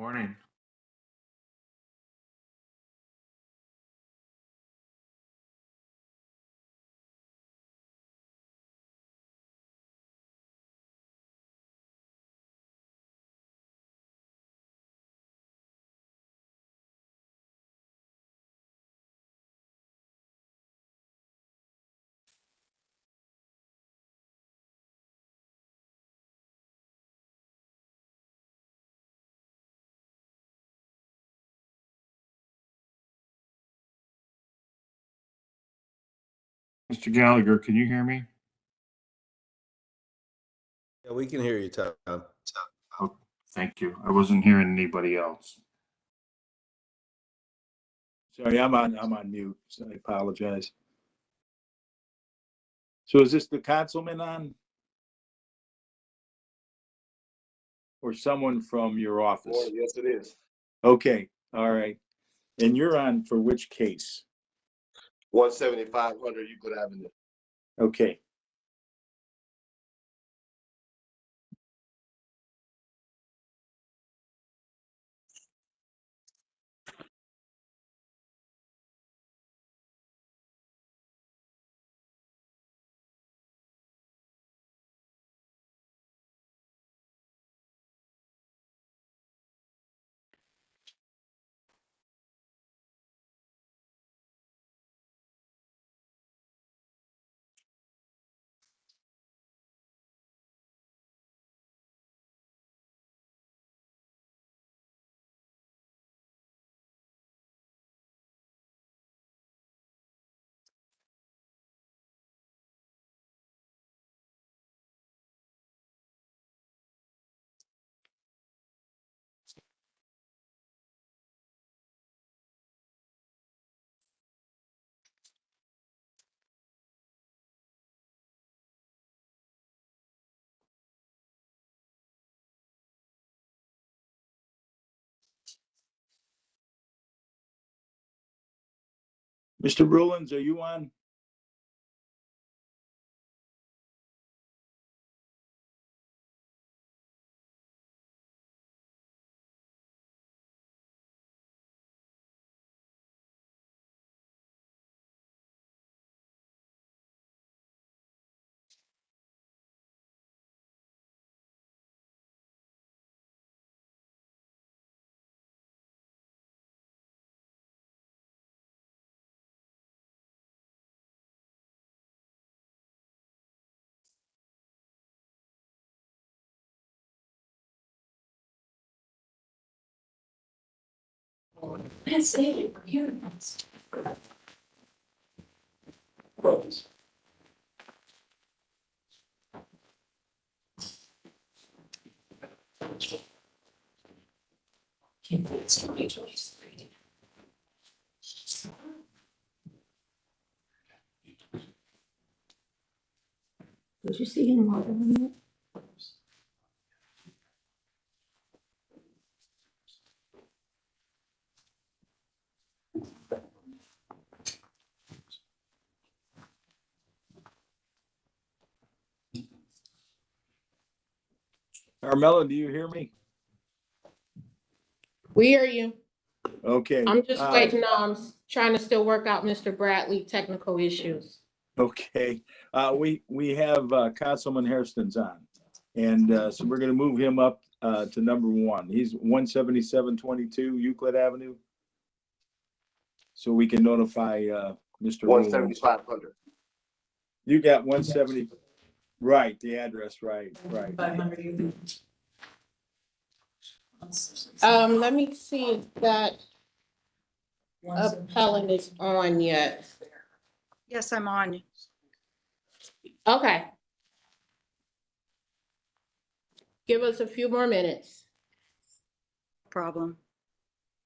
Morning. Mr. Gallagher, can you hear me? Yeah, we can hear you, Tom. Oh, thank you. I wasn't hearing anybody else. Sorry, I'm on mute, so I apologize. So is this the councilman on? Or someone from your office? Oh, yes, it is. Okay, all right. And you're on for which case? 17500 Euclid Avenue. Okay. Mr. Rulins, are you on? That's it. Here. Did you see him walking in? Carmela, do you hear me? We hear you. Okay. I'm just waiting, trying to still work out Mr. Bradley technical issues. Okay, we have Councilman Hairston's on. And so we're gonna move him up to number one. He's 17722 Euclid Avenue. So we can notify Mr. Rulins. 17500. You got 170, right, the address, right. Let me see if that appellant is on yet. Yes, I'm on. Okay. Give us a few more minutes. Problem.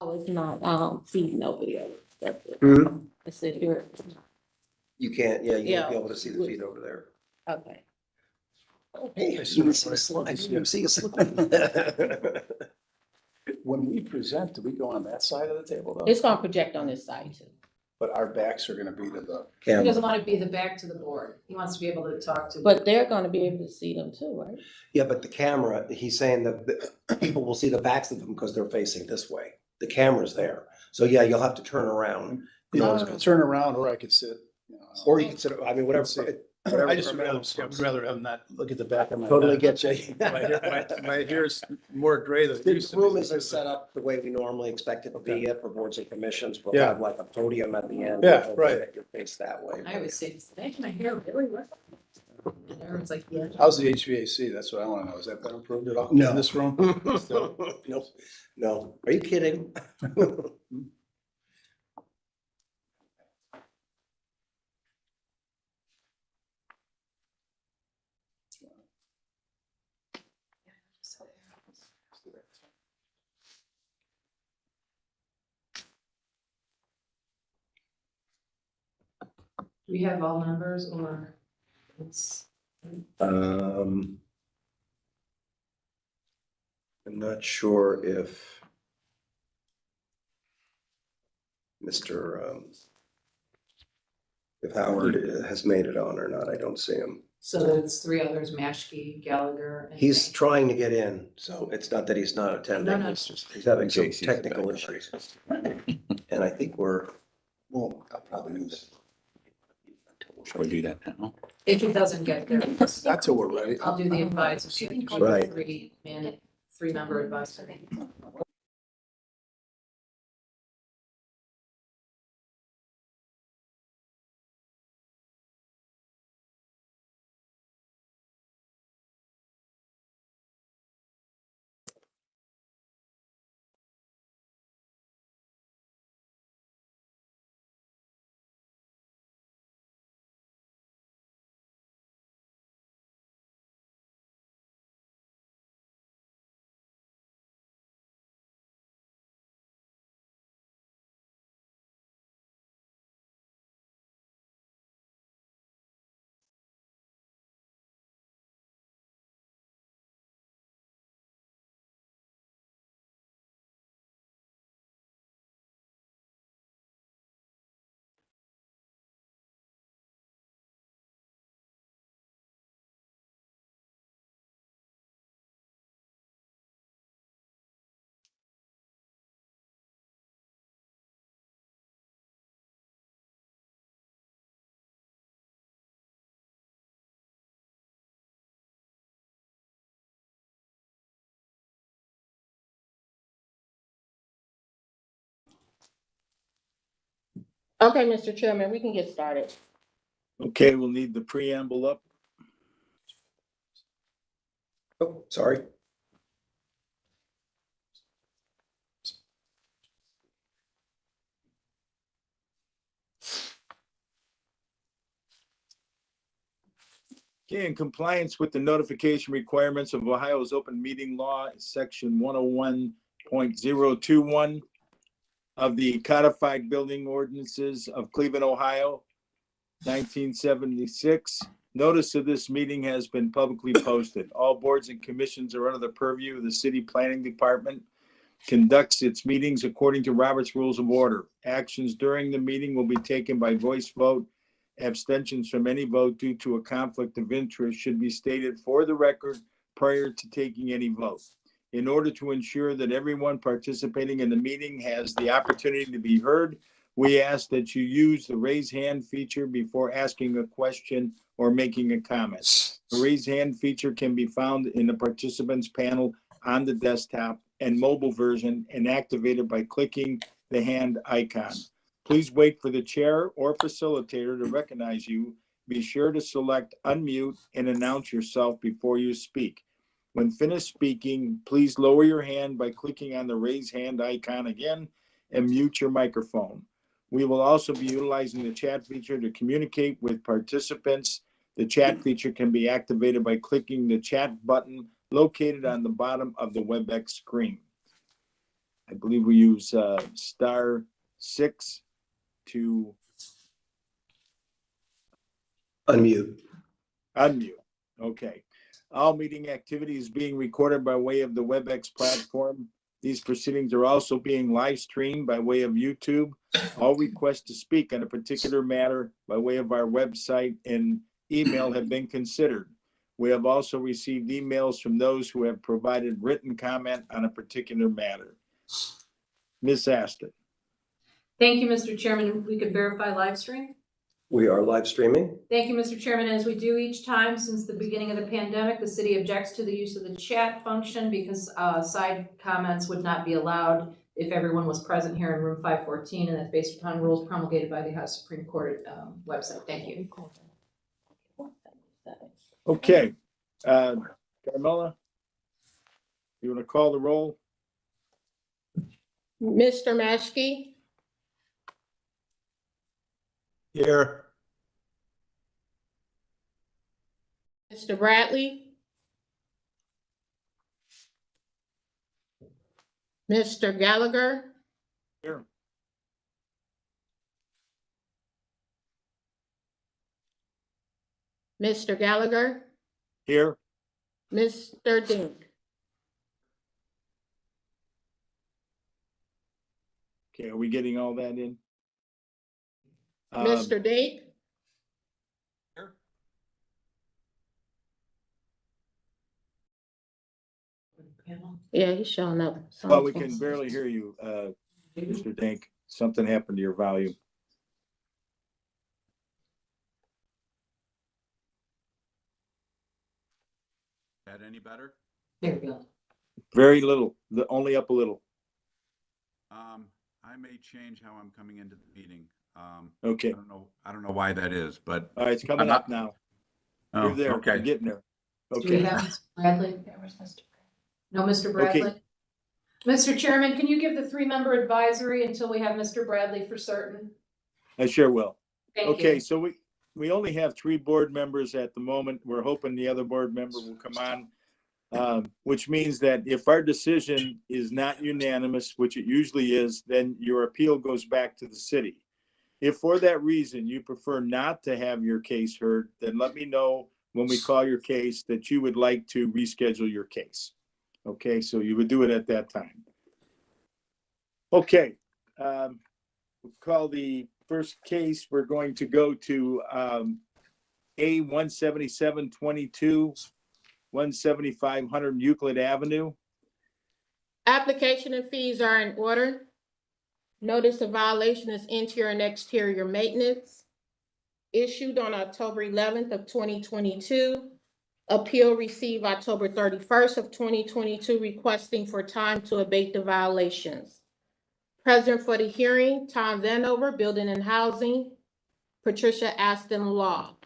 Oh, it's not, I don't see nobody else. That's it. Hmm? I said here. You can't, yeah, you Yeah. won't be able to see the feed over there. Okay. Hey, I see a slide. I see a slide. When we present, do we go on that side of the table though? It's gonna project on this side too. but our backs are gonna be to the He camera. doesn't want to be the back to the board. He wants to be able to talk to. But they're gonna be able to see them too, right? Yeah, but the camera, he's saying that the people will see the backs of them because they're facing this way. The camera's there. So yeah, you'll have to turn around. You know, Oh. turn around or I could sit. You know, Or you can sit, I mean, whatever. whatever- I just would rather have not look at the back of my. Totally neck. get you. My hair's more gray than it used The to be. room isn't set up the way we normally expect it to be yet for boards and commissions. We'll Yeah. have like a podium at the end. Yeah, We'll right. get your face that way. I always say, does that make my hair really wet? And everyone's like, yeah. How's the HVAC? That's what I wanna know. Has that been improved at all? No. In this room? Still? No, no. Are you kidding? Do we have all numbers or it's? I'm not sure if Mr. If Howard has made it on or not. I don't see him. So there's three others, Mashke, Gallagher. And He's May. trying to get in, so it's not that he's not attending. No. It's just he's having some JC's technical back. issues. And I think we're, Well, I'll probably do that. Shall we do that now? If he doesn't get there, Not till we're ready. I'll do the advisor. Right. 3-minute, 3-member advisor. Okay, Mr. Chairman, we can get started. Okay, we'll need the preamble up. oh, sorry. Okay, in compliance with the notification requirements of Ohio's open meeting law, section 101.021 of the codified building ordinances of Cleveland, Ohio, 1976. Notice of this meeting has been publicly posted. All boards and commissions are under the purview of the city planning department, conducts its meetings according to Robert's Rules of Order. Actions during the meeting will be taken by voice vote. Abstentions from any vote due to a conflict of interest should be stated for the record prior to taking any vote. In order to ensure that everyone participating in the meeting has the opportunity to be heard, we ask that you use the raise hand feature before asking a question or making a comment. The raise hand feature can be found in the participants panel on the desktop and mobile version and activated by clicking the hand icon. Please wait for the chair or facilitator to recognize you. Be sure to select unmute and announce yourself before you speak. When finished speaking, please lower your hand by clicking on the raise hand icon again and mute your microphone. We will also be utilizing the chat feature to communicate with participants. The chat feature can be activated by clicking the chat button located on the bottom of the WebEx screen. I believe we use *6 to Unmute. unmute. Okay. All meeting activity is being recorded by way of the WebEx platform. These proceedings are also being live streamed by way of YouTube. All requests to speak on a particular matter by way of our website and email have been considered. We have also received emails from those who have provided written comment on a particular matter. Ms. Aston. Thank you, Mr. Chairman. If we could verify live stream. We are live streaming. Thank you, Mr. Chairman. As we do each time since the beginning of the pandemic, the city objects to the use of the chat function because side comments would not be allowed if everyone was present here in room 514, and that's based upon rules promulgated by the House Supreme Court website. Thank you. Okay, Carmella, you want to call the roll? Mr. Maschke, Here. Mr. Bradley, Mr. Gallagher, Here. Mr. Gallagher, Here. Mr. Dink. Okay, are we getting all that in? Mr. Dink. Yeah, he's showing up. Well, we can barely hear you, Mr. Dink. Something happened to your volume. That any better? There we go. Very little, only up a little. I may change how I'm coming into the meeting. Okay, I don't know why that is, but, all right, it's coming up now. oh, You're there, you're okay. getting there. Do we Okay, have Mr. Bradley? No, Mr. Bradley? Mr. Chairman, can you give the 3-member advisory until we have Mr. Bradley for certain? I sure will. Thank Okay, you. so we only have 3 board members at the moment. We're hoping the other board member will come on. Which means that if our decision is not unanimous, which it usually is, then your appeal goes back to the city. If for that reason you prefer not to have your case heard, then let me know when we call your case that you would like to reschedule your case. Okay, so you would do it at that time. Okay, we'll call the first case. We're going to go to A 17722, 17500 Euclid Avenue. Application and fees are in order. Notice of violation is interior and exterior maintenance. Issued on October 11th of 2022. Appeal received October 31st of 2022, requesting for time to abate the violations. Present for the hearing, Tom Vanover, Building and Housing, Patricia Aston Law.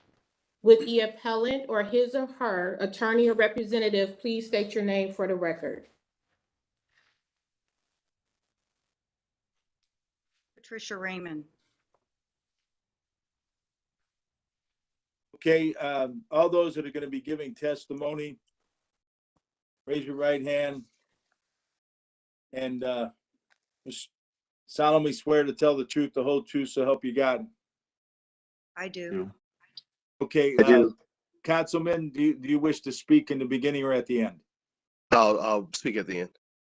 Would the appellant or his or her attorney or representative please state your name for the record? Patricia Raymond. Okay, all those that are going to be giving testimony, raise your right hand and just solemnly swear to tell the truth, the whole truth, so help you God. I do. Okay, Councilman, do you wish to speak in the beginning or at the end? I'll speak at the end.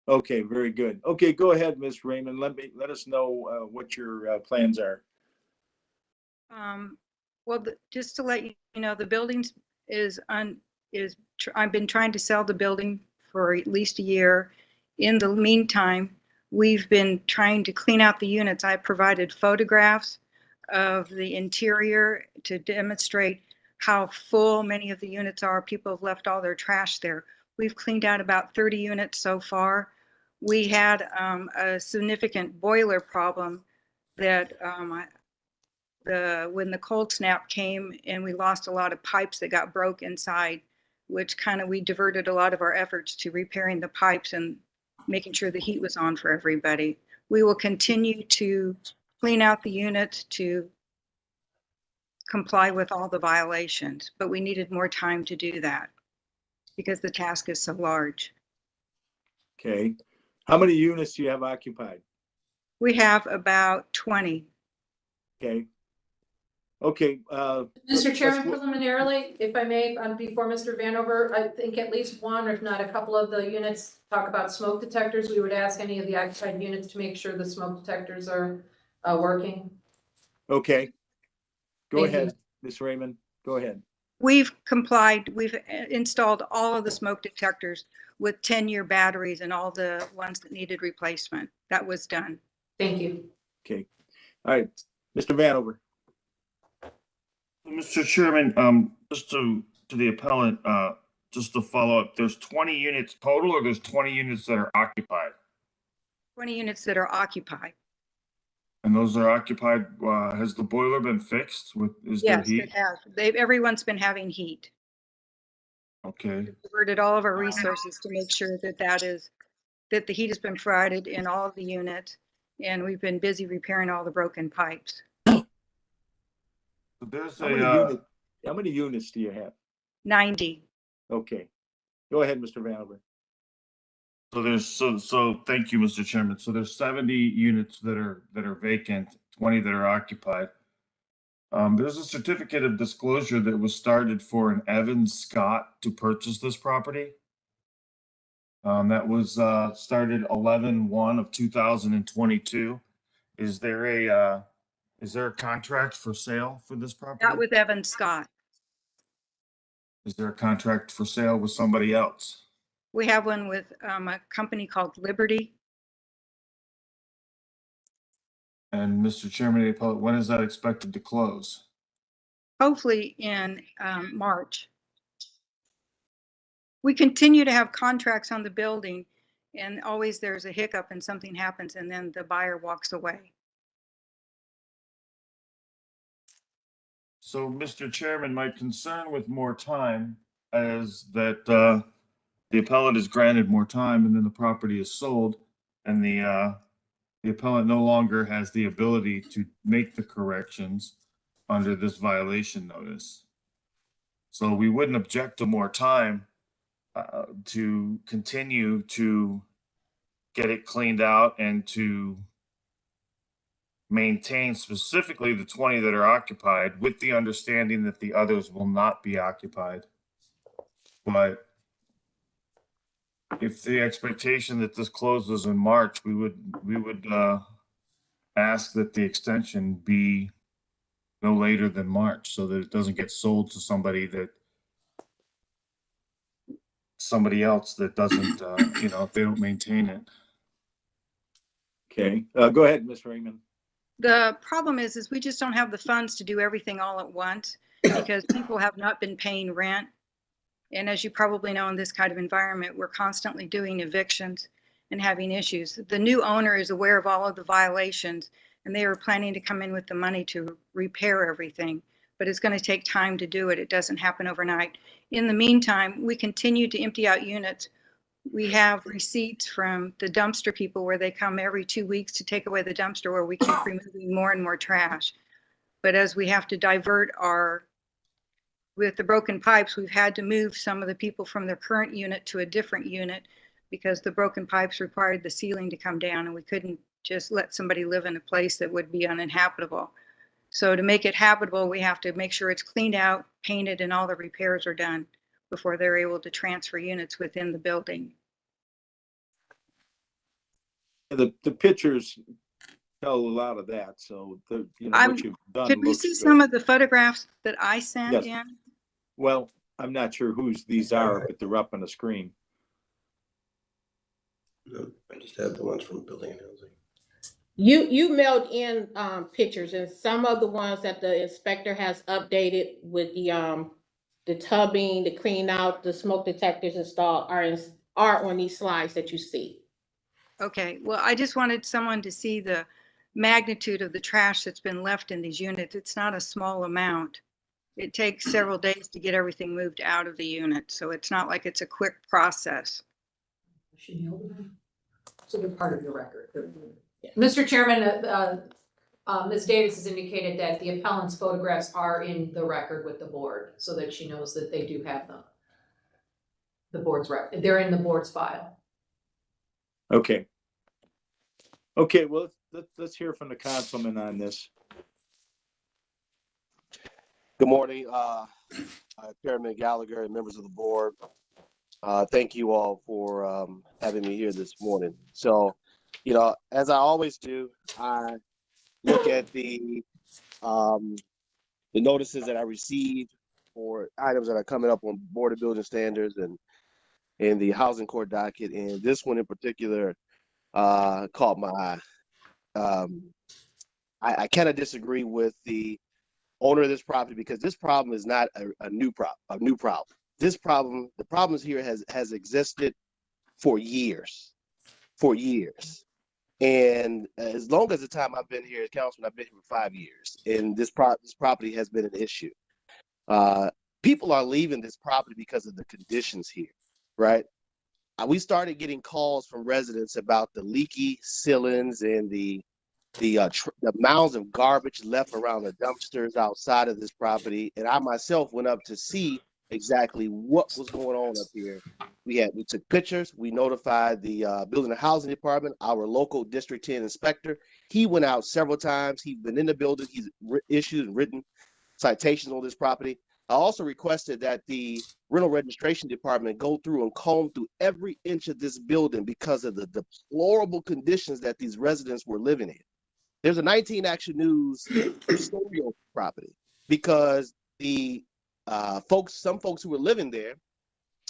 Okay, very good. Okay, go ahead, Ms. Raymond. Let us know what your plans are. Well, just to let you know, the building I've been trying to sell the building for at least a year. In the meantime, we've been trying to clean out the units. I provided photographs of the interior to demonstrate how full many of the units are. People have left all their trash there. We've cleaned out about 30 units so far. We had a significant boiler problem that when the cold snap came and we lost a lot of pipes that got broke inside, which we diverted a lot of our efforts to repairing the pipes and making sure the heat was on for everybody. We will continue to clean out the units to comply with all the violations, but we needed more time to do that because the task is so large. Okay. How many units do you have occupied? We have about 20. Okay. Okay, Mr. Chairman, let's- preliminarily, if I may, before Mr. Vanover, I think at least one, if not a couple of the units talk about smoke detectors. We would ask any of the occupied units to make sure the smoke detectors are working. okay. Go Thank you. ahead, Ms. Raymond, go ahead. We've complied, we've installed all of the smoke detectors with 10-year batteries and all the ones that needed replacement. That was done. Thank you. Okay, all right, Mr. Vanover. Mr. Chairman, just to the appellant, just to follow up, there's 20 units total or there's 20 units that are occupied? 20 units that are occupied. And those are occupied, has the boiler been fixed is there Yes, heat? it has. Everyone's been having heat. Okay, Diverted all of our resources to make sure that that the heat has been provided in all of the units. And we've been busy repairing all the broken pipes. so there's How many units do you have? 90. Okay, go ahead, Mr. Vanover. Thank you, Mr. Chairman. So there's 70 units that are vacant, 20 that are occupied. There's a certificate of disclosure that was started for an Evan Scott to purchase this property. That was started 11/1 of 2022. Is there a contract for sale for this property? Not with Evan Scott. Is there a contract for sale with somebody else? We have one with a company called Liberty. And Mr. Chairman, when is that expected to close? Hopefully in March. We continue to have contracts on the building, and always there's a hiccup and something happens and then the buyer walks away. So, Mr. Chairman, my concern with more time is that the appellant is granted more time and then the property is sold and the appellant no longer has the ability to make the corrections under this violation notice. So we wouldn't object to more time to continue to get it cleaned out and to maintain specifically the 20 that are occupied with the understanding that the others will not be occupied. But if the expectation that this closes in March, we would ask that the extension be no later than March so that it doesn't get sold to somebody else that doesn't, if they don't maintain it. Okay, go ahead, Ms. Raymond. The problem is we just don't have the funds to do everything all at once because people have not been paying rent. And as you probably know, in this kind of environment, we're constantly doing evictions and having issues. The new owner is aware of all of the violations and they are planning to come in with the money to repair everything, but it's going to take time to do it. It doesn't happen overnight. In the meantime, we continue to empty out units. We have receipts from the dumpster people where they come every 2 weeks to take away the dumpster where we keep removing more and more trash. But as we have to divert with the broken pipes, we've had to move some of the people from their current unit to a different unit because the broken pipes required the ceiling to come down and we couldn't just let somebody live in a place that would be uninhabitable. So to make it habitable, we have to make sure it's cleaned out, painted, and all the repairs are done before they're able to transfer units within the building. The pictures tell a lot of that, so I'm- what you've done Could we looks see good. some of the photographs that I sent Yes. in? Well, I'm not sure whose these are, but they're up on the screen. No, I just have the ones from building and housing. You mailed in pictures, and some of the ones that the inspector has updated with the tubbing, the clean out, the smoke detectors installed are on these slides that you see. Okay, well, I just wanted someone to see the magnitude of the trash that's been left in these units. It's not a small amount. It takes several days to get everything moved out of the unit, so it's not like it's a quick process. So they're part of your record. Mr. Chairman, Ms. Davis has indicated that the appellant's photographs are in the record with the board so that she knows that they do have the board's record. They're in the board's file. Okay. Okay, well, let's hear from the councilman on this. Good morning, Chairman Gallagher and members of the board. Thank you all for having me here this morning. So, as I always do, I look at the notices that I received for items that are coming up on Board of Building Standards and the Housing Court docket, and this one in particular caught my eye. I kind of disagree with the owner of this property because this problem is not a new problem. This problem, the problems here has existed for years. And as long as the time I've been here as councilman, I've been here for 5 years, and this property has been an issue. People are leaving this property because of the conditions here, right? We started getting calls from residents about the leaky ceilings and the mounds of garbage left around the dumpsters outside of this property. And I myself went up to see exactly what was going on up here. We took pictures. We notified the Building and Housing Department, our local District 10 inspector. He went out several times. He's been in the building. He's issued and written citations on this property. I also requested that the rental registration department go through and comb through every inch of this building because of the deplorable conditions that these residents were living in. There's a 19 Action News story on property because the some folks who were living there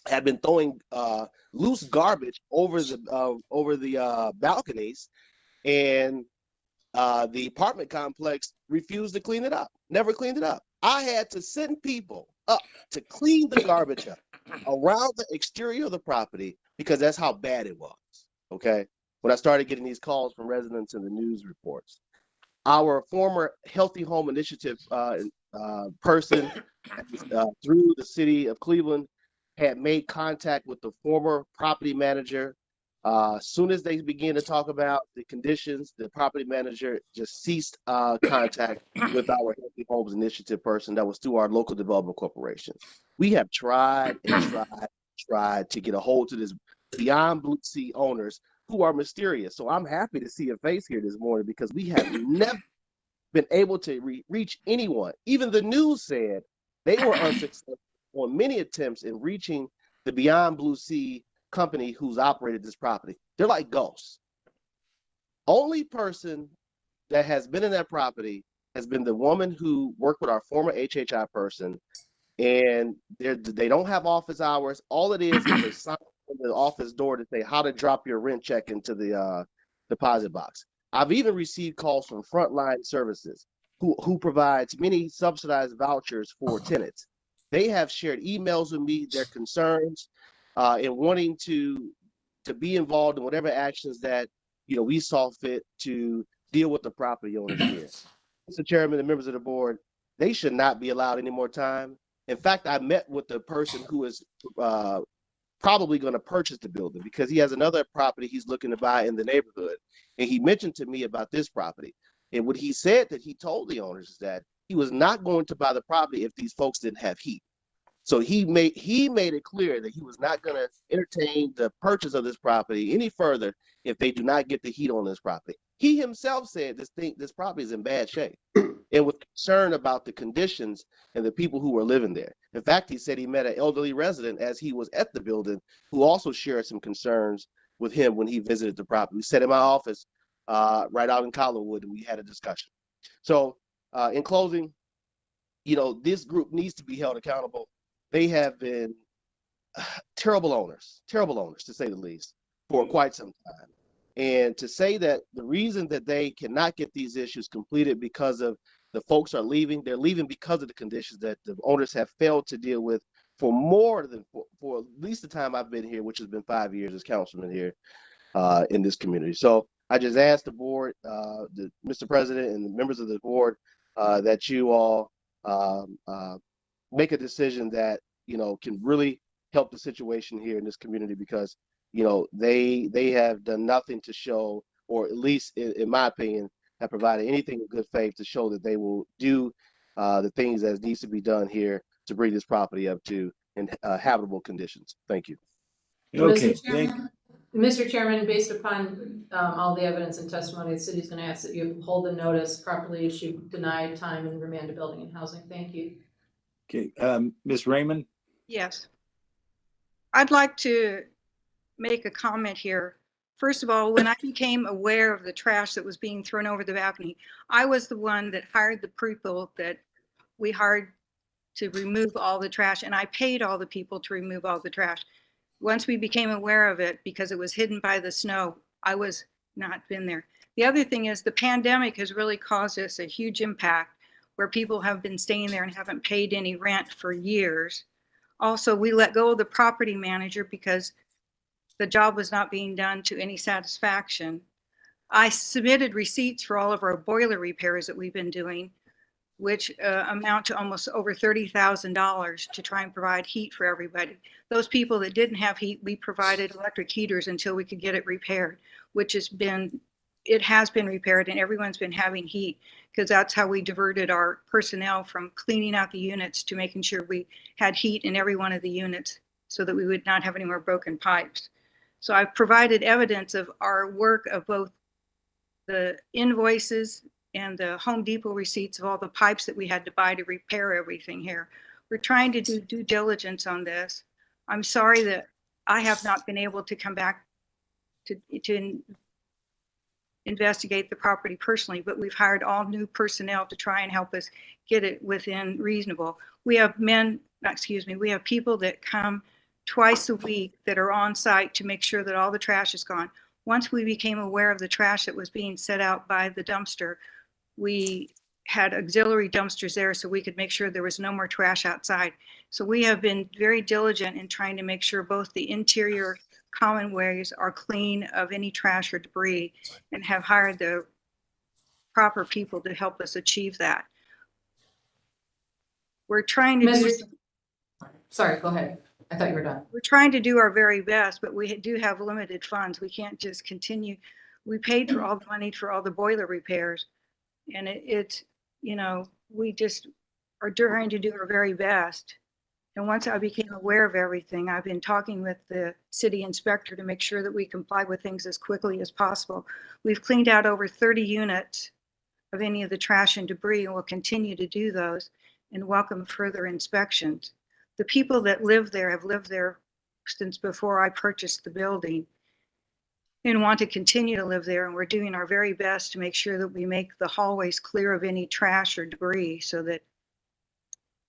had been throwing loose garbage over the balconies, and the apartment complex refused to clean it up. Never cleaned it up. I had to send people up to clean the garbage up around the exterior of the property because that's how bad it was. Okay. When I started getting these calls from residents in the news reports, our former Healthy Home Initiative person through the city of Cleveland had made contact with the former property manager. As soon as they began to talk about the conditions, the property manager just ceased contact with our Healthy Homes Initiative person that was through our local development corporation. We have tried and tried to get a hold to this Beyond Blue Sea owners who are mysterious. So I'm happy to see a face here this morning because we have never been able to reach anyone. Even the news said they were unsuccessful on many attempts in reaching the Beyond Blue Sea company who's operated this property. They're like ghosts. Only person that has been in that property has been the woman who worked with our former HHI person, and they don't have office hours. All it is a sign on the office door to say how to drop your rent check into the deposit box. I've even received calls from Frontline Services who provides many subsidized vouchers for tenants. They have shared emails with me, their concerns, and wanting to be involved in whatever actions that we saw fit to deal with the property owners here. Mr. Chairman and members of the board, they should not be allowed any more time. In fact, I met with the person who is probably going to purchase the building because he has another property he's looking to buy in the neighborhood. And he mentioned to me about this property. And what he said that he told the owners is that he was not going to buy the property if these folks didn't have heat. So he made it clear that he was not going to entertain the purchase of this property any further if they do not get the heat on this property. He himself said this property is in bad shape and was concerned about the conditions and the people who were living there. In fact, he said he met an elderly resident as he was at the building who also shared some concerns with him when he visited the property. We sat in my office right out in Collinwood and we had a discussion. So in closing, this group needs to be held accountable. They have been terrible owners to say the least, for quite some time. And to say that the reason that they cannot get these issues completed because of the folks are leaving, they're leaving because of the conditions that the owners have failed to deal with for at least the time I've been here, which has been 5 years as councilman here in this community. So I just asked the board, Mr. President and the members of the board, that you all make a decision that can really help the situation here in this community because they have done nothing to show, or at least in my opinion, have provided anything in good faith to show that they will do the things that needs to be done here to bring this property up to habitable conditions. Thank you. Okay, Mr. Chairman, based upon all the evidence and testimony, the city is going to ask that you hold the notice properly issued, denied time, and remand to Building and Housing. Thank you. Okay, Ms. Raymond? Yes. I'd like to make a comment here. First of all, when I became aware of the trash that was being thrown over the balcony, I was the one that hired the people that we hired to remove all the trash, and I paid all the people to remove all the trash. Once we became aware of it, because it was hidden by the snow, I was not been there. The other thing is the pandemic has really caused us a huge impact where people have been staying there and haven't paid any rent for years. Also, we let go of the property manager because the job was not being done to any satisfaction. I submitted receipts for all of our boiler repairs that we've been doing, which amount to almost over $30,000 to try and provide heat for everybody. Those people that didn't have heat, we provided electric heaters until we could get it repaired, which has been repaired and everyone's been having heat because that's how we diverted our personnel from cleaning out the units to making sure we had heat in every one of the units so that we would not have any more broken pipes. So I've provided evidence of our work of both the invoices and the Home Depot receipts of all the pipes that we had to buy to repair everything here. We're trying to do due diligence on this. I'm sorry that I have not been able to come back to investigate the property personally, but we've hired all new personnel to try and help us get it within reasonable. We have we have people that come twice a week that are on site to make sure that all the trash is gone. Once we became aware of the trash that was being set out by the dumpster, we had auxiliary dumpsters there so we could make sure there was no more trash outside. So we have been very diligent in trying to make sure both the interior common ways are clean of any trash or debris and have hired the proper people to help us achieve that. We're trying to do, Sorry, go ahead. I thought you were done. we're trying to do our very best, but we do have limited funds. We can't just continue. We paid for all the money for all the boiler repairs. And it's, you know, we just are trying to do our very best. And once I became aware of everything, I've been talking with the city inspector to make sure that we comply with things as quickly as possible. We've cleaned out over 30 units of any of the trash and debris, and we'll continue to do those and welcome further inspections. The people that live there have lived there since before I purchased the building and want to continue to live there. And we're doing our very best to make sure that we make the hallways clear of any trash or debris so that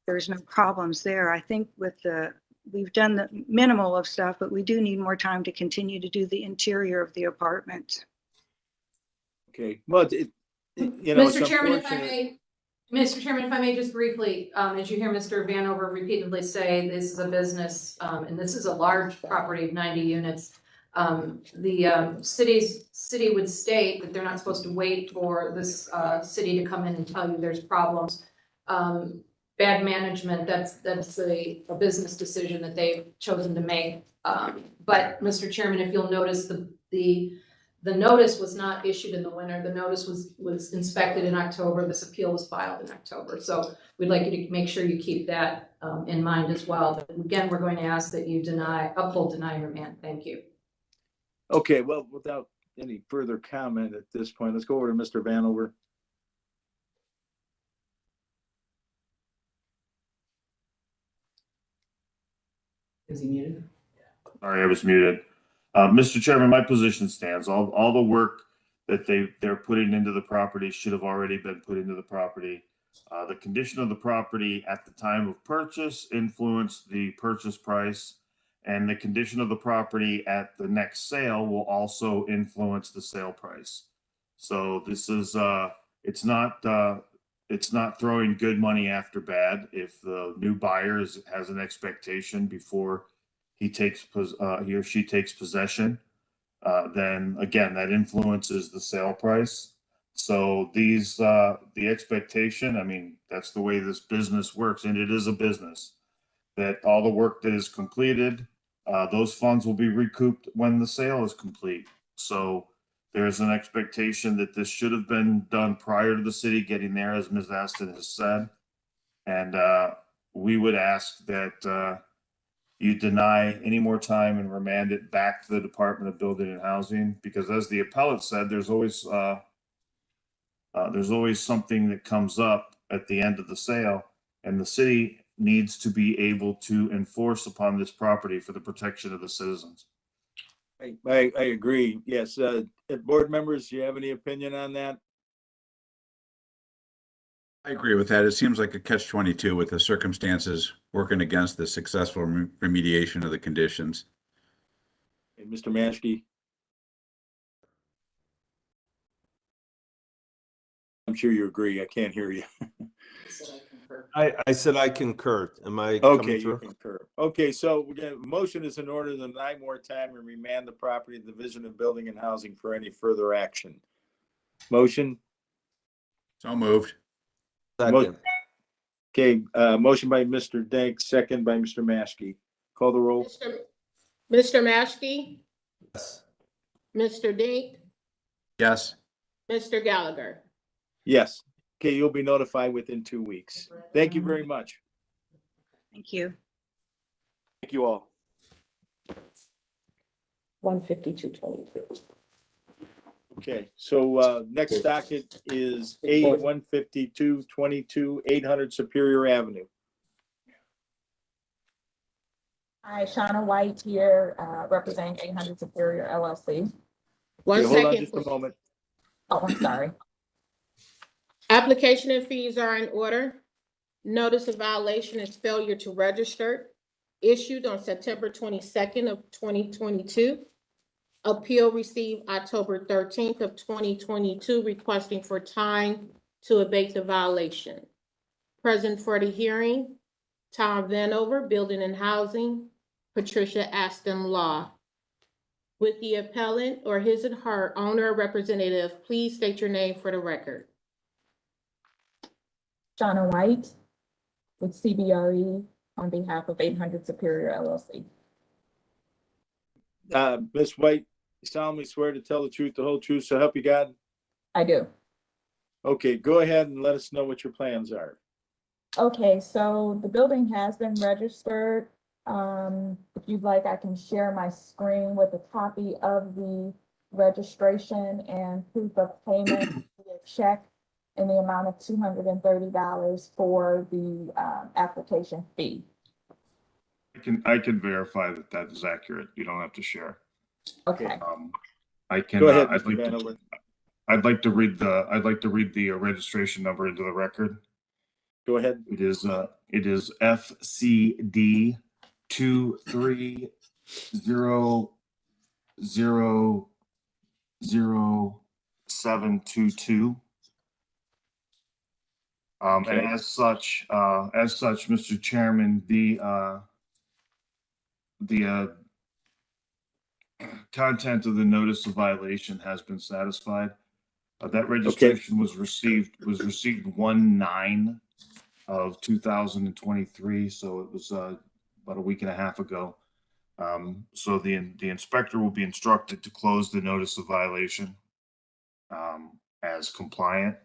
there's no problems there. I think we've done the minimal of stuff, but we do need more time to continue to do the interior of the apartment. Okay, well, you know, it's Mr. Chairman, unfortunate. if I may just briefly, as you hear Mr. Vanover repeatedly say, this is a business, and this is a large property of 90 units. The city would state that they're not supposed to wait for this city to come in and tell you there's problems. Bad management, that's a business decision that they've chosen to make. But Mr. Chairman, if you'll notice, the notice was not issued in the winter. The notice was inspected in October. This appeal was filed in October. So we'd like you to make sure you keep that in mind as well. But again, we're going to ask that you uphold, deny, and remand. Thank you. Okay, well, without any further comment at this point, let's go over to Mr. Vanover. Is he muted? Sorry, I was muted. Mr. Chairman, my position stands. All the work that they're putting into the property should have already been put into the property. The condition of the property at the time of purchase influenced the purchase price, and the condition of the property at the next sale will also influence the sale price. So this is it's not throwing good money after bad. If the new buyer has an expectation before he or she takes possession, then again, that influences the sale price. So the expectation, I mean, that's the way this business works, and it is a business, that all the work that is completed, those funds will be recouped when the sale is complete. So there's an expectation that this should have been done prior to the city getting there, as Ms. Aston has said. And we would ask that you deny any more time and remand it back to the Department of Building and Housing, because as the appellate said, there's always something that comes up at the end of the sale, and the city needs to be able to enforce upon this property for the protection of the citizens. I agree. Yes. Board members, do you have any opinion on that? I agree with that. It seems like a catch-22 with the circumstances working against the successful remediation of the conditions. Hey, Mr. Maskey? I'm sure you agree. I can't hear you. I said I concur. Am I Okay, coming you through? concur. Okay, so we're gonna, motion is in order to deny more time and remand the property to the Division of Building and Housing for any further action. Motion? So moved. Second. Okay, motion by Mr. Dank, second by Mr. Maskey. Call the roll. Mr. Maskey, Yes. Mr. Dink, Yes. Mr. Gallagher. Yes. Okay, you'll be notified within 2 weeks. Thank you very much. Thank you. Thank you all. 15222. Okay, so next docket is A-15222, 800 Superior Avenue. Hi, Shauna White here, representing 800 Superior LLC. One Okay, hold on second, just a please. moment. Oh, I'm sorry. Application and fees are in order. Notice of violation is failure to register, issued on September 22nd of 2022. Appeal received October 13th of 2022, requesting for time to abate the violation. Present for the hearing, Tom Vanover, Building and Housing, Patricia Aston Law. With the appellant or his and her owner or representative, please state your name for the record. Shauna White with CBRE on behalf of 800 Superior LLC. Ms. White, you solemnly swear to tell the truth, the whole truth, so help you God? I do. Okay, go ahead and let us know what your plans are. Okay, so the building has been registered. If you'd like, I can share my screen with a copy of the registration and proof of payment via check in the amount of $230 for the application fee. I can verify that that is accurate. You don't have to share. Okay. I can. Go ahead, I'd Mr. like Vanover. to read the registration number into the record. Go ahead. It is FCD 230000722. And Okay. as such, Mr. Chairman, the content of the notice of violation has been satisfied. That registration was received 1/9 of 2023, so it was about a week and a half ago. So the inspector will be instructed to close the notice of violation as compliant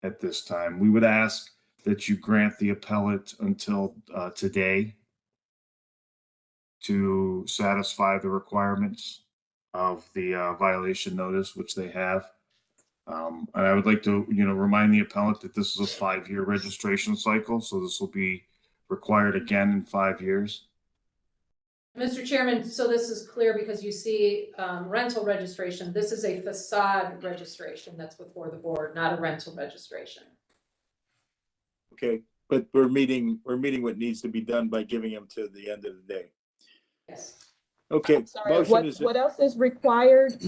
at this time. We would ask that you grant the appellate until today to satisfy the requirements of the violation notice, which they have. And I would like to, remind the appellant that this is a 5-year registration cycle, so this will be required again in 5 years. Mr. Chairman, so this is clear because you see rental registration. This is a facade registration that's before the board, not a rental registration. Okay, but we're meeting what needs to be done by giving them to the end of the day. Yes. Okay, I'm sorry, motion is, what else is required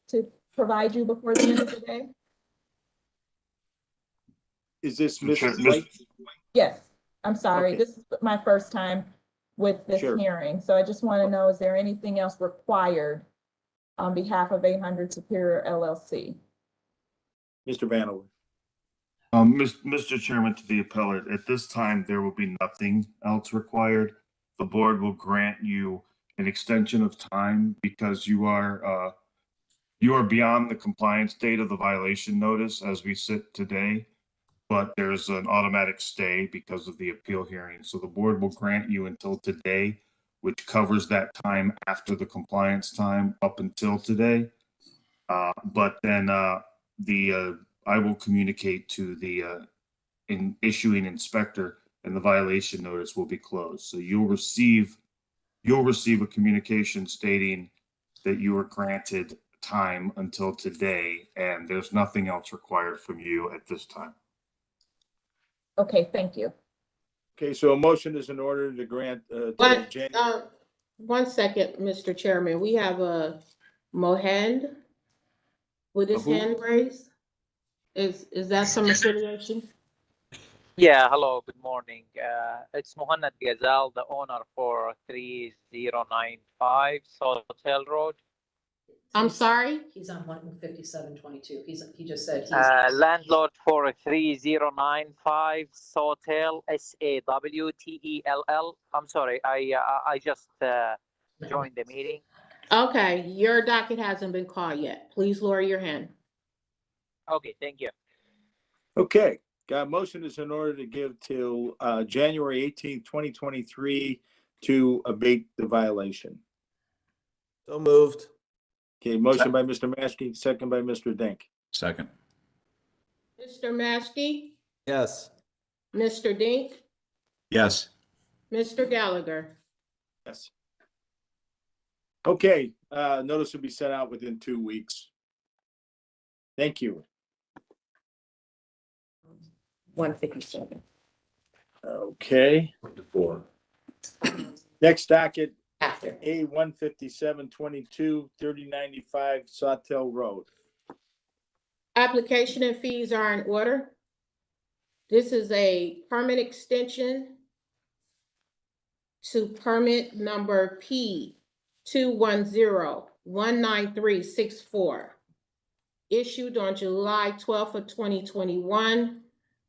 to provide you before the end of the day? is this Sure, Mrs. White? Yes, I'm sorry. Okay. This is my first time with this Sure. hearing, so I just want to know, is there anything else required on behalf of 800 Superior LLC? Mr. Vanover. Mr. Chairman, to the appellate, at this time, there will be nothing else required. The board will grant you an extension of time because you are beyond the compliance date of the violation notice as we sit today, but there's an automatic stay because of the appeal hearing. So the board will grant you until today, which covers that time after the compliance time up until today. But then I will communicate to the issuing inspector and the violation notice will be closed. So you'll receive a communication stating that you were granted time until today, and there's nothing else required from you at this time. Okay, thank you. Okay, so a motion is in order to grant, till But, January. 1 second, Mr. Chairman, we have a Mohand with his Who? hand raised. Is that some affiliation? Yeah, hello, good morning. It's Mohannad Ghazal, the owner for 3095 Hotel Road. I'm sorry? He's on 15722. He just said he's. Landlord for 3095 Hotel, SAWTELL. I'm sorry, I just joined the meeting. Okay, your docket hasn't been called yet. Please lower your hand. Okay, thank you. Okay, got a motion is in order to give till January 18th, 2023 to abate the violation. So moved. Okay, motion by Mr. Maskey, second by Mr. Dink. Second. Mr. Maskey, Yes. Mr. Dink, Yes. Mr. Gallagher. Yes. Okay, notice will be sent out within 2 weeks. Thank you. 157. Okay. Four. Next docket, After. A 15722, 3095 Sawtell Road. Application and fees are in order. This is a permit extension to permit number P 210-19364, issued on July 12th of 2021.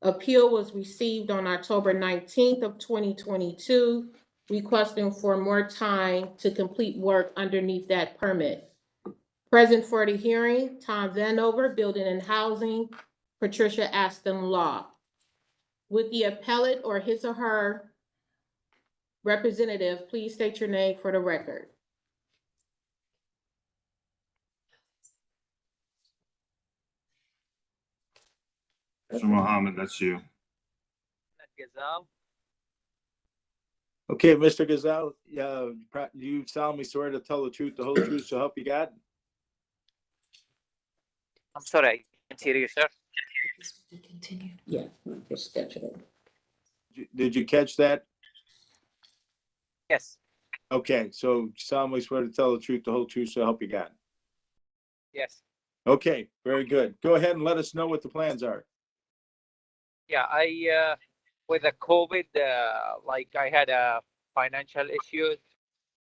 Appeal was received on October 19th of 2022, requesting for more time to complete work underneath that permit. Present for the hearing, Tom Vanover, Building and Housing, Patricia Aston Law. Would the appellate or his or her representative please state your name for the record? Mr. Mohammed, that's you. Ghazal. Okay, Mr. Gazelle, you solemnly swear to tell the truth, the whole truth, so help you God? I'm sorry, I can't hear you, sir. Continue. Yeah, just schedule. Did you catch that? Yes, Okay, so solemnly swear to tell the truth, the whole truth, so help you God. yes. Okay, very good. Go ahead and let us know what the plans are. Yeah, with the COVID, like I had a financial issues,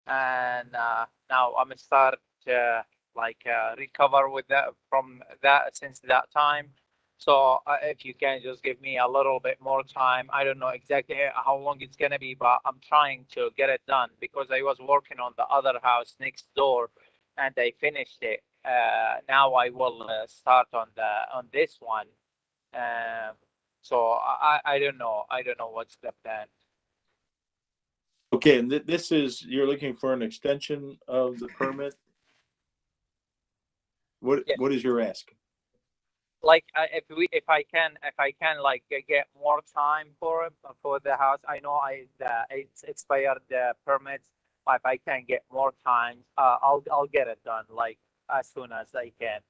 and now I'm start recover with that from that since that time. So if you can just give me a little bit more time, I don't know exactly how long it's gonna be, but I'm trying to get it done because I was working on the other house next door, and I finished it. Now I will start on this one. So I don't know. I don't know what's the plan. Okay, and this is, you're looking for an extension of the permit? Yes. What is your ask? Like if I can like get more time for the house. I know it's expired the permits. But if I can get more time, I'll get it done like as soon as I can.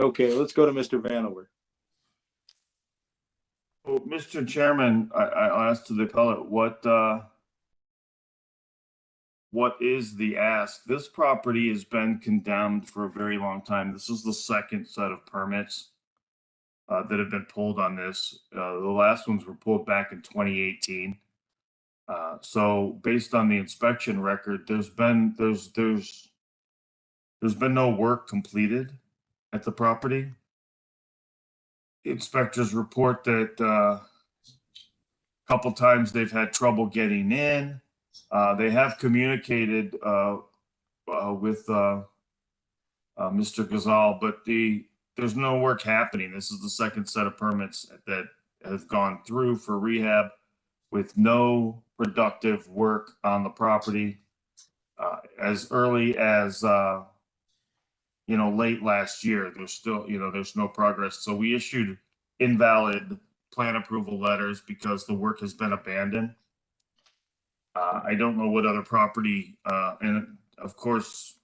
Okay, let's go to Mr. Vanover. Well, Mr. Chairman, I'll ask to the appellate, what is the ask? This property has been condemned for a very long time. This is the second set of permits that have been pulled on this. The last ones were pulled back in 2018. So based on the inspection record, there's been no work completed at the property. Inspectors report that a couple times they've had trouble getting in. They have communicated with Mr. Ghazal, but there's no work happening. This is the second set of permits that have gone through for rehab with no productive work on the property. As early as late last year, there's still there's no progress. So we issued invalid plan approval letters because the work has been abandoned. I don't know what other property, and of course,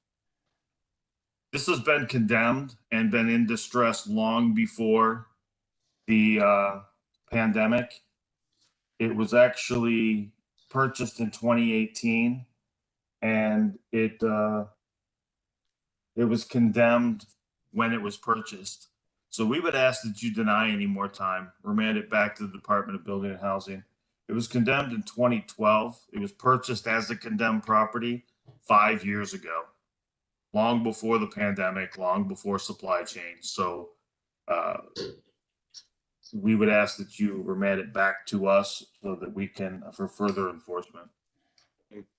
this has been condemned and been in distress long before the pandemic. It was actually purchased in 2018, and it was condemned when it was purchased. So we would ask that you deny any more time, remand it back to the Department of Building and Housing. It was condemned in 2012. It was purchased as a condemned property 5 years ago, long before the pandemic, long before supply chain. So we would ask that you remand it back to us so that we can, for further enforcement.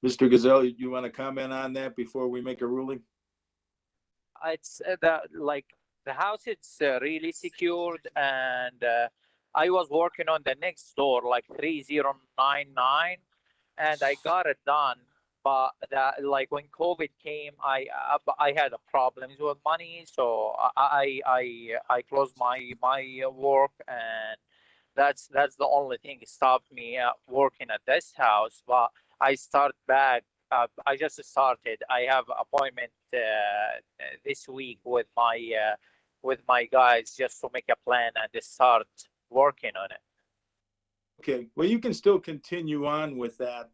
Mr. Gazelle, you want to comment on that before we make a ruling? It's the house is really secured, and I was working on the next door, like 3099, and I got it done. But when COVID came, I had problems with money, so I closed my work, and that's the only thing that stopped me working at this house. But I start back. I just started. I have appointment this week with my guys just to make a plan and start working on it. Okay, well, you can still continue on with that.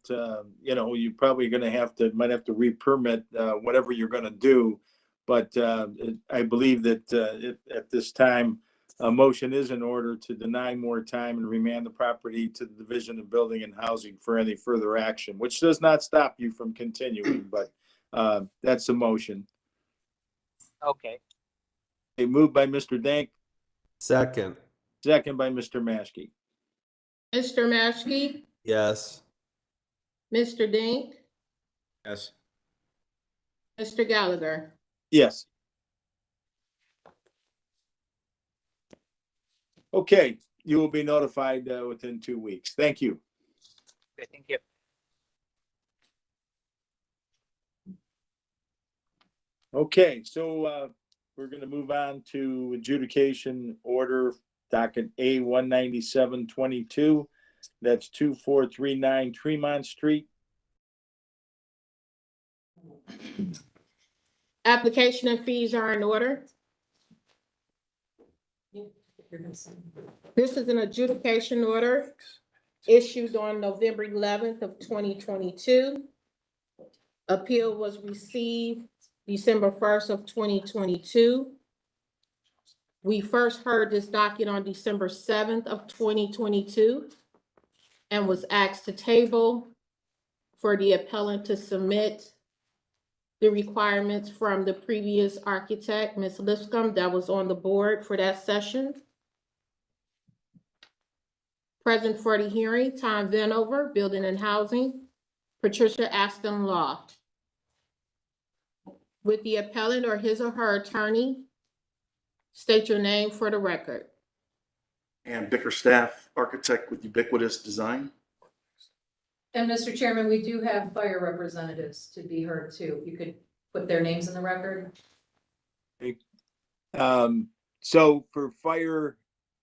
You're probably might have to re-permit whatever you're going to do. But I believe that at this time, a motion is in order to deny more time and remand the property to the Division of Building and Housing for any further action, which does not stop you from continuing, but that's a motion. Okay. A move by Mr. Dank, Second. second by Mr. Maschke. Mr. Maschke, Yes. Mr. Dink, Yes. Mr. Gallagher. Yes. Okay, you will be notified within 2 weeks. Thank you. Okay, thank you. Okay, so we're going to move on to adjudication order docket A 19722. That's 2439 Tremont Street. Application and fees are in order. This is an adjudication order issued on November 11th of 2022. Appeal was received December 1st of 2022. We first heard this docket on December 7th of 2022 and was asked to table for the appellant to submit the requirements from the previous architect, Ms. Lipscomb, that was on the board for that session. Present for the hearing, Tom Vanover, Building and Housing, Patricia Aston Law. With the appellant or his or her attorney, state your name for the record. And Bickerstaff, architect with Ubiquitous Design. And Mr. Chairman, we do have fire representatives to be heard too. If you could put their names in the record. So for fire,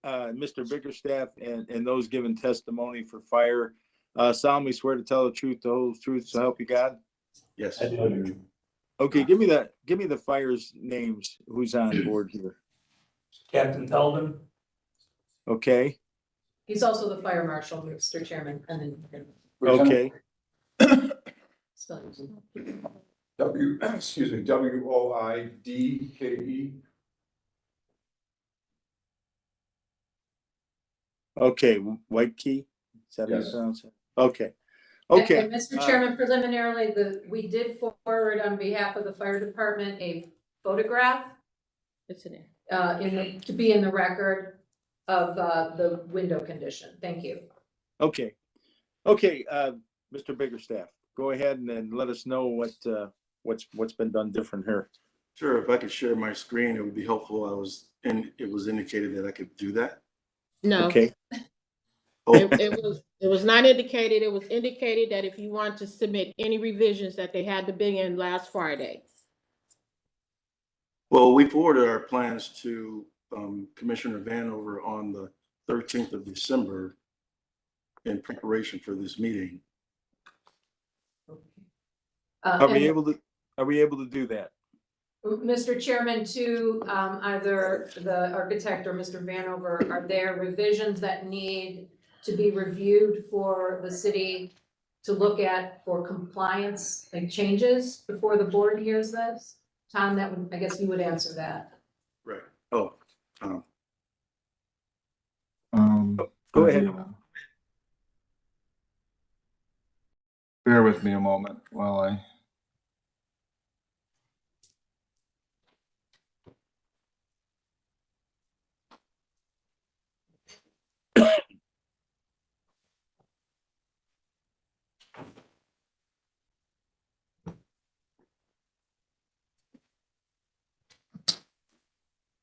Mr. Bickerstaff and those giving testimony for fire, solemnly swear to tell the truth, the whole truth, so help you God? Yes. Okay, give me the fire's names. Who's on board here? Captain Telvin. Okay. He's also the fire marshal, Mr. Chairman, and then. Okay. WOIDKE. Okay, White Key. Is that how you Yes. pronounce it? Okay. Okay. And Mr. Chairman, preliminarily, we did forward on behalf of the fire department a photograph. It's in there. To be in the record of the window condition. Thank you. Okay. Okay, Mr. Bickerstaff, go ahead and then let us know what's been done different here. Sure, if I could share my screen, it would be helpful. It was indicated that I could do that. No. Okay. Oh, It was not indicated. It was indicated that if you want to submit any revisions that they had to be in last Friday. well, we forwarded our plans to Commissioner Vanover on the 13th of December in preparation for this meeting. Are we And able to do that? Mr. Chairman, to either the architect or Mr. Vanover, are there revisions that need to be reviewed for the city to look at for compliance, like changes before the board hears this? Tom, that would, I guess you would answer that. Right. Oh, Go ahead. Bear with me a moment while I.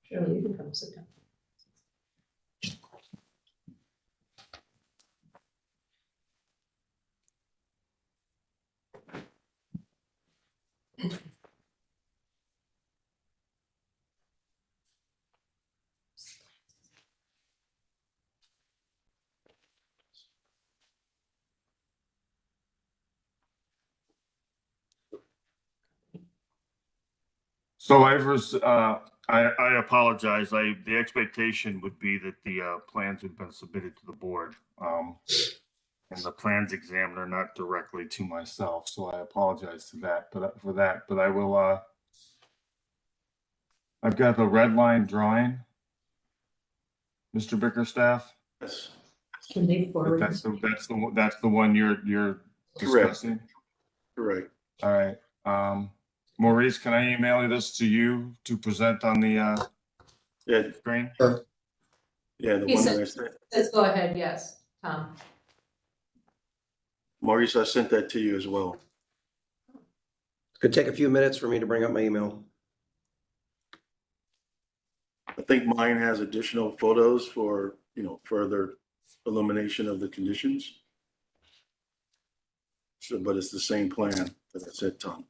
Surely you can come sit down. So I apologize. The expectation would be that the plans had been submitted to the board. And the plans examiner, not directly to myself. So I apologize to that, but I will, I've got the red line drawing. Mr. Bickerstaff, yes. Can they forward? that's the one you're discussing. Correct. All right. Maurice, can I email this to you to present on the Yeah. screen? Yeah, the He one said- that I sent. Let's go ahead, yes, Tom. Maurice, I sent that to you as well. Could take a few minutes for me to bring up my email. I think mine has additional photos for, further illumination of the conditions. So, but it's the same plan that I said, Tom.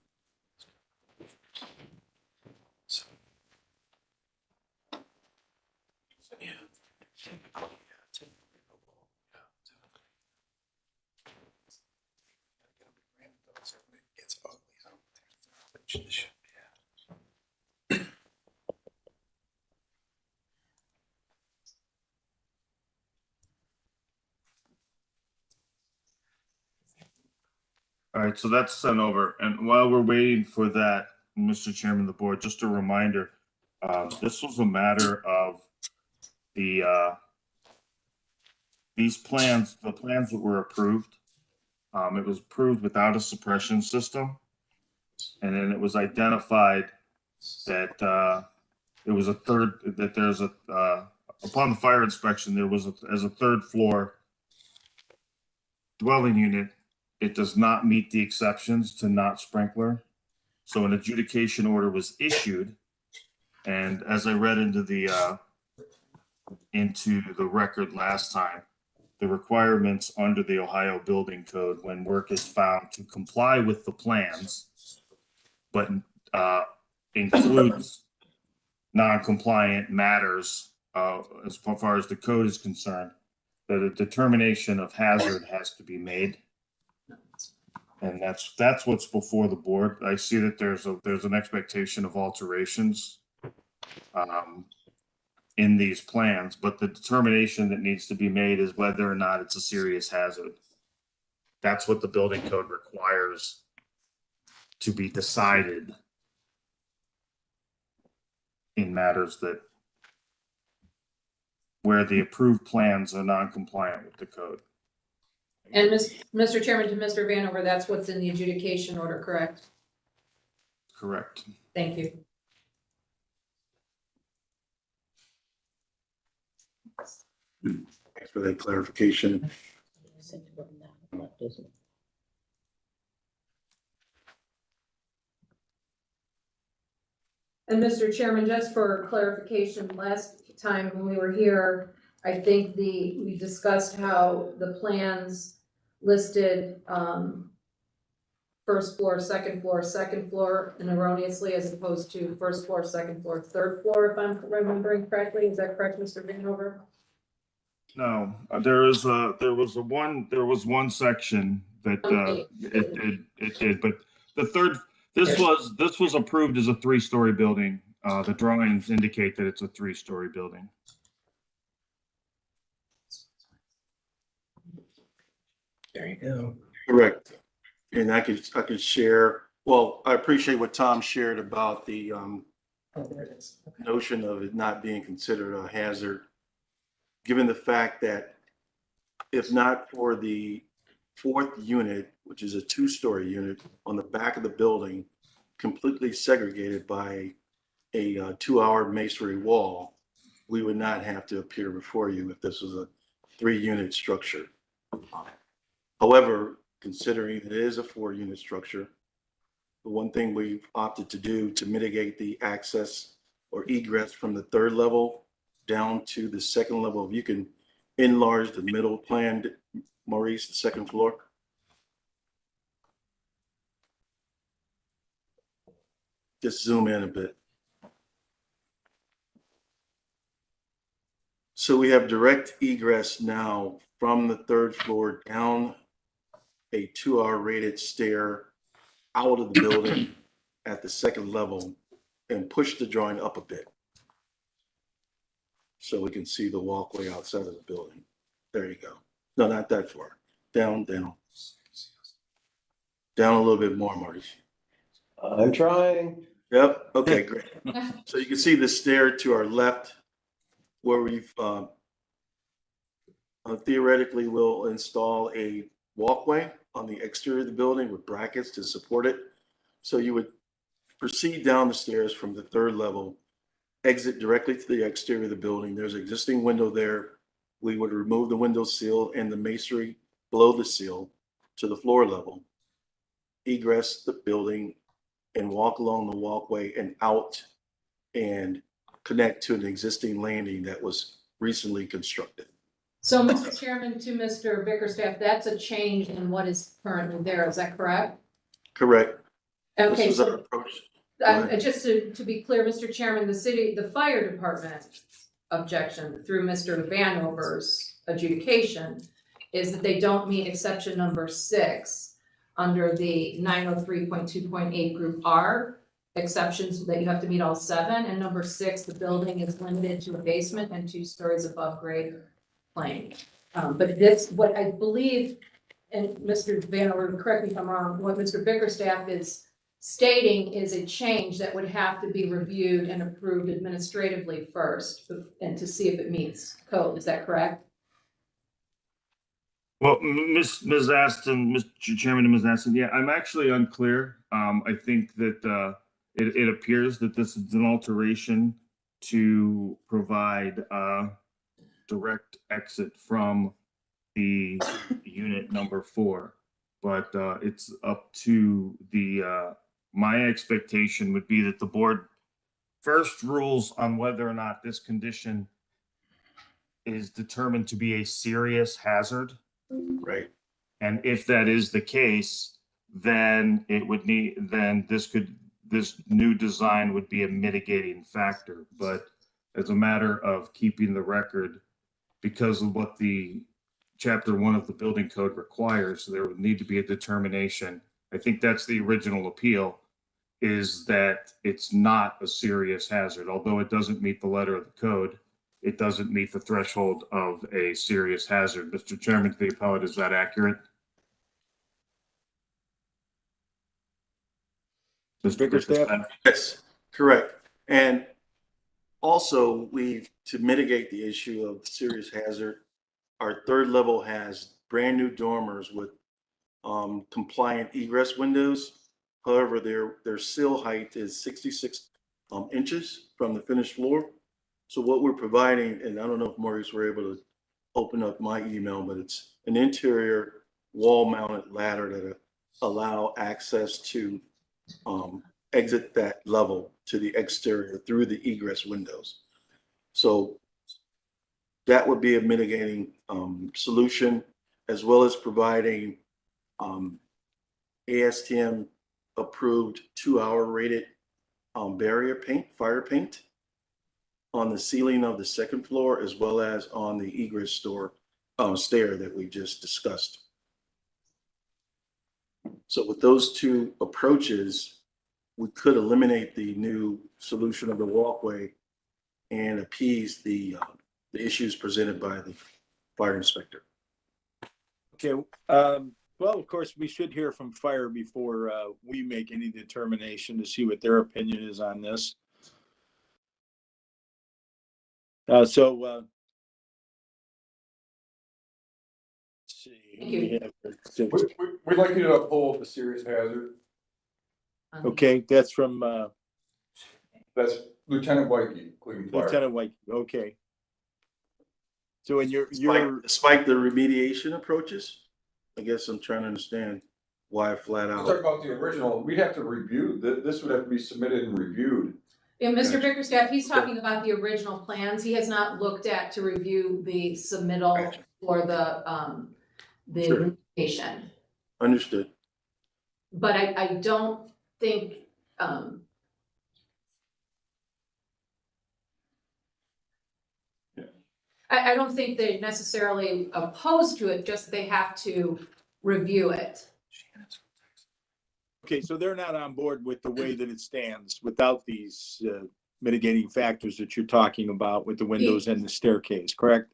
All right, so that's sent over. And while we're waiting for that, Mr. Chairman of the board, just a reminder, this was a matter of these plans, the plans that were approved. It was approved without a suppression system. And then it was identified that it was upon the fire inspection, there was as a third floor dwelling unit, it does not meet the exceptions to not sprinkler. So an adjudication order was issued. And as I read into the record last time, the requirements under the Ohio Building Code, when work is found to comply with the plans, but includes non-compliant matters as far as the code is concerned, that a determination of hazard has to be made. And that's what's before the board. I see that there's an expectation of alterations in these plans, but the determination that needs to be made is whether or not it's a serious hazard. That's what the building code requires to be decided in matters where the approved plans are non-compliant with the code. And Mr. Chairman, to Mr. Vanover, that's what's in the adjudication order, correct? Correct. Thank you. Thanks for that clarification. And Mr. Chairman, just for clarification, last time when we were here, I think we discussed how the plans listed first floor, second floor, and erroneously as opposed to first floor, second floor, third floor, if I'm remembering correctly. Is that correct, Mr. Vanover? No, there was one section that it did, but the third, this was approved as a 3-story building. The drawings indicate that it's a 3-story building. There you go. Correct. And I could share, well, I appreciate what Tom shared about the notion of it not being considered a hazard, given the fact that if not for the 4th unit, which is a 2-story unit on the back of the building, completely segregated by a 2-hour masonry wall, we would not have to appear before you if this was a 3-unit structure. However, considering it is a 4-unit structure, the one thing we've opted to do to mitigate the access or egress from the 3rd level down to the 2nd level, if you can enlarge the middle plan, Maurice, the 2nd floor. Just zoom in a bit. So we have direct egress now from the 3rd floor down a 2-hour rated stair out of the building at the 2nd level and push the drawing up a bit so we can see the walkway outside of the building. There you go. No, not that far. Down, down. Down a little bit more, Maurice. I'm trying. Yep. Okay, great. So you can see the stair to our left where we've theoretically will install a walkway on the exterior of the building with brackets to support it. So you would proceed down the stairs from the 3rd level, exit directly to the exterior of the building. There's an existing window there. We would remove the window sill and the masonry below the sill to the floor level, egress the building, and walk along the walkway and out and connect to an existing landing that was recently constructed. So, Mr. Chairman, to Mr. Bickerstaff, that's a change in what is currently there, is that correct? Correct. Okay, This is our so approach. just to be clear, Mr. Chairman, the fire department objection through Mr. Vanover's adjudication is that they don't meet exception number 6 under the 903.2.8 group R exceptions, that you have to meet all 7, and number 6, the building is limited to a basement and 2 stories above grade plane. But this, what I believe, and Mr. Vanover, correct me if I'm wrong, what Mr. Bickerstaff is stating is a change that would have to be reviewed and approved administratively first and to see if it meets code. Is that correct? Well, Ms. Aston, Mr. Chairman and Ms. Aston, yeah, I'm actually unclear. I think that it appears that this is an alteration to provide direct exit from the unit number 4, but it's up to the my expectation would be that the board first rules on whether or not this condition is determined to be a serious hazard. Right. And if that is the case, then it would need, then this new design would be a mitigating factor. But as a matter of keeping the record, because of what the chapter 1 of the building code requires, there would need to be a determination. I think that's the original appeal, is that it's not a serious hazard. Although it doesn't meet the letter of the code, it doesn't meet the threshold of a serious hazard. Mr. Chairman, to the appellate, is that accurate? Mr. Bickerstaff? Yes, correct. And also, to mitigate the issue of serious hazard, our 3rd level has brand new dormers with compliant egress windows. However, their sill height is 66 inches from the finished floor. So what we're providing, and I don't know if Maurice were able to open up my email, but it's an interior wall-mounted ladder that allow access to exit that level to the exterior through the egress windows. So that would be a mitigating solution, as well as providing ASTM approved 2-hour rated barrier paint, fire paint on the ceiling of the second floor as well as on the egress stair that we just discussed. So with those two approaches, we could eliminate the new solution of the walkway and appease the issues presented by the fire inspector. Okay, well, of course, we should hear from fire before we make any determination to see what their opinion is on this. Let's see. Thank you. We'd like you to uphold the serious hazard. Okay, that's from That's Lieutenant Whitey, Cleveland Fire. Lieutenant White. Okay. So in your Despite the remediation approaches, I guess I'm trying to understand why flat Let's out. talk about the original. We'd have to review, this would have to be submitted and reviewed. Yeah, Mr. Bickerstaff, he's talking about the original plans. He has not looked at to review the submittal for the Sure. remediation. Understood. But I don't think, I don't think they're necessarily opposed to it, just they have to review it. okay, so they're not on board with the way that it stands without these mitigating factors that you're talking about with the windows and the staircase, correct?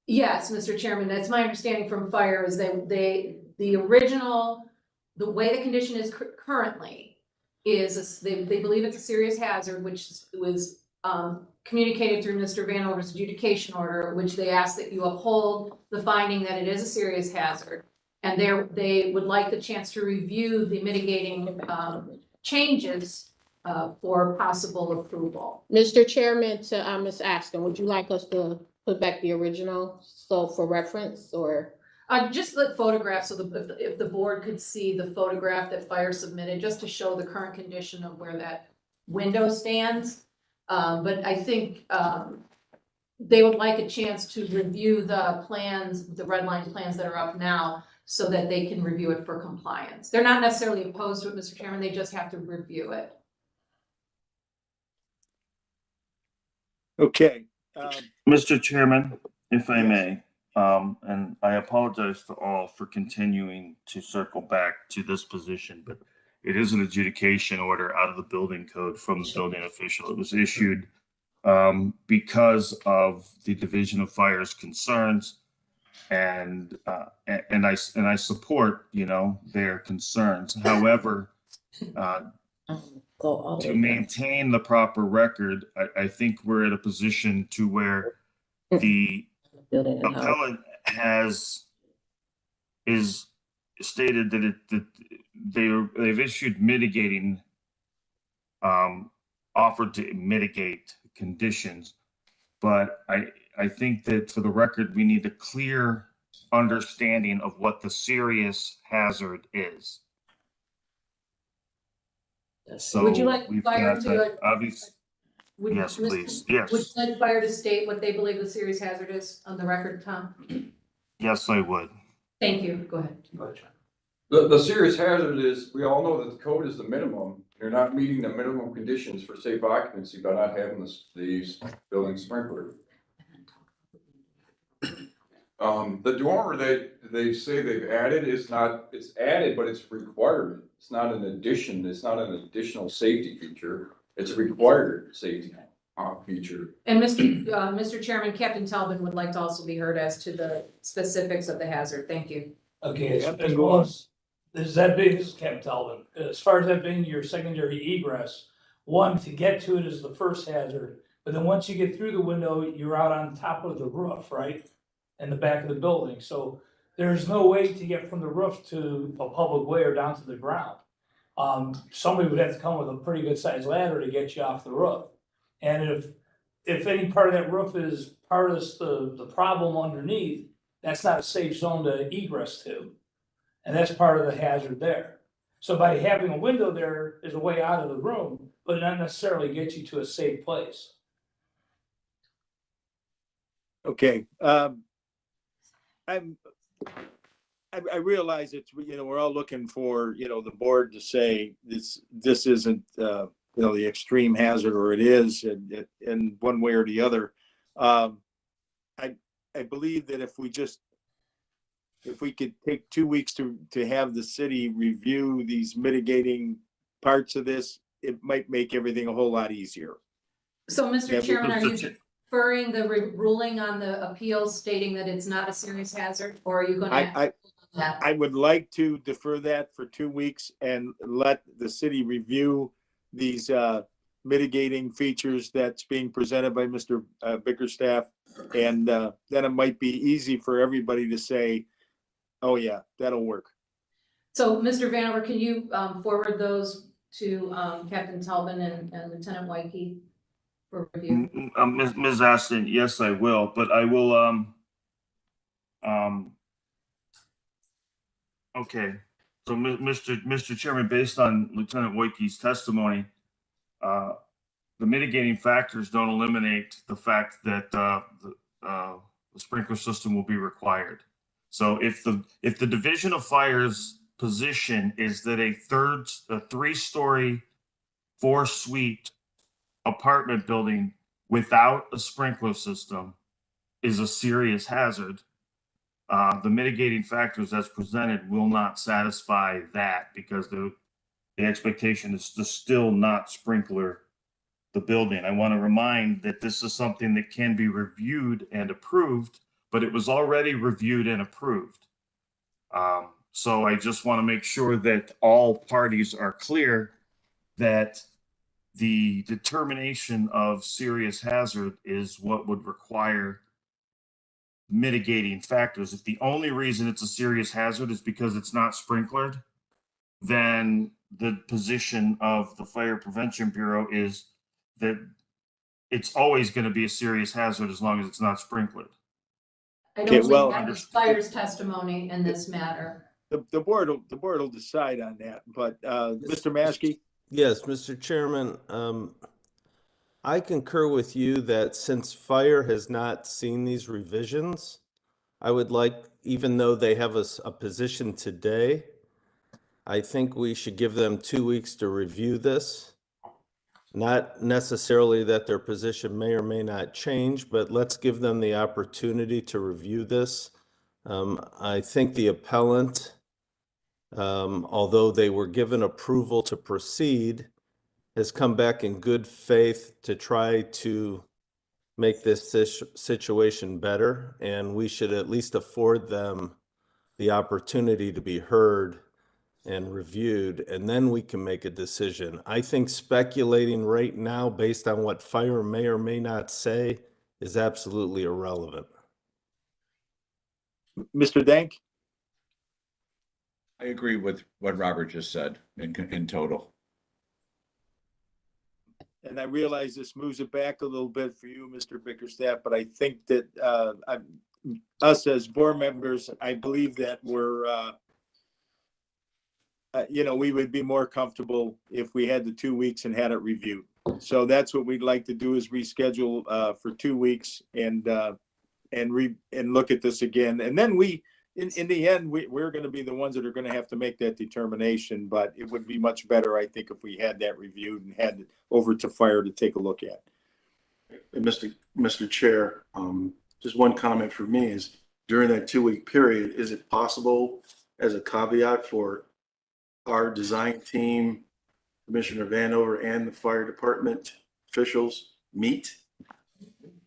Yes, Mr. Chairman, that's my understanding from fire is the original, the way the condition is currently is they believe it's a serious hazard, which was communicated through Mr. Vanover's adjudication order, which they ask that you uphold the finding that it is a serious hazard. And they would like the chance to review the mitigating changes for possible approval. Mr. Chairman, to Ms. Aston, would you like us to put back the original, so for reference, or? Just the photograph, so if the board could see the photograph that fire submitted, just to show the current condition of where that window stands. But I think they would like a chance to review the plans, the red line plans that are up now, so that they can review it for compliance. They're not necessarily opposed to it, Mr. Chairman, they just have to review it. Okay. Mr. Chairman, if I may, and I apologize to all for continuing to circle back to this position, but it is an adjudication order out of the building code from the building official. It was issued because of the Division of Fire's concerns, and I support, their concerns. However, to maintain the proper record, I think we're at a position to where the appellant is stated that they've issued mitigating, offered to mitigate conditions. But I think that for the record, we need a clear understanding of what the serious hazard is. So Would you like we've fire got to? obviously, yes, please, yes. Would you like fire to state what they believe the serious hazard is on the record, Tom? Yes, I would. Thank you, go ahead. The serious hazard is, we all know that the code is the minimum. You're not meeting the minimum conditions for safe occupancy by not having these buildings sprinkled. The dormer they say they've added is not, it's added, but it's a requirement. It's not an addition. It's not an additional safety feature. It's a required safety feature. And Mr. Chairman, Captain Talbot would like to also be heard as to the specifics of the hazard. Thank you. Okay, as well as, this is Captain Talbot. As far as that being your secondary egress, one, to get to it is the first hazard. But then once you get through the window, you're out on top of the roof, right? In the back of the building. So there's no way to get from the roof to a public way or down to the ground. Somebody would have to come with a pretty good sized ladder to get you off the roof. And if any part of that roof is part of the problem underneath, that's not a safe zone to egress to. And that's part of the hazard there. So by having a window there is a way out of the room, but not necessarily get you to a safe place. Okay. I realize it's, we're all looking for, the board to say this isn't the extreme hazard, or it is in one way or the other. I believe that if we could take 2 weeks to have the city review these mitigating parts of this, it might make everything a whole lot easier. So, Yeah, Mr. Chairman, are because you deferring the ruling on the appeal stating that it's not a serious hazard, or are you gonna? I would like to defer that for 2 weeks and let the city review these mitigating features that's being presented by Mr. Bickerstaff. And then it might be easy for everybody to say, oh yeah, that'll work. So, Mr. Vanover, can you forward those to Captain Talbot and Lieutenant Wyke for review? Ms. Aston, yes, I will, but I will, okay. So, Mr. Chairman, based on Lieutenant Wyke's testimony, the mitigating factors don't eliminate the fact that the sprinkler system will be required. So if the Division of Fire's position is that a 3-story, 4-suite apartment building without a sprinkler system is a serious hazard, the mitigating factors as presented will not satisfy that, because the expectation is to still not sprinkler the building. I want to remind that this is something that can be reviewed and approved, but it was already reviewed and approved. So I just want to make sure that all parties are clear that the determination of serious hazard is what would require mitigating factors. If the only reason it's a serious hazard is because it's not sprinklered, then the position of the Fire Prevention Bureau is that it's always going to be a serious hazard as long as it's not sprinkled. I don't believe that was Fire's testimony in this matter. The board will decide on that, but Mr. Maskey? Yes, Mr. Chairman, I concur with you that since Fire has not seen these revisions, I would like, even though they have a position today, I think we should give them 2 weeks to review this. Not necessarily that their position may or may not change, but let's give them the opportunity to review this. I think the appellant, although they were given approval to proceed, has come back in good faith to try to make this situation better, and we should at least afford them the opportunity to be heard and reviewed, and then we can make a decision. I think speculating right now based on what Fire may or may not say is absolutely irrelevant. Mr. Dank? I agree with what Robert just said in total. And I realize this moves it back a little bit for you, Mr. Bickerstaff, but I think that us as board members, I believe that we're, we would be more comfortable if we had the 2 weeks and had it reviewed. So that's what we'd like to do, is reschedule for 2 weeks and look at this again. And then in the end, we're going to be the ones that are going to have to make that determination. But it would be much better, I think, if we had that reviewed and had it over to Fire to take a look at. Mr. Chair, just one comment for me is, during that 2-week period, is it possible as a caveat for our design team, Commissioner Vanover, and the fire department officials meet?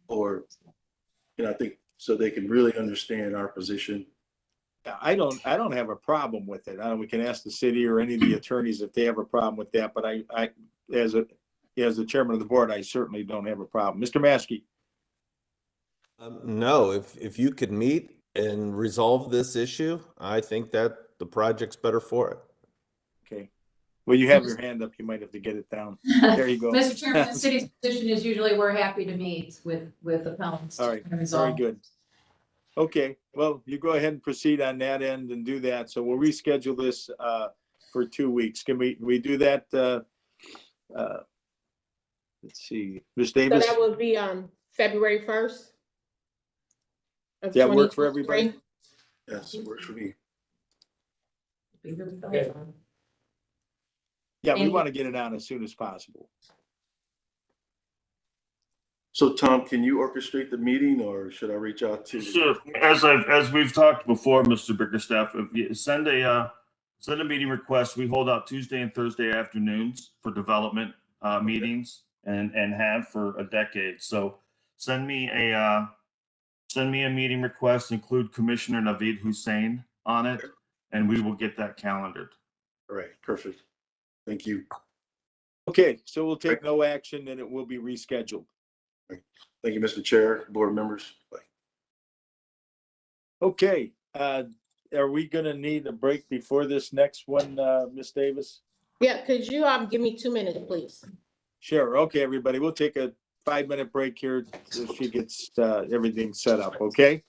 Or, I think so they can really understand our position. I don't have a problem with it. We can ask the city or any of the attorneys if they have a problem with that. But I as the chairman of the board, I certainly don't have a problem. Mr. Maskey? No, if you could meet and resolve this issue, I think that the project's better for it. Okay. Well, you have your hand up. You might have to get it down. There you go. Mr. Chairman, the city's position is usually we're happy to meet with appellants. All right, very good. Okay, well, you go ahead and proceed on that end and do that. So we'll reschedule this for 2 weeks. Can we do that? Let's see, Ms. Davis? So that will be on February 1st. Does that work for everybody? Yes, it works for me. Okay. Yeah, we And- want to get it on as soon as possible. So Tom, can you orchestrate the meeting or should I reach out to? Sure. As we've talked before, Mr. Bickerstaff, if you send a meeting request, we hold out Tuesday and Thursday afternoons for development meetings and have for a decade. So send me a meeting request, include Commissioner Naveed Hussein on it, and we will get that calendared. All right, perfect. Thank you. Okay, so we'll take no action and it will be rescheduled. Thank you, Mr. Chair, board members. Bye. Okay, are we gonna need a break before this next one, Ms. Davis? Yeah, could you give me 2 minutes, please? Sure. Okay, everybody, we'll take a 5-minute break here so she gets everything set up, okay?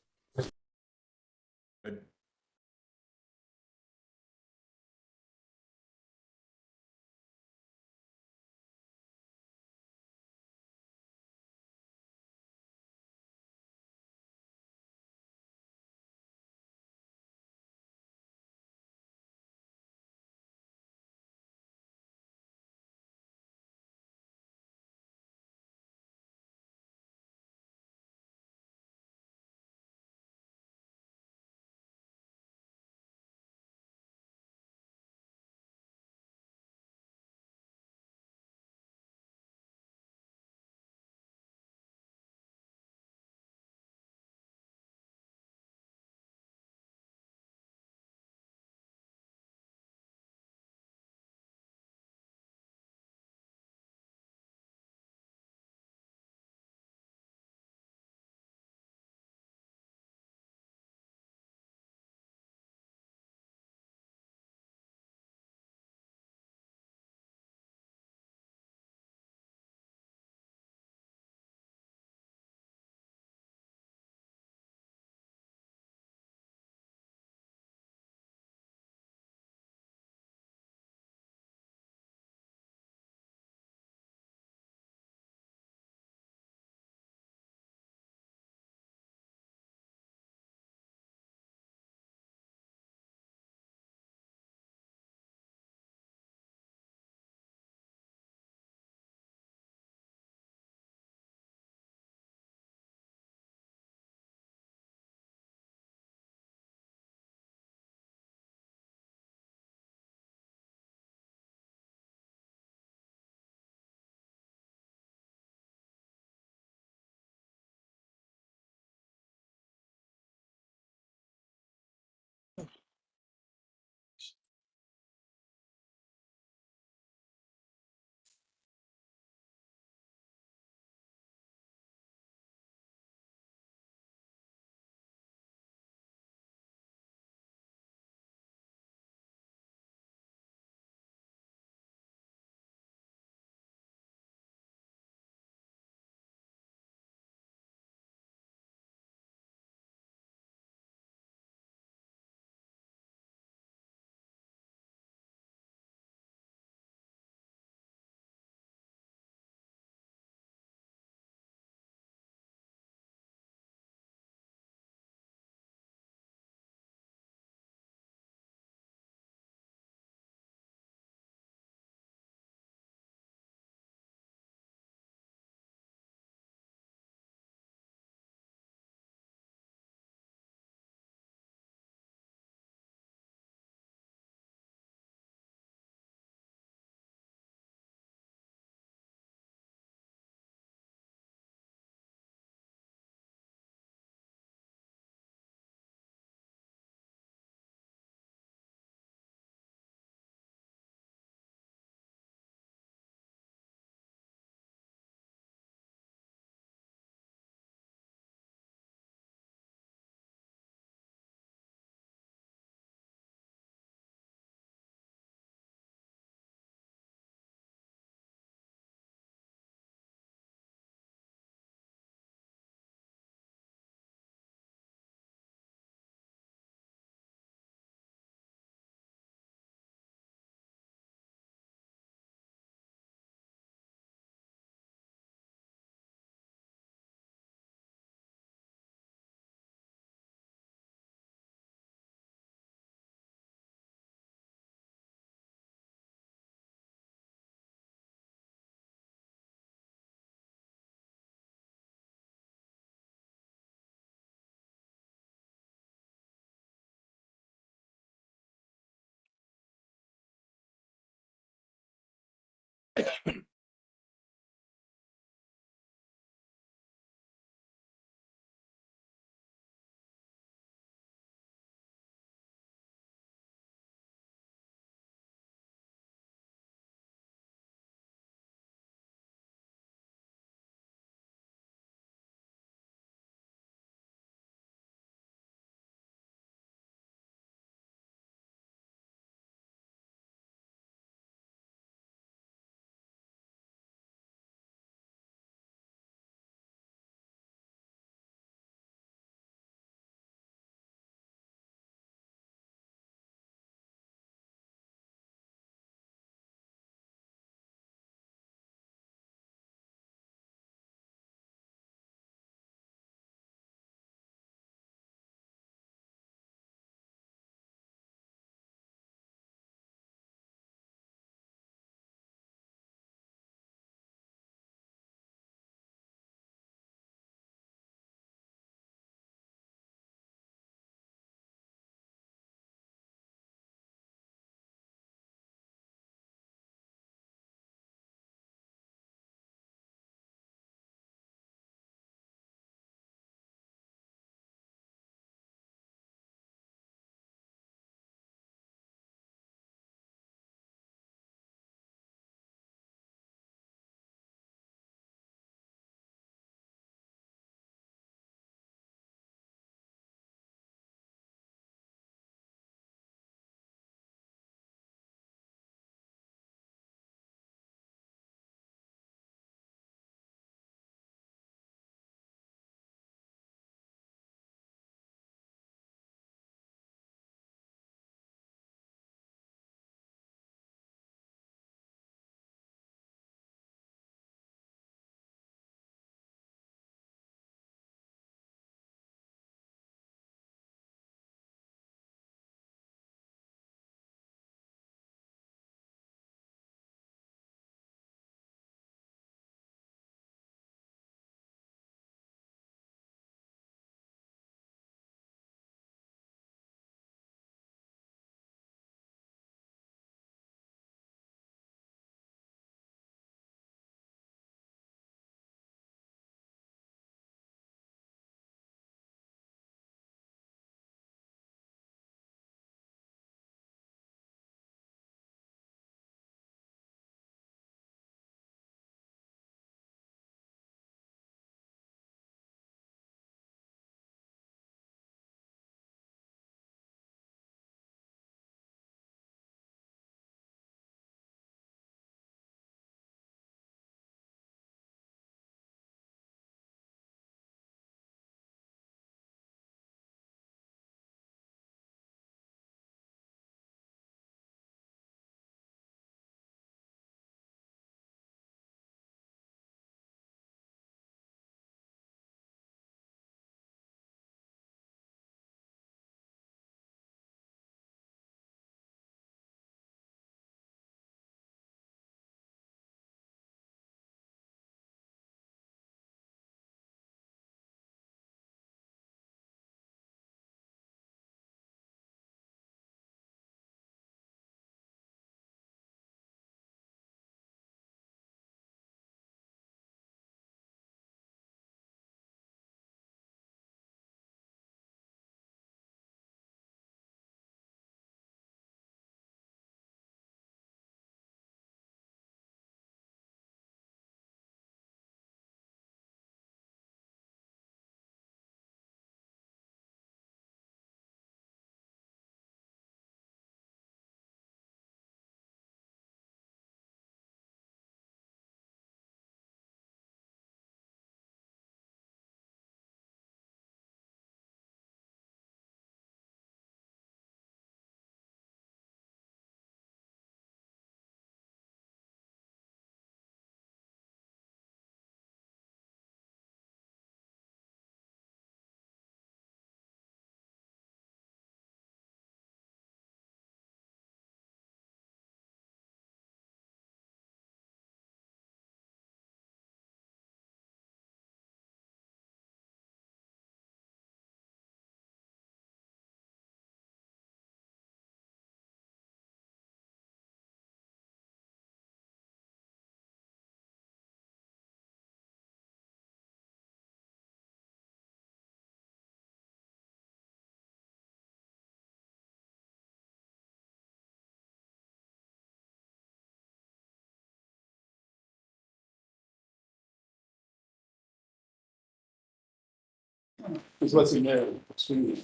Because what's in there, and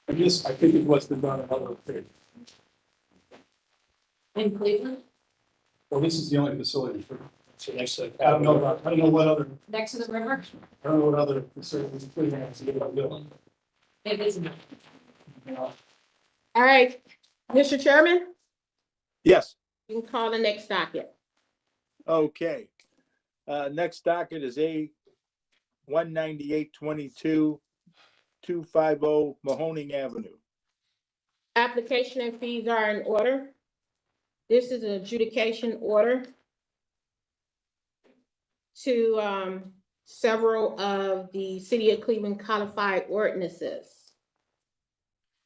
this, I think it was done another thing. In Cleveland, Well, this is the only facility for, so they said, I don't know what other, next to the river, I don't know what other facilities in Cleveland has to do about building. it isn't. All right, Mr. Chairman, Yes, you can call the next docket. okay. Next docket is A 19822 250 Mahoning Avenue. Application and fees are in order. This is an adjudication order to several of the City of Cleveland codified ordinances.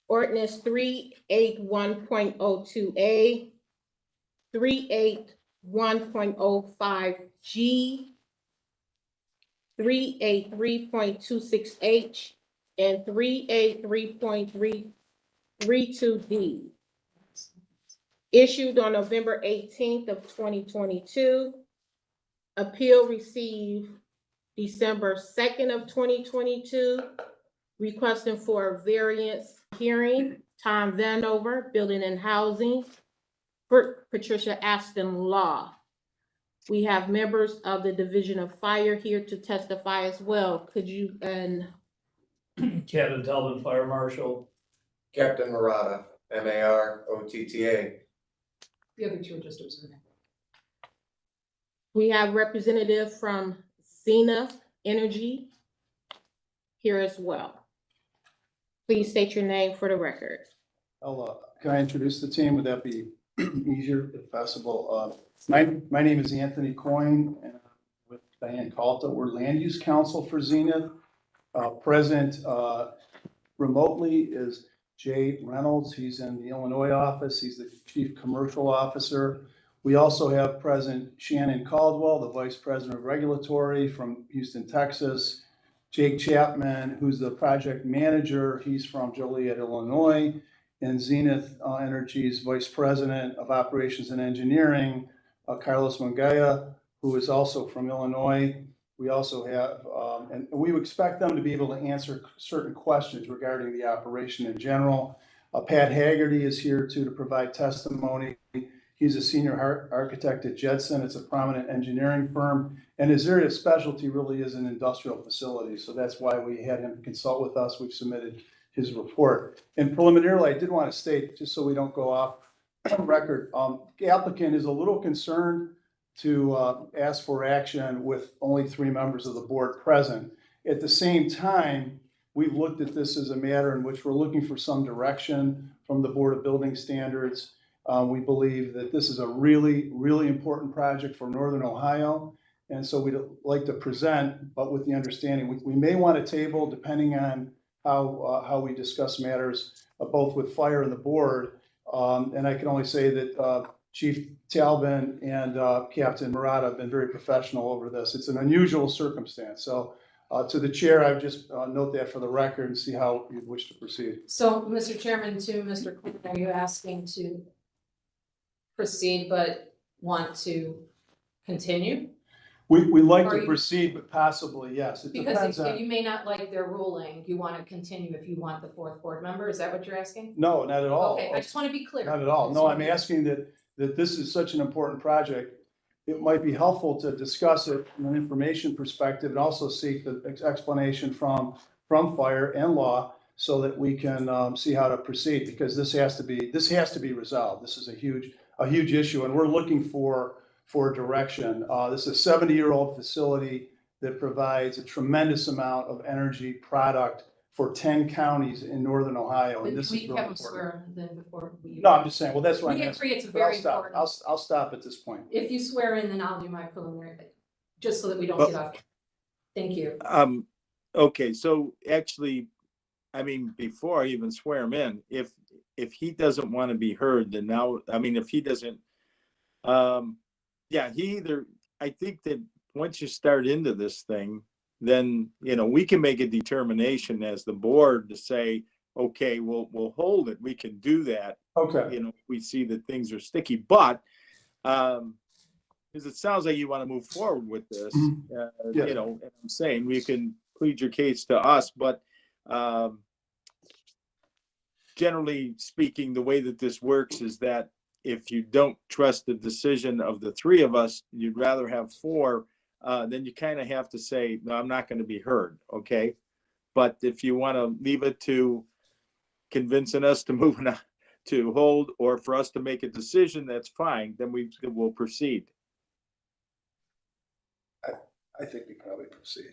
Ordinance 381.02A, 381.05G, 383.26H, and 383.332D. Issued on November 18th of 2022. Appeal received December 2nd of 2022. Requesting for a variance hearing, Tom Vanover, Building and Housing, Patricia Aston Law. We have members of the Division of Fire here to testify as well. Could you, and Captain Talbot, Fire Marshal. Captain Murata, MAROTTA. The other two are just observing. we have representative from Zenith Energy here as well. Please state your name for the record. Can I introduce the team? Would that be easier if possible? My name is Anthony Coyne, and with Diane Calta. We're Land Use Council for Zenith. Present remotely is Jay Reynolds. He's in the Illinois office. He's the Chief Commercial Officer. We also have present Shannon Caldwell, the Vice President of Regulatory from Houston, Texas. Jake Chapman, who's the Project Manager. He's from Joliet, Illinois. And Zenith Energy's Vice President of Operations and Engineering, Carlos Mangaya, who is also from Illinois. We also have, and we expect them to be able to answer certain questions regarding the operation in general. Pat Haggerty is here too to provide testimony. He's a senior architect at Jedson. It's a prominent engineering firm. And his area of specialty really is in industrial facilities. So that's why we had him consult with us. We've submitted his report. And preliminarily, I did want to state, just so we don't go off record, the applicant is a little concerned to ask for action with only 3 members of the board present. At the same time, we've looked at this as a matter in which we're looking for some direction from the Board of Building Standards. We believe that this is a really, really important project for Northern Ohio. And so we'd like to present, but with the understanding, we may want to table depending on how we discuss matters, both with fire and the board. And I can only say that Chief Talbot and Captain Murata have been very professional over this. It's an unusual circumstance. So to the chair, I would just note that for the record and see how you'd wish to proceed. So, Mr. Chairman, to Mr. Clinton, are you asking to proceed but want to continue? We like Or to you- proceed, but possibly, yes. It Because depends if on. you may not like their ruling, you want to continue if you want the 4th board member, is that what you're asking? No, not at all. Okay, I just want to be clear. Not at all. No, I'm asking that this is such an important project. It might be helpful to discuss it from an information perspective and also seek the explanation from fire and law so that we can see how to proceed, because this has to be resolved. This is a huge issue, and we're looking for direction. This is a 70-year-old facility that provides a tremendous amount of energy product for 10 counties in Northern Ohio. But And this we is really have them important. swear then before we. No, I'm just saying, well, that's what I'm We asking. agree it's But I'll very stop. important. I'll stop at this point. If you swear in, then I'll do my preliminary, just so that we don't get off. Thank you. Okay, so actually, I mean, before I even swear him in, if he doesn't want to be heard, then now, I mean, if he doesn't, yeah, I think that once you start into this thing, then, we can make a determination as the board to say, okay, we'll hold it. We can do that. Okay. If we see that things are sticky, but, because it sounds like you want to move forward with this, Yeah. and I'm saying we can plead your case to us, but generally speaking, the way that this works is that if you don't trust the decision of the three of us, you'd rather have four, then you kind of have to say, no, I'm not going to be heard, okay? But if you want to leave it to convincing us to move on, to hold, or for us to make a decision, that's fine, then we'll proceed. I think we probably proceed.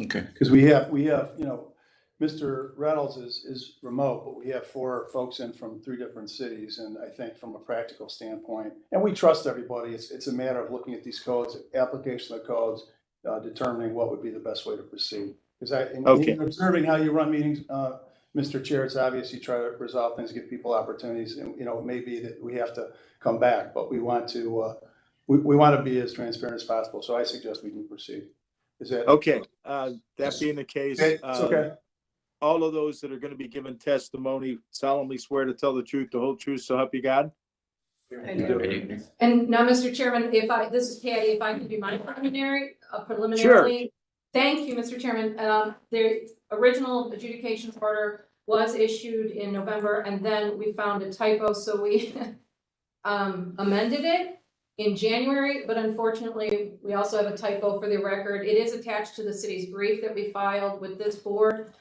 Okay. Because we have, you know, Mr. Reynolds is remote, but we have 4 folks in from 3 different cities. And I think from a practical standpoint, and we trust everybody, it's a matter of looking at these codes, application of the codes, determining what would be the best way to proceed. Because in observing how you run meetings, Mr. Chair, it's obvious you try to resolve things, give people opportunities, and, you know, it may be that we have to come back, but we want to, we want to be as transparent as possible. So I suggest we can proceed. Is that okay? That being the case, it's okay. All of those that are going to be given testimony solemnly swear to tell the truth, the whole truth, so help you God. I do. And now, Mr. Chairman, this is Patty, if I could do my preliminarily. Sure. Thank you, Mr. Chairman. The original adjudication order was issued in November, and then we found a typo, so we amended it in January, but unfortunately, we also have a typo for the record. It is attached to the city's brief that we filed with this board.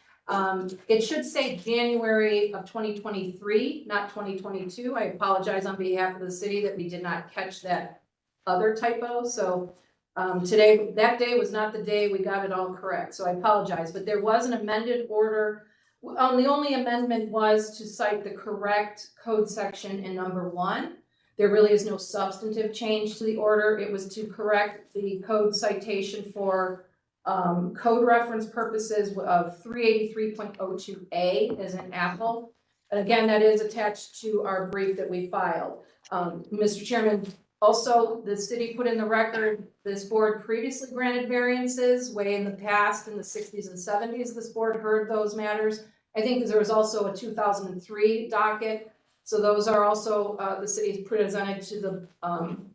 It should say January of 2023, not 2022. I apologize on behalf of the city that we did not catch that other typo. So that day was not the day we got it all correct. So I apologize, but there was an amended order. The only amendment was to cite the correct code section in number 1. There really is no substantive change to the order. It was to correct the code citation for code reference purposes of 383.02A as in Apple. And again, that is attached to our brief that we filed. Mr. Chairman, also the city put in the record, this board previously granted variances way in the past in the 60s and 70s. This board heard those matters. I think there was also a 2003 docket. So those are also, the city has presented to the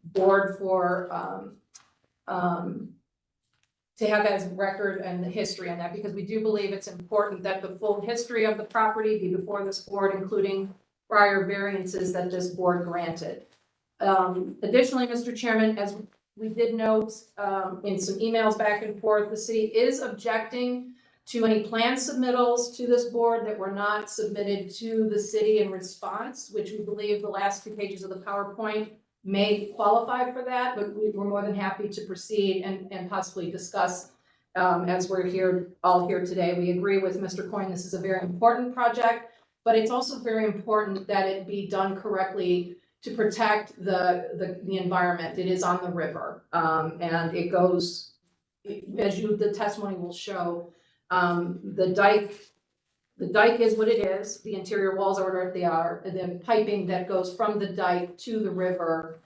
board for to have as record and the history on that, because we do believe it's important that the full history of the property be before this board, including prior variances that this board granted. Additionally, Mr. Chairman, as we did note in some emails back and forth, the city is objecting to any plan submittals to this board that were not submitted to the city in response, which we believe the last 2 pages of the PowerPoint may qualify for that, but we're more than happy to proceed and possibly discuss as we're all here today. We agree with Mr. Coyne, this is a very important project, but it's also very important that it be done correctly to protect the environment. It is on the river, and it goes, as the testimony will show, the dike is what it is. The interior walls are what they are. The piping that goes from the dike to the river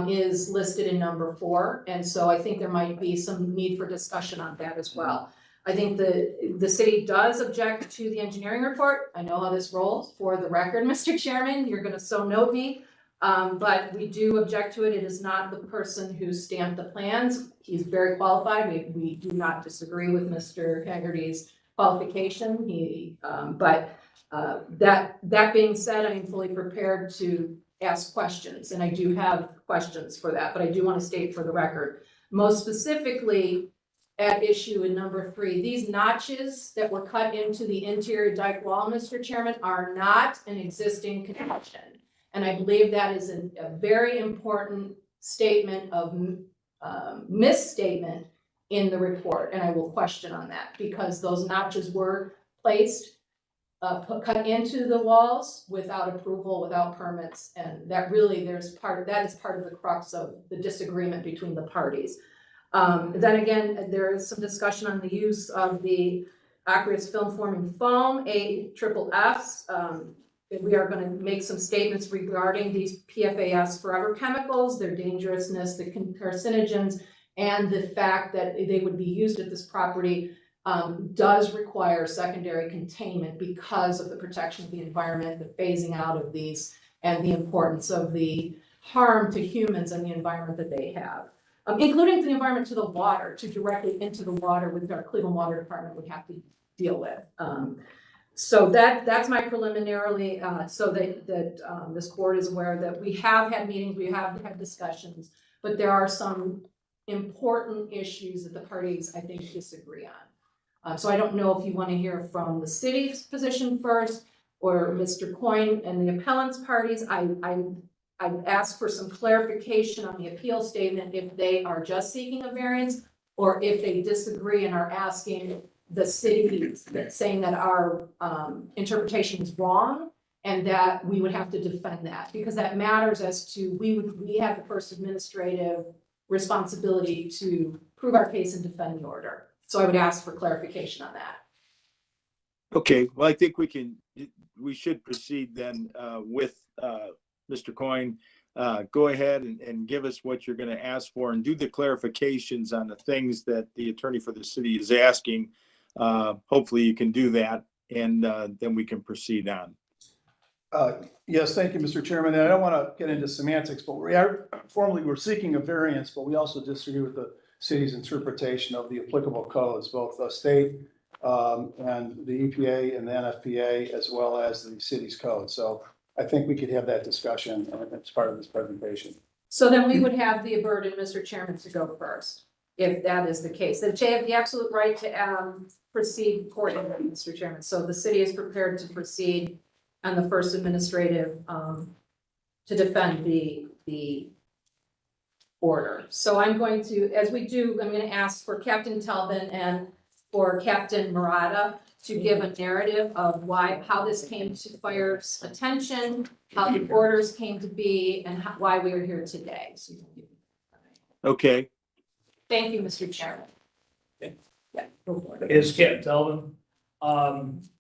is listed in number 4. And so I think there might be some need for discussion on that as well. I think the city does object to the engineering report. I know how this rolls. For the record, Mr. Chairman, you're going to so note me. But we do object to it. It is not the person who stamped the plans. He's very qualified. We do not disagree with Mr. Haggerty's qualification. That being said, I am fully prepared to ask questions, and I do have questions for that, but I do want to state for the record, most specifically at issue in number 3, these notches that were cut into the interior dike wall, Mr. Chairman, are not an existing connection. And I believe that is a very important statement of misstatement in the report, and I will question on that, because those notches were placed, cut into the walls without approval, without permits, and that really that is part of the crux of the disagreement between the parties. Then again, there is some discussion on the use of the aqueous film forming foam, AFFFs. We are going to make some statements regarding these PFAS forever chemicals, their dangerousness, the carcinogens, and the fact that they would be used at this property does require secondary containment because of the protection of the environment, the phasing out of these, and the importance of the harm to humans and the environment that they have. including the environment to the water, to directly into the water, with our Cleveland Water Department would have to deal with. So that's my preliminarily, so that this board is aware that we have had meetings, we have had discussions, but there are some important issues that the parties, I think, disagree on. So I don't know if you want to hear from the city's position first, or Mr. Coyne and the appellant's parties. I'd ask for some clarification on the appeal statement, if they are just seeking a variance, or if they disagree and are asking the city, saying that our interpretation is wrong, and that we would have to defend that, because that matters as to, we have the first administrative responsibility to prove our case and defend the order. So I would ask for clarification on that. Okay, well, I think we should proceed then with Mr. Coyne. Go ahead and give us what you're going to ask for, and do the clarifications on the things that the attorney for the city is asking. Hopefully you can do that, and then we can proceed on. Yes, thank you, Mr. Chairman. And I don't want to get into semantics, but we're seeking a variance, but we also disagree with the city's interpretation of the applicable codes, both the state and the EPA and the NFPA, as well as the city's code. So I think we could have that discussion as part of this presentation. So then we would have the burden, Mr. Chairman, to go first, if that is the case. That they have the absolute right to proceed accordingly, Mr. Chairman. So the city is prepared to proceed on the first administrative to defend the order. So I'm going to, as we do, I'm going to ask for Captain Talbot and for Captain Murata to give a narrative of how this came to fire's attention, how the orders came to be, and why we are here today. So, Okay. thank you, Mr. Chairman. Yeah, go for it. Is Captain Telvin.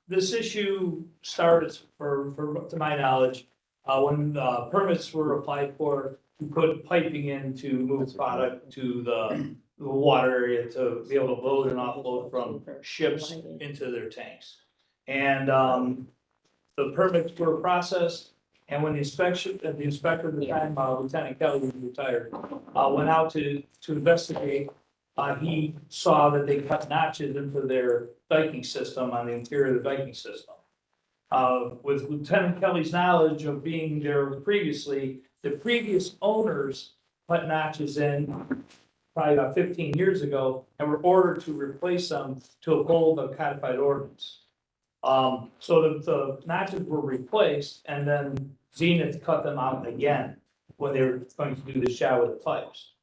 This issue started, to my knowledge, when permits were applied for to put piping in to move product to the water area to be able to load and offload from ships into their tanks. And the permits were processed, and when the inspector at the time, Lieutenant Kelly, was retired, went out to investigate, he saw that they cut notches into their diking system on the interior of the diking system. With Lieutenant Kelly's knowledge of being there previously, the previous owners put notches in probably about 15 years ago and were ordered to replace them to uphold the codified ordinance. So the notches were replaced, and then Zenith cut them out again when they were going to do the shower with the pipes.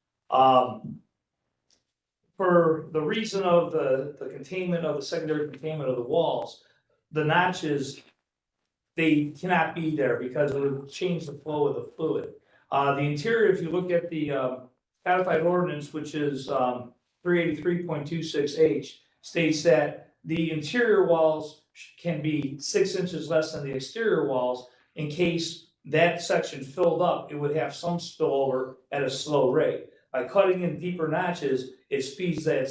For the reason of the containment of the secondary containment of the walls, the notches, they cannot be there because it would change the flow of the fluid. The interior, if you look at the codified ordinance, which is 383.26H, states that the interior walls can be 6 inches less than the exterior walls. In case that section filled up, it would have some spillover at a slow rate. By cutting in deeper notches, it speeds that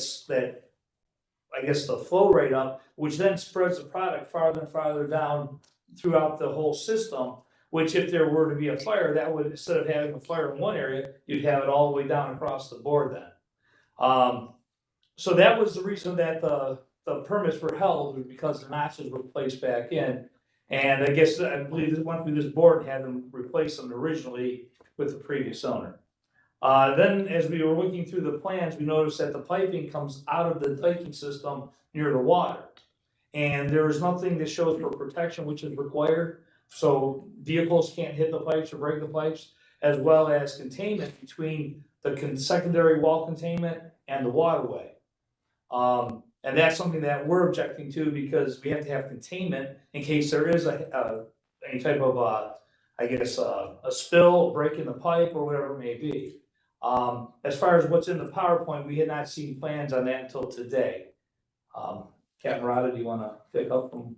I guess the flow rate up, which then spreads the product farther and farther down throughout the whole system, which if there were to be a fire, that would, instead of having a fire in one area, you'd have it all the way down across the board then. So that was the reason that the permits were held, because the notches were placed back in. And I guess, I believe it went through this board and had them replace them originally with the previous owner. Then as we were looking through the plans, we noticed that the piping comes out of the diking system near the water. And there is nothing that shows for protection, which is required. So vehicles can't hit the pipes or break the pipes, as well as containment between the secondary wall containment and the waterway. And that's something that we're objecting to, because we have to have containment in case there is any type of, I guess, a spill, break in the pipe, or whatever it may be. As far as what's in the PowerPoint, we had not seen plans on that until today. Captain Rada, do you want to pick up from?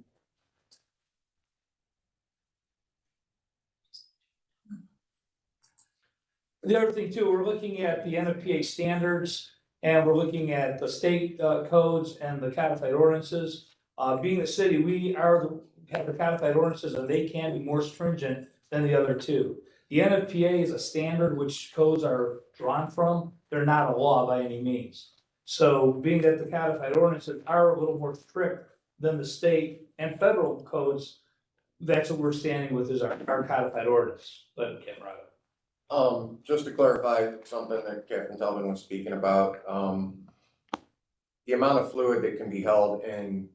The other thing too, we're looking at the NFPA standards, and we're looking at the state codes and the codified ordinances. Being the city, we have the codified ordinances, and they can be more stringent than the other two. The NFPA is a standard which codes are drawn from. They're not a law by any means. So being that the codified ordinances are a little more strict than the state and federal codes, that's what we're standing with is our codified ordinance. But Captain Rada. Just to clarify something that Captain Tubman was speaking about, the amount of fluid that can be held in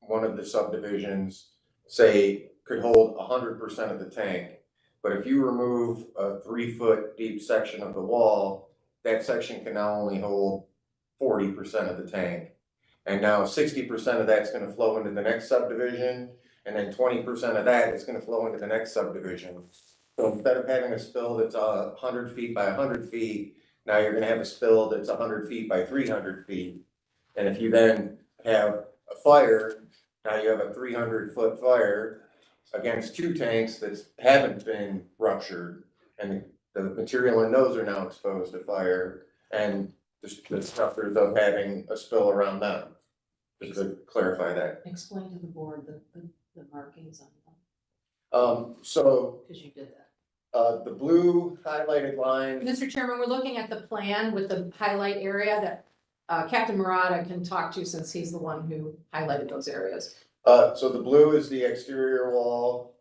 one of the subdivisions, say, could hold 100% of the tank. But if you remove a 3-foot deep section of the wall, that section can now only hold 40% of the tank. And now 60% of that's gonna flow into the next subdivision, and then 20% of that is gonna flow into the next subdivision. So instead of having a spill that's 100 feet by 100 feet, now you're gonna have a spill that's 100 feet by 300 feet. And if you then have a fire, now you have a 300-foot fire against 2 tanks that haven't been ruptured, and the material in those are now exposed to fire, and the suffers of having a spill around them. Just to clarify that. Explain to the board the markings on them, So because you did that. the blue highlighted line. Mr. Chairman, we're looking at the plan with the highlight area that Captain Murata can talk to since he's the one who highlighted those areas. So the blue is the exterior wall,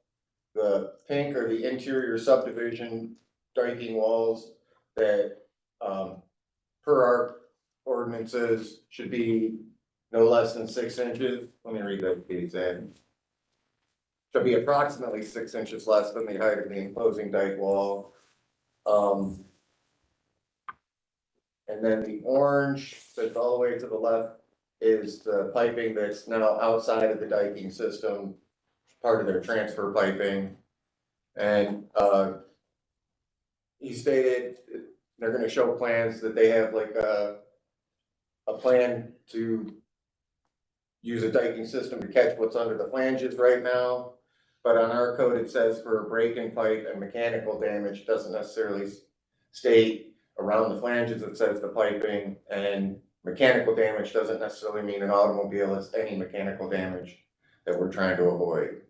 the pink are the interior subdivision diking walls that, per our ordinances, should be no less than 6 inches. Let me read that piece in. Should be approximately 6 inches less than the height of the enclosing dike wall. And then the orange that's all the way to the left is the piping that's now outside of the diking system, part of their transfer piping. And he stated they're gonna show plans that they have like a plan to use a diking system to catch what's under the flanges right now. But on our code, it says for a break-in pipe and mechanical damage, doesn't necessarily state around the flanges, it says the piping, and mechanical damage doesn't necessarily mean an automobile, it's any mechanical damage that we're trying to avoid.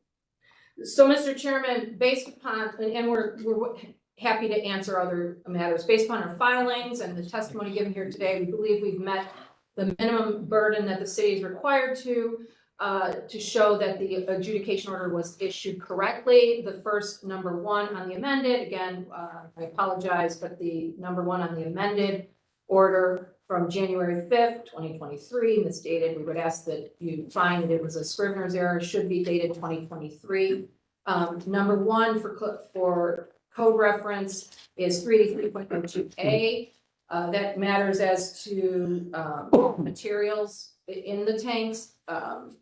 So, Mr. Chairman, based upon, and we're happy to answer other matters, based upon our filings and the testimony given here today, we believe we've met the minimum burden that the city is required to show that the adjudication order was issued correctly. The first number 1 on the amended, again, I apologize, but the number 1 on the amended order from January 5th, 2023, misdated. We would ask that you find that it was a Scrivener's error, should be dated 2023. Number 1 for code reference is 383.02A. That matters as to materials in the tanks.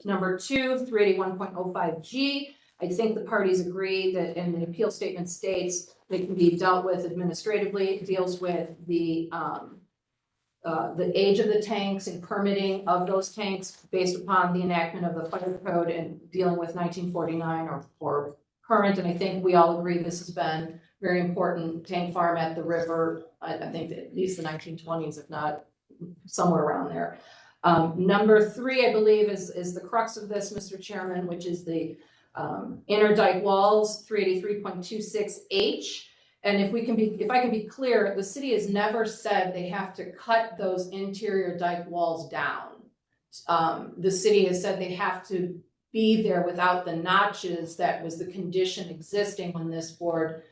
Number 2, 381.05G. I think the parties agree that, and the appeal statement states they can be dealt with administratively. It deals with the age of the tanks and permitting of those tanks based upon the enactment of the fire code and dealing with 1949 or current. And I think we all agree this has been very important tank farm at the river. I think at least the 1920s, if not somewhere around there. Number 3, I believe, is the crux of this, Mr. Chairman, which is the inner dike walls, 383.26H. And if I can be clear, the city has never said they have to cut those interior dike walls down. The city has said they have to be there without the notches. That was the condition existing when this board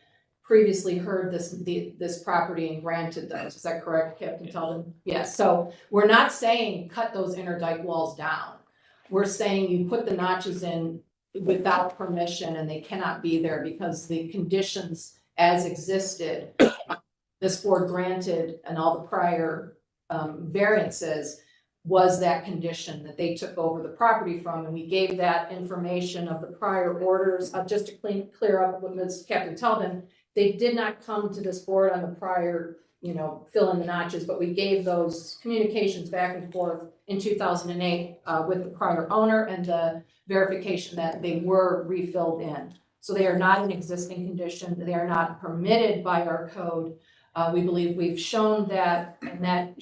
previously heard this property and granted those. Is that correct, Captain Tubman? Yes. So we're not saying cut those inner dike walls down. We're saying you put the notches in without permission and they cannot be there because the conditions as existed, this board granted and all the prior variances was that condition that they took over the property from, and we gave that information of the prior orders. Just to clear up with Ms. Captain Tubman, they did not come to this board on the prior, fill in the notches, but we gave those communications back and forth in 2008 with the prior owner and the verification that they were refilled in. So they are not an existing condition. They are not permitted by our code. We believe we've shown that, and that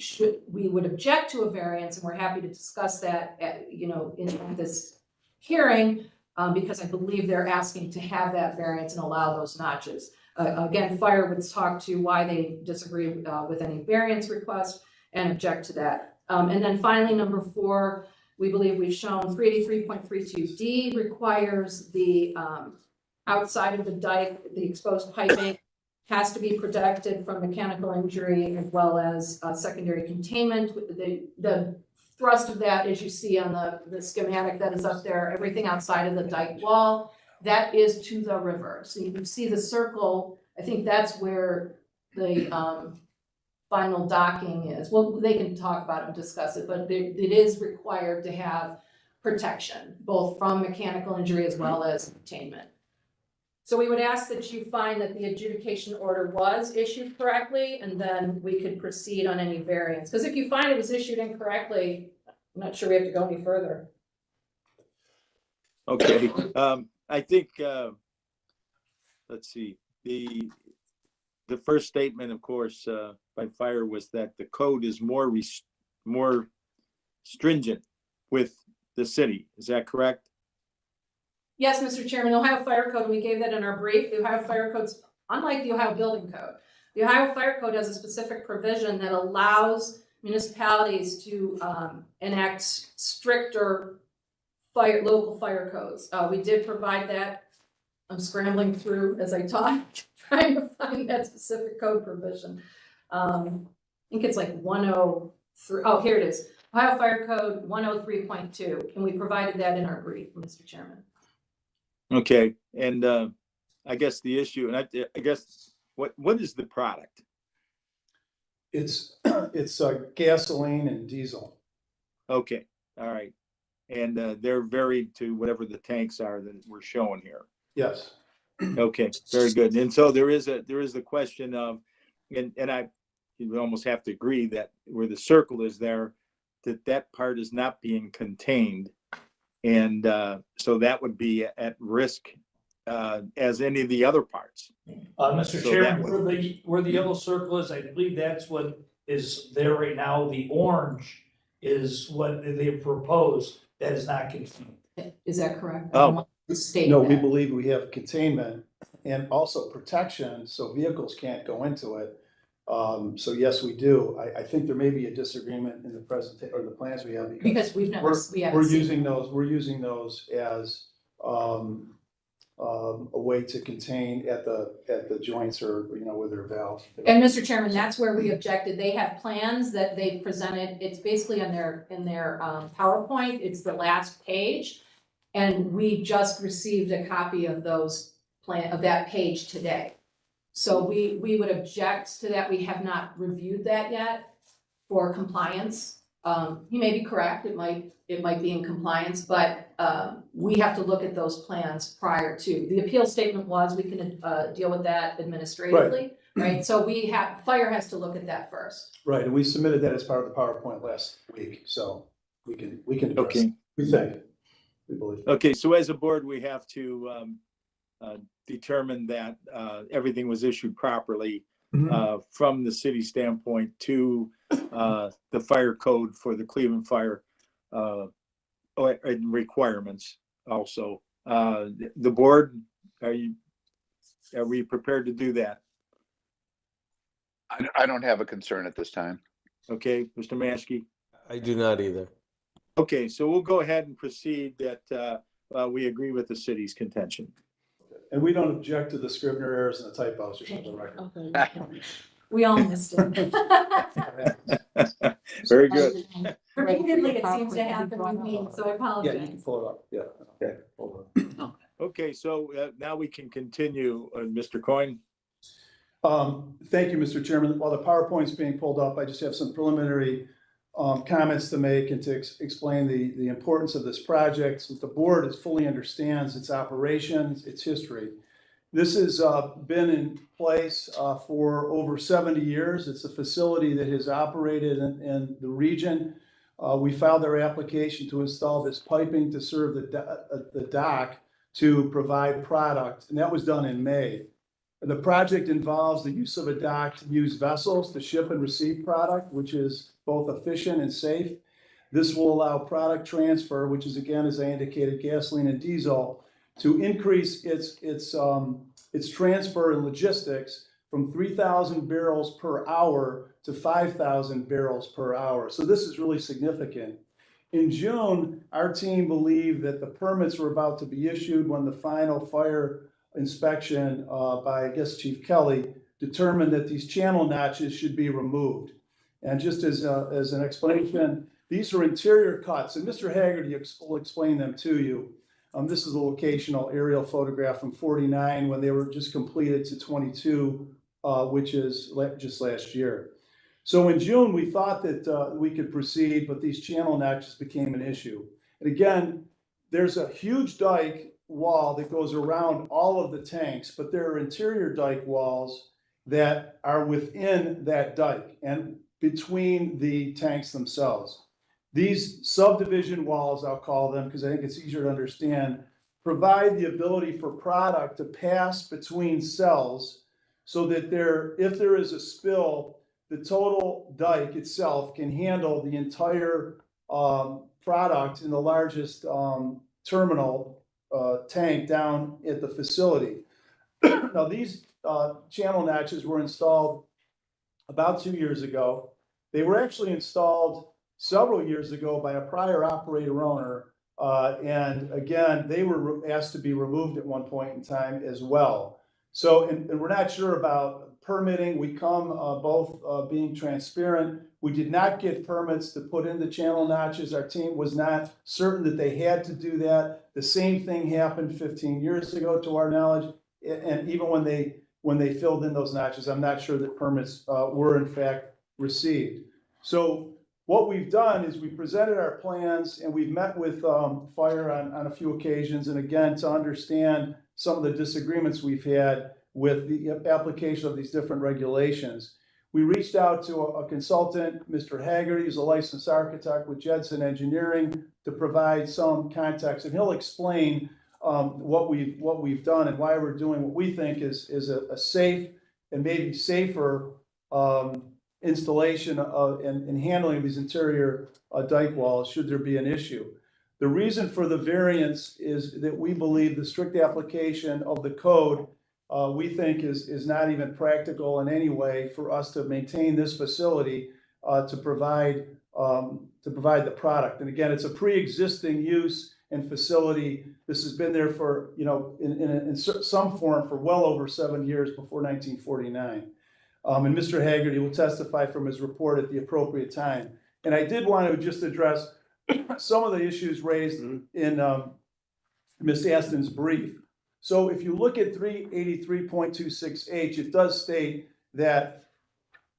we would object to a variance, and we're happy to discuss that in this hearing because I believe they're asking to have that variance and allow those notches. Again, fire would talk to why they disagree with any variance request and object to that. And then finally, number 4, we believe we've shown 383.32D requires the outside of the dike, the exposed piping has to be protected from mechanical injury as well as secondary containment. The thrust of that, as you see on the schematic that is up there, everything outside of the dike wall, that is to the river. So you can see the circle. I think that's where the final docking is. Well, they can talk about it and discuss it, but it is required to have protection, both from mechanical injury as well as containment. So we would ask that you find that the adjudication order was issued correctly, and then we could proceed on any variance. Because if you find it was issued incorrectly, I'm not sure we have to go any further. Okay, I think, let's see, the first statement, of course, by fire was that the code is more stringent with the city. Is that correct? Yes, Mr. Chairman, the Ohio Fire Code, and we gave that in our brief, the Ohio Fire Code's unlike the Ohio Building Code. The Ohio Fire Code has a specific provision that allows municipalities to enact stricter local fire codes. We did provide that. I'm scrambling through as I talk, trying to find that specific code provision. I think it's like 103. Oh, here it is. Ohio Fire Code 103.2, and we provided that in our brief, Mr. Chairman. Okay, and I guess the issue, and I guess what is the product? It's gasoline and diesel. Okay, all right, and they're varied to whatever the tanks are that we're showing here. Yes. Okay, very good. And so there is the question of, and you almost have to agree that where the circle is there, that part is not being contained. And so that would be at risk as any of the other parts. Mr. Chairman, where the yellow circle is, I believe that's what is there right now. The orange is what they proposed that is not contained. Is that correct? Oh. No, we believe we have containment and also protection, so vehicles can't go into it. So yes, we do. I think there may be a disagreement in the presentation or the plans we have because we've never we're using those as a way to contain at the joints or with their valves. And Mr. Chairman, that's where we objected. They have plans that they presented. It's basically in their PowerPoint. It's the last page, and we just received a copy of that page today. So we would object to that. We have not reviewed that yet for compliance. He may be correct. It might be in compliance, but we have to look at those plans prior to. The appeal statement was we can deal with that administratively, right? So fire has to look at that first. Right, and we submitted that as part of the PowerPoint last week, so we can address it. We believe. Okay, so as a board, we have to determine that everything was issued properly from the city standpoint to the fire code for the Cleveland Fire and requirements also. The board, are we prepared to do that? I don't have a concern at this time. Okay, Mr. Maskey? I do not either. Okay, so we'll go ahead and proceed that we agree with the city's contention. And we don't object to the Scrivener errors and the typos, just for the record. Okay. We all missed it. Very good. Repeatedly, it seems to happen with me, so I apologize. Yeah, you can pull it up. Yeah, okay. Hold on. Okay, so now we can continue, Mr. Coyne. Thank you, Mr. Chairman. While the PowerPoint's being pulled up, I just have some preliminary comments to make and to explain the importance of this project, so the board fully understands its operations, its history. This has been in place for over 70 years. It's a facility that has operated in the region. We filed our application to install this piping to serve the dock to provide product, and that was done in May. The project involves the use of a dock to use vessels to ship and receive product, which is both efficient and safe. This will allow product transfer, which is, again, as I indicated, gasoline and diesel, to increase its its transfer and logistics from 3,000 barrels per hour to 5,000 barrels per hour. So this is really significant. In June, our team believed that the permits were about to be issued when the final fire inspection by, I guess, Chief Kelly determined that these channel notches should be removed. And just as an explanation, these are interior cuts, and Mr. Haggerty will explain them to you. This is a locational aerial photograph from 49 when they were just completed to 22, which is just last year. So in June, we thought that we could proceed, but these channel notches became an issue. And again, there's a huge dike wall that goes around all of the tanks, but there are interior dike walls that are within that dike and between the tanks themselves. These subdivision walls, I'll call them because I think it's easier to understand, provide the ability for product to pass between cells so that if there is a spill, the total dike itself can handle the entire product in the largest terminal tank down at the facility. Now, these channel notches were installed about 2 years ago. They were actually installed several years ago by a prior operator owner. And again, they were asked to be removed at one point in time as well. So, and we're not sure about permitting. We come both being transparent. We did not get permits to put in the channel notches. Our team was not certain that they had to do that. The same thing happened 15 years ago to our knowledge. And even when they filled in those notches, I'm not sure that permits were in fact received. So what we've done is we presented our plans and we've met with fire on a few occasions. And again, to understand some of the disagreements we've had with the application of these different regulations. We reached out to a consultant, Mr. Haggerty, who's a licensed architect with Jedson Engineering, to provide some context, and he'll explain what we've done and why we're doing what we think is a safe and maybe safer installation and handling of these interior dike walls should there be an issue. The reason for the variance is that we believe the strict application of the code we think is not even practical in any way for us to maintain this facility to provide the product. And again, it's a pre-existing use and facility. This has been there for, in some form for well over 7 years before 1949. And Mr. Haggerty will testify from his report at the appropriate time. And I did want to just address some of the issues raised in Ms. Aston's brief. So if you look at 383.26H, it does state that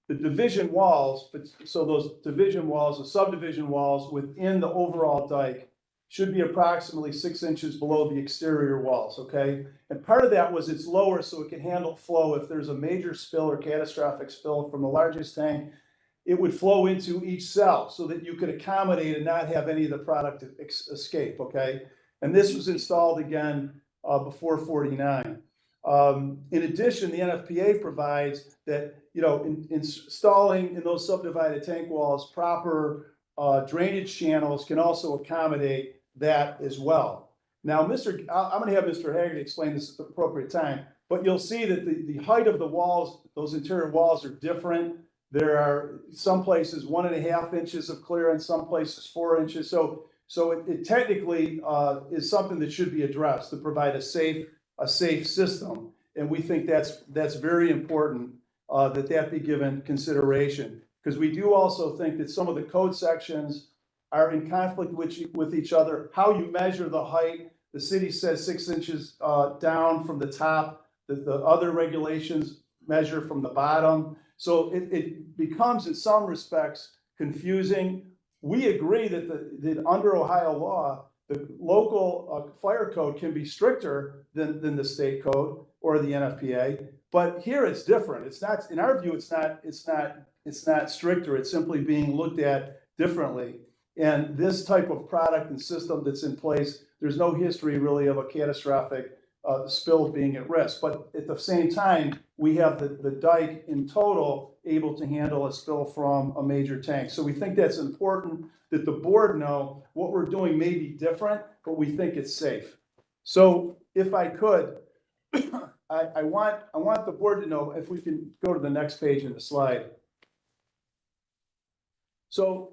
the division walls, so those division walls, the subdivision walls within the overall dike should be approximately 6 inches below the exterior walls, okay? And part of that was it's lower so it can handle flow. If there's a major spill or catastrophic spill from the largest tank, it would flow into each cell so that you could accommodate and not have any of the product escape, okay? And this was installed again before 49. In addition, the NFPA provides that, installing in those subdivided tank walls, proper drainage channels can also accommodate that as well. Now, I'm going to have Mr. Haggerty explain this at the appropriate time, but you'll see that the height of the walls, those interior walls are different. There are some places 1.5 inches of clearance, some places 4 inches. So it technically is something that should be addressed to provide a safe system. And we think that's very important that be given consideration. Because we do also think that some of the code sections are in conflict with each other. How you measure the height, the city says 6 inches down from the top, the other regulations measure from the bottom. So it becomes in some respects confusing. We agree that under Ohio law, the local fire code can be stricter than the state code or the NFPA, but here it's different. It's not, in our view, it's not stricter. It's simply being looked at differently. And this type of product and system that's in place, there's no history really of a catastrophic spill being at risk. But at the same time, we have the dike in total able to handle a spill from a major tank. So we think that's important that the board know what we're doing may be different, but we think it's safe. So if I could, I want the board to know, if we can go to the next page in the slide. So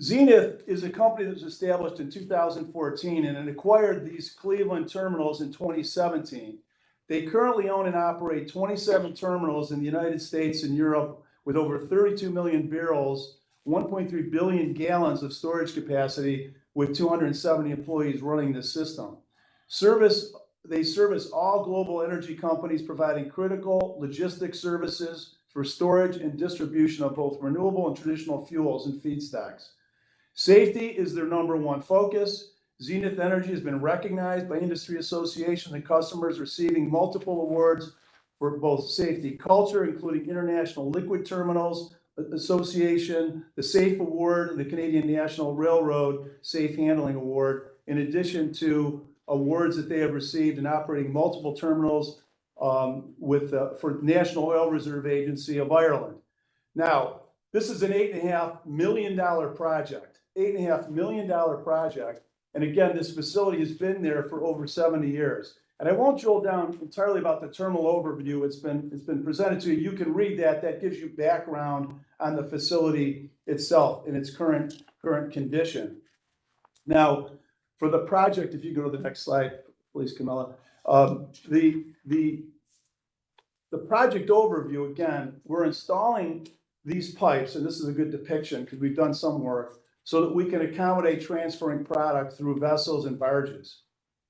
Zenith is a company that was established in 2014 and it acquired these Cleveland terminals in 2017. They currently own and operate 27 terminals in the United States and Europe with over 32 million barrels, 1.3 billion gallons of storage capacity, with 270 employees running this system. They service all global energy companies, providing critical logistics services for storage and distribution of both renewable and traditional fuels and feedstocks. Safety is their number one focus. Zenith Energy has been recognized by industry associations and customers, receiving multiple awards for both safety culture, including International Liquid Terminals Association, the SAFE Award, and the Canadian National Railroad Safe Handling Award, in addition to awards that they have received in operating multiple terminals for National Oil Reserve Agency of Ireland. Now, this is an $8.5 million project, $8.5 million project. And again, this facility has been there for over 70 years. And I won't drill down entirely about the terminal overview. It's been presented to you. You can read that. That gives you background on the facility itself in its current condition. Now, for the project, if you go to the next slide, please, Camilla. The project overview, again, we're installing these pipes, and this is a good depiction because we've done some work, so that we can accommodate transferring product through vessels and barges.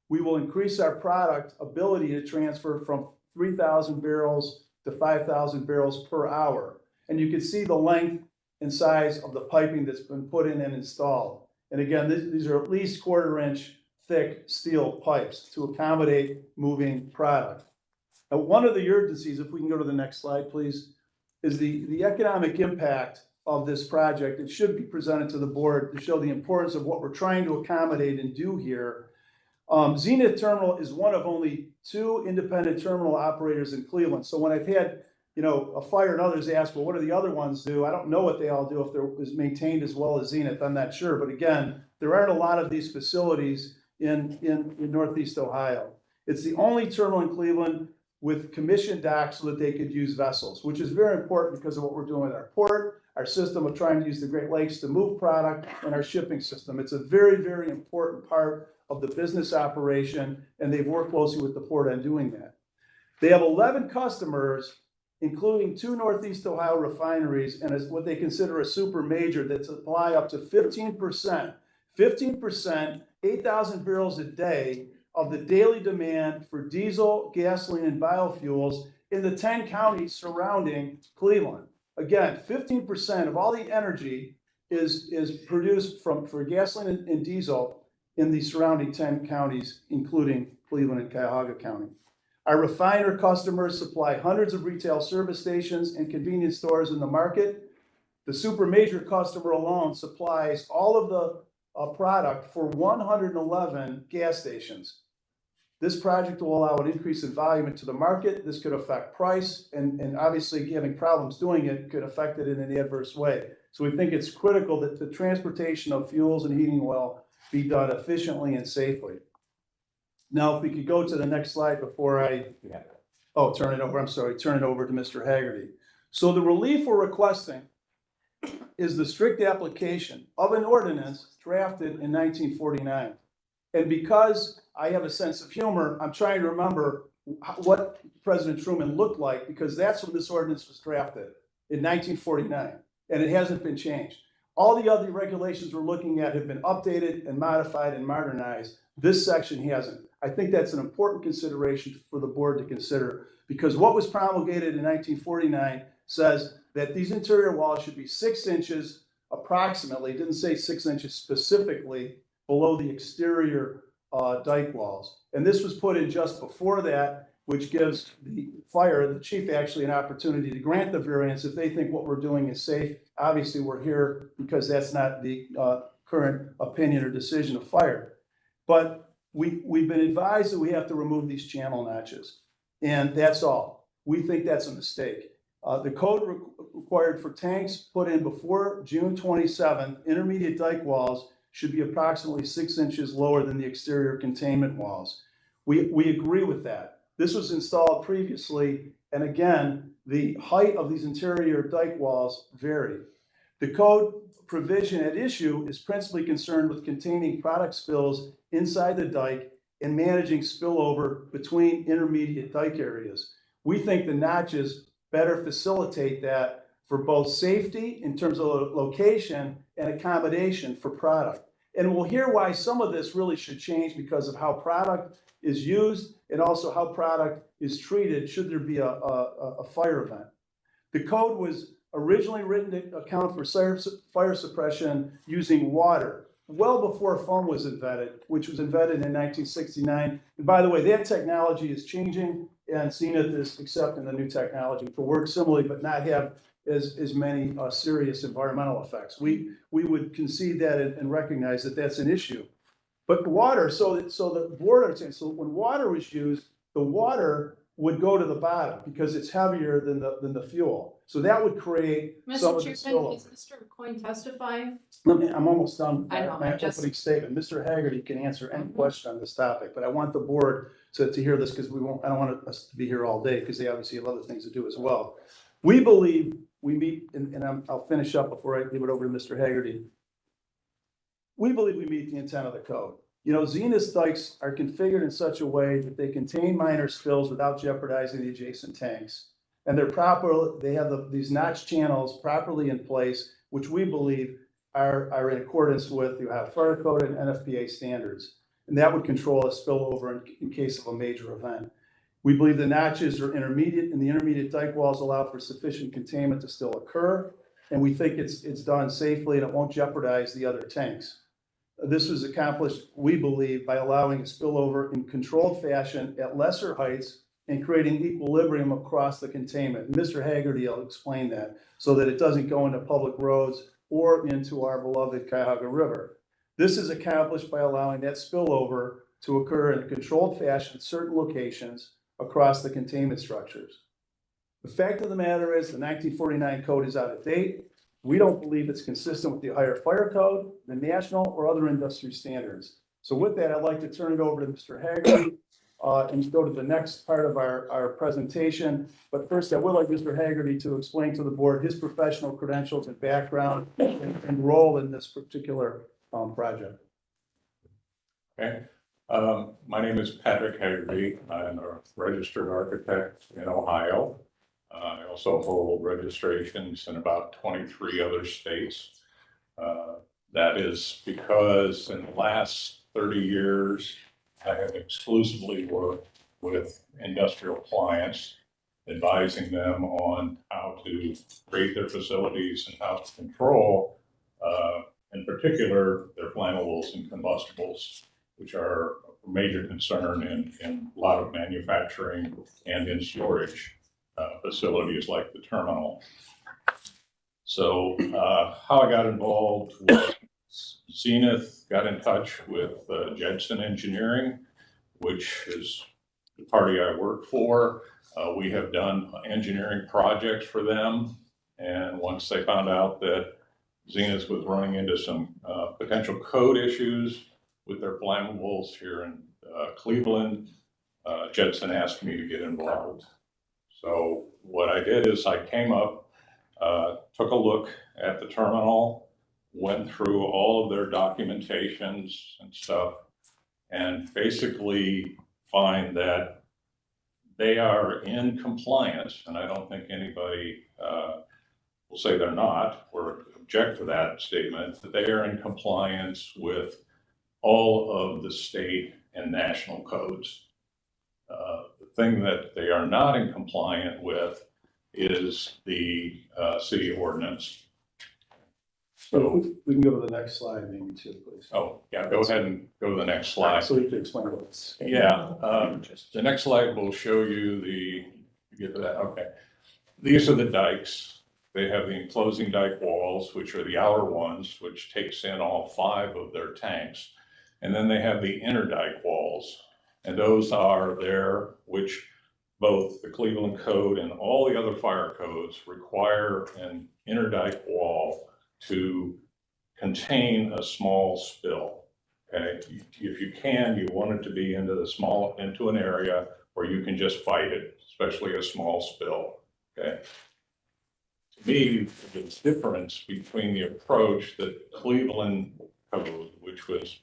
We will increase our product ability to transfer from 3,000 barrels to 5,000 barrels per hour. And you can see the length and size of the piping that's been put in and installed. And again, these are at least 1/4 inch thick steel pipes to accommodate moving product. Now, one of the urgencies, if we can go to the next slide, please, is the economic impact of this project. It should be presented to the board to show the importance of what we're trying to accommodate and do here. Zenith Terminal is one of only 2 independent terminal operators in Cleveland. So when I've had, a fire and others ask, well, what do the other ones do? I don't know what they all do, if they're maintained as well as Zenith, I'm not sure. But again, there aren't a lot of these facilities in Northeast Ohio. It's the only terminal in Cleveland with commissioned docks so that they could use vessels, which is very important because of what we're doing with our port, our system of trying to use the Great Lakes to move product, and our shipping system. It's a very, very important part of the business operation, and they've worked closely with the port on doing that. They have 11 customers, including 2 Northeast Ohio refineries and what they consider a super major that supply up to 15%, 8,000 barrels a day of the daily demand for diesel, gasoline, and biofuels in the 10 counties surrounding Cleveland. Again, 15% of all the energy is produced for gasoline and diesel in the surrounding 10 counties, including Cleveland and Cuyahoga County. Our refiner customers supply hundreds of retail service stations and convenience stores in the market. The super major customer alone supplies all of the product for 111 gas stations. This project will allow an increase in volume into the market. This could affect price, and obviously having problems doing it could affect it in an adverse way. So we think it's critical that the transportation of fuels and heating oil be done efficiently and safely. Now, if we could go to the next slide before turn it over to Mr. Haggerty. So the relief we're requesting is the strict application of an ordinance drafted in 1949. And because I have a sense of humor, I'm trying to remember what President Truman looked like, because that's when this ordinance was drafted in 1949, and it hasn't been changed. All the other regulations we're looking at have been updated and modified and modernized. This section hasn't. I think that's an important consideration for the board to consider, because what was promulgated in 1949 says that these interior walls should be 6 inches approximately, it didn't say 6 inches specifically, below the exterior dike walls. And this was put in just before that, which gives the chief actually an opportunity to grant the variance if they think what we're doing is safe. Obviously, we're here because that's not the current opinion or decision of fire. But we've been advised that we have to remove these channel notches, and that's all. We think that's a mistake. The code required for tanks put in before June 27th, intermediate dike walls should be approximately 6 inches lower than the exterior containment walls. We agree with that. This was installed previously, and again, the height of these interior dike walls vary. The code provision at issue is principally concerned with containing product spills inside the dike and managing spillover between intermediate dike areas. We think the notches better facilitate that for both safety in terms of location and accommodation for product. And we'll hear why some of this really should change because of how product is used and also how product is treated should there be a fire event. The code was originally written to account for fire suppression using water, well before foam was invented, which was invented in 1969. And by the way, that technology is changing, and Zenith is accepting the new technology to work similarly, but not have as many serious environmental effects. We would concede that and recognize that that's an issue. But the water, so the board understands, so when water was used, the water would go to the bottom because it's heavier than the fuel. So that would create some of the Mr. Chairman, spillover. is Mr. Coyne testifying? I'm almost done I know, my I'm just- opening statement. Mr. Haggerty can answer any question on this topic, but I want the board to hear this because I don't want us to be here all day because they obviously have other things to do as well. We believe we meet, and I'll finish up before I give it over to Mr. Haggerty. We believe we meet the intent of the code. You know, Zenith dikes are configured in such a way that they contain minor spills without jeopardizing the adjacent tanks. And they have these notch channels properly in place, which we believe are in accordance with the Ohio Fire Code and NFPA standards. And that would control a spillover in case of a major event. We believe the notches are intermediate and the intermediate dike walls allow for sufficient containment to still occur. And we think it's done safely and it won't jeopardize the other tanks. This was accomplished, we believe, by allowing a spillover in controlled fashion at lesser heights and creating equilibrium across the containment. And Mr. Haggerty will explain that so that it doesn't go into public roads or into our beloved Cuyahoga River. This is accomplished by allowing that spillover to occur in a controlled fashion at certain locations across the containment structures. The fact of the matter is the 1949 code is out of date. We don't believe it's consistent with the Ohio Fire Code, the national or other industry standards. So with that, I'd like to turn it over to Mr. Haggerty and go to the next part of our presentation. But first, I would like Mr. Haggerty to explain to the board his professional credentials and background and role in this particular project. Okay. My name is Patrick Haggerty. I'm a registered architect in Ohio. I also hold registrations in about 23 other states. That is because in the last 30 years, I have exclusively worked with industrial clients, advising them on how to create their facilities and how to control, in particular, their flammables and combustibles, which are a major concern in a lot of manufacturing and in storage facilities like the terminal. So how I got involved with Zenith, got in touch with Jedson Engineering, which is the party I work for. We have done engineering projects for them. And once they found out that Zenith was running into some potential code issues with their flammables here in Cleveland, Jedson asked me to get involved. So what I did is I came up, took a look at the terminal, went through all of their documentations and stuff, and basically find that they are in compliance, and I don't think anybody will say they're not or object to that statement, that they are in compliance with all of the state and national codes. The thing that they are not in compliant with is the city ordinance. So we can go to the next slide, maybe too, please. Oh, yeah, go ahead and go to the next slide. So you can explain what it's. Yeah, the next slide will show you get to that, okay. These are the dikes. They have the enclosing dike walls, which are the outer ones, which takes in all 5 of their tanks. And then they have the inner dike walls. And those are there, which both the Cleveland Code and all the other fire codes require an inner dike wall to contain a small spill. Okay, if you can, you want it to be into an area where you can just fight it, especially a small spill, okay? To me, the difference between the approach that Cleveland Code, which was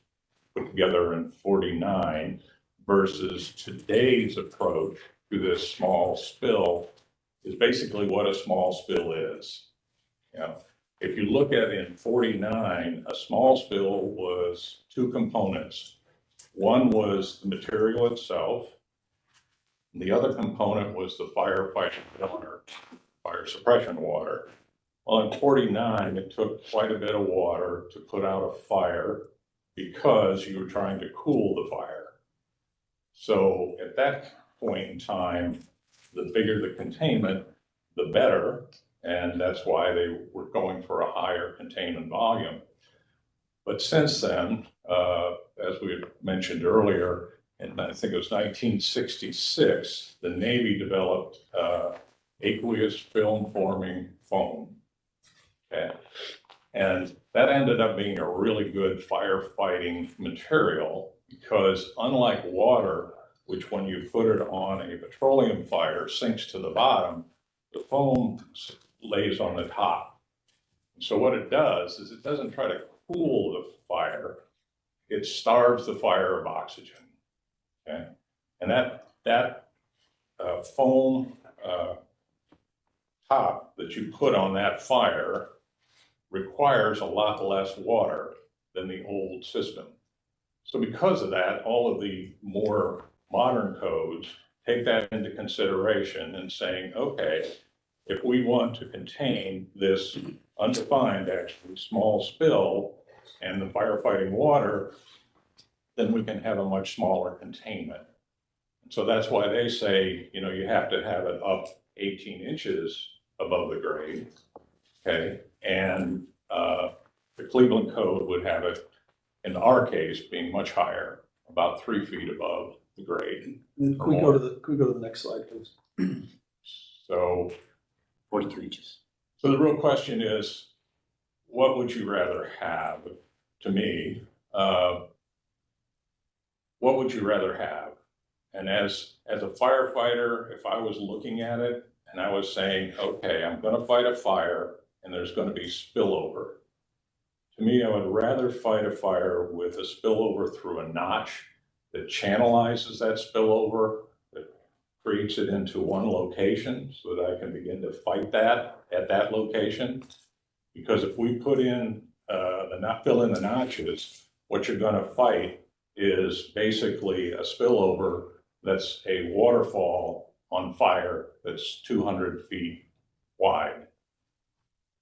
put together in 49, versus today's approach to this small spill is basically what a small spill is. You know, if you look at in 49, a small spill was two components. One was the material itself. And the other component was the firefighting water, fire suppression water. Well, in 49, it took quite a bit of water to put out a fire because you were trying to cool the fire. So at that point in time, the bigger the containment, the better. And that's why they were going for a higher containment volume. But since then, as we had mentioned earlier, and I think it was 1966, the Navy developed aqueous film forming foam. Okay. And that ended up being a really good firefighting material because unlike water, which when you put it on a petroleum fire sinks to the bottom, the foam lays on the top. So what it does is it doesn't try to cool the fire, it starves the fire of oxygen. Okay, and that foam top that you put on that fire requires a lot less water than the old system. So because of that, all of the more modern codes take that into consideration and saying, okay, if we want to contain this undefined, actually small spill and the firefighting water, then we can have a much smaller containment. So that's why they say, you know, you have to have it up 18 inches above the grade, okay? And the Cleveland Code would have it, in our case, being much higher, about 3 feet above the grade. Can we go to the next slide, please? So 43 inches. So the real question is, what would you rather have? To me, what would you rather have? And as a firefighter, if I was looking at it and I was saying, okay, I'm going to fight a fire and there's going to be spillover. To me, I would rather fight a fire with a spillover through a notch that channelizes that spillover, that creates it into one location so that I can begin to fight that at that location. Because if we put in fill in the notches, what you're going to fight is basically a spillover that's a waterfall on fire that's 200 feet wide.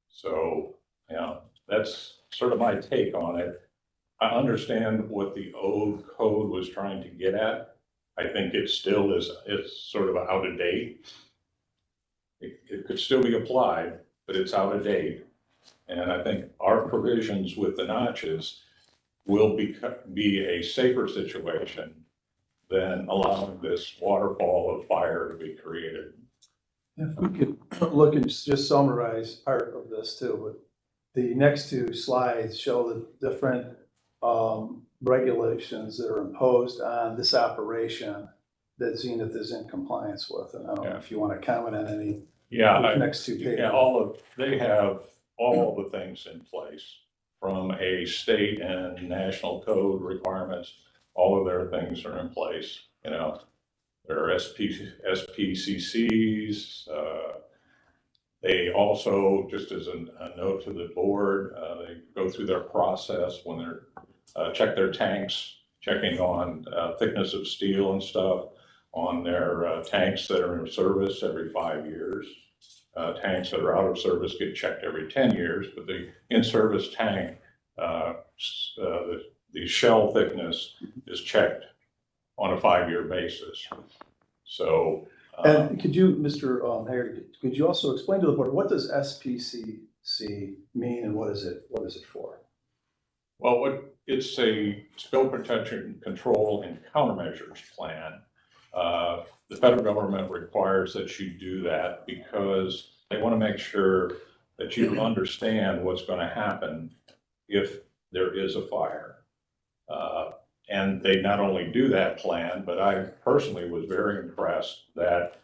So, you know, that's sort of my take on it. I understand what the old code was trying to get at. I think it still is, it's sort of out of date. It could still be applied, but it's out of date. And I think our provisions with the notches will be a safer situation than allowing this waterfall of fire to be created. If we could look and just summarize part of this too, but the next two slides show the different regulations that are imposed on this operation that Zenith is in compliance with. And I don't know if you want to comment on any. Next two pages. Yeah, they have all the things in place from a state and national code requirements. All of their things are in place. You know, there are SPCCs. They also, just as a note to the board, they go through their process when they're check their tanks, checking on thickness of steel and stuff on their tanks that are in service every 5 years. Tanks that are out of service get checked every 10 years, but the in-service tank, the shell thickness is checked on a 5-year basis. So. And could you, Mr. Haggerty, could you also explain to the board, what does SPCC mean and what is it for? Well, it's a spill protection control and countermeasures plan. The federal government requires that you do that because they want to make sure that you understand what's going to happen if there is a fire. And they not only do that plan, but I personally was very impressed that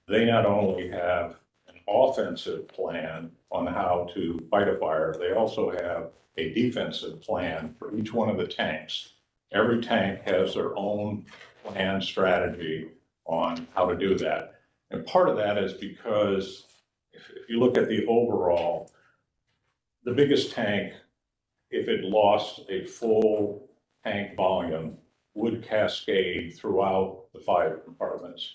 they not only have an offensive plan on how to fight a fire, they also have a defensive plan for each one of the tanks. Every tank has their own plan strategy on how to do that. And part of that is because if you look at the overall, the biggest tank, if it lost a full tank volume, would cascade throughout the 5 compartments.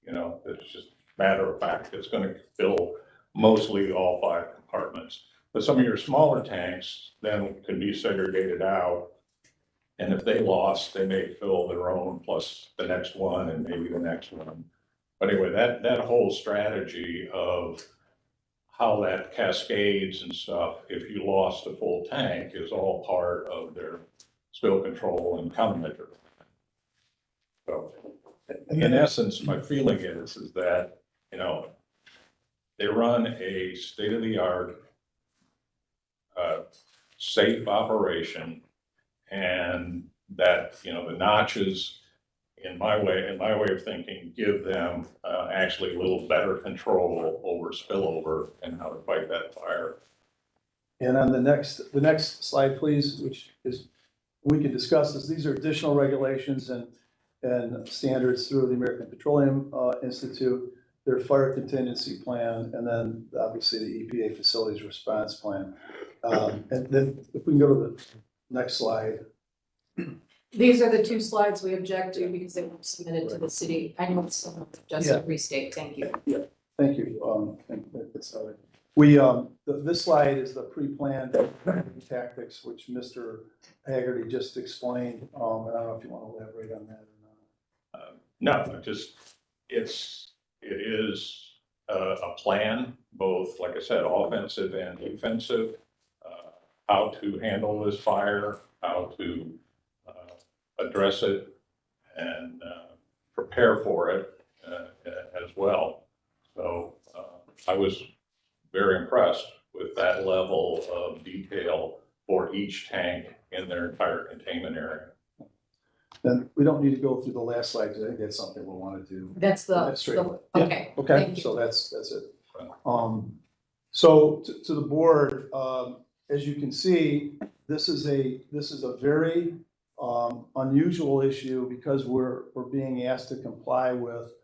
You know, it's just matter of fact, it's going to fill mostly all 5 compartments. But some of your smaller tanks then can be segregated out. And if they lost, they may fill their own plus the next one and maybe the next one. But anyway, that whole strategy of how that cascades and stuff, if you lost a full tank, is all part of their spill control and countermeasure. So in essence, my feeling is that, you know, they run a state-of-the-art safe operation, and that, you know, the notches, in my way of thinking, give them actually a little better control over spillover and how to fight that fire. And on the next slide, please, which is, we can discuss this. These are additional regulations and standards through the American Petroleum Institute, their fire contingency plan, and then obviously the EPA facilities response plan. And then if we can go to the next slide. These are the 2 slides we object to because they weren't submitted to the city. I know it's just a restate. Thank you. Yeah, thank you. We, this slide is the pre-planned tactics, which Mr. Haggerty just explained. I don't know if you want to elaborate on that or not. No, it is a plan, both, like I said, offensive and defensive, how to handle this fire, how to address it and prepare for it as well. So I was very impressed with that level of detail for each tank in their entire containment area. Then we don't need to go through the last slide, because I think that's something we'll want to do. That's the straight away. okay. Yeah, okay, Thank you. so that's it. So to the board, as you can see, this is a very unusual issue because we're being asked to comply with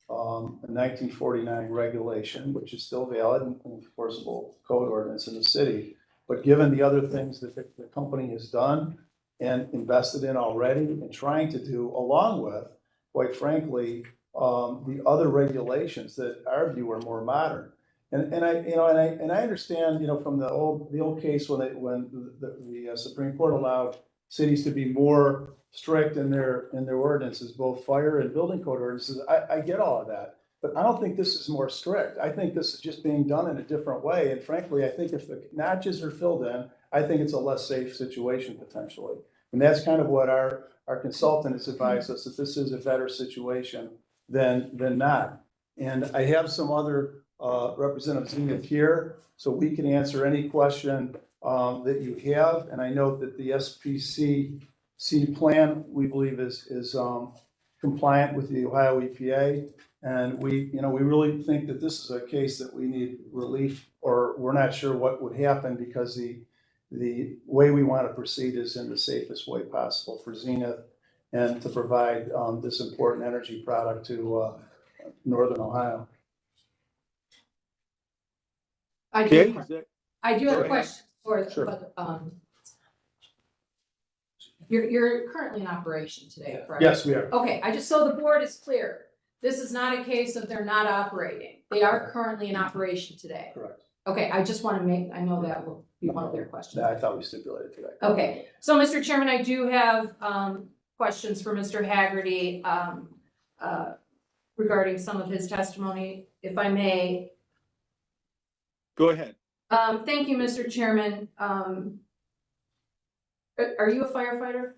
a 1949 regulation, which is still valid and enforceable code ordinance in the city. But given the other things that the company has done and invested in already and trying to do, along with, quite frankly, the other regulations that our view are more modern. And I understand, you know, from the old case when the Supreme Court allowed cities to be more strict in their ordinances, both fire and building code ordinances. I get all of that, but I don't think this is more strict. I think this is just being done in a different way. And frankly, I think if the notches are filled in, I think it's a less safe situation potentially. And that's kind of what our consultant has advised us, that this is a better situation than not. And I have some other representatives here, so we can answer any question that you have. And I know that the SPCC plan, we believe is compliant with the Ohio EPA. And we really think that this is a case that we need relief, or we're not sure what would happen, because the way we want to proceed is in the safest way possible for Zenith and to provide this important energy product to Northern Ohio. I do have a question for, Sure. but, you're currently in operation today, correct? Yes, we are. Okay, so the board is clear. This is not a case of they're not operating. They are currently in operation today. Correct. Okay, I just want to I know that will be one of their questions. Yeah, I thought we stipulated today. Okay, so Mr. Chairman, I do have questions for Mr. Haggerty regarding some of his testimony, if I may. Go ahead. Thank you, Mr. Chairman. Are you a firefighter?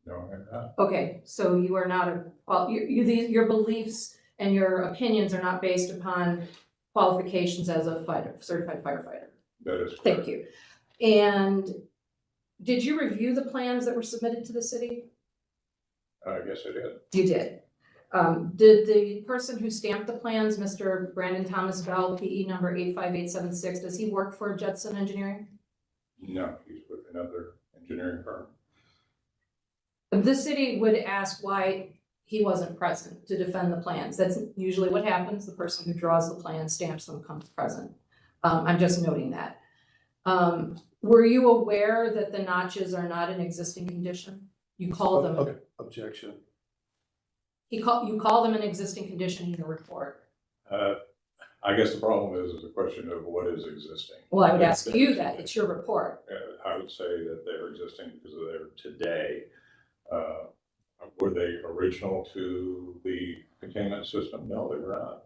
No, I'm not. Okay, so you are not your beliefs and your opinions are not based upon qualifications as a certified firefighter. That is correct. Thank you. And Did you review the plans that were submitted to the city? I guess I did. You did. Did the person who stamped the plans, Mr. Brandon Thomas Bell, PE number 85876, does he work for Judson Engineering? No, he's with another engineering firm. The city would ask why he wasn't present to defend the plans. That's usually what happens. The person who draws the plan, stamps them, comes present. I'm just noting that. Were you aware that the notches are not an existing condition? You call them. Objection. You call them an existing condition in your report. I guess the problem is a question of what is existing. Well, I would ask you that. It's your report. I would say that they're existing because they're today. Were they original to the containment system? No, they were not.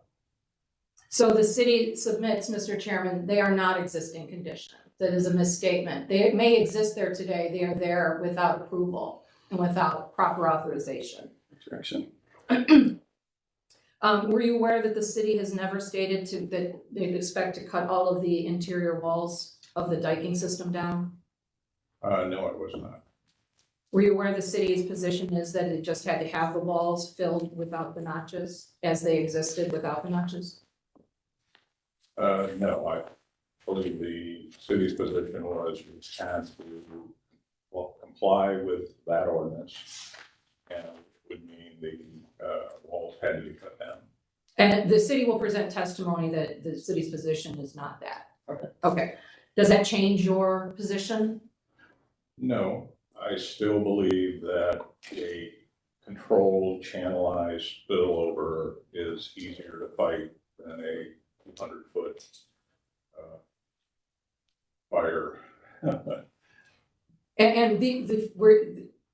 So the city submits, Mr. Chairman, they are not existing condition. That is a misstatement. They may exist there today. They are there without approval and without proper authorization. Objection. Were you aware that the city has never stated that they'd expect to cut all of the interior walls of the diking system down? No, I was not. Were you aware the city's position is that it just had to have the walls filled without the notches as they existed without the notches? No, I believe the city's position was we had to comply with that ordinance, and it would mean the walls had to be cut down. And the city will present testimony that the city's position is not that. Okay. Does that change your position? No, I still believe that a controlled, channelized spillover is easier to fight than a 100-foot fire.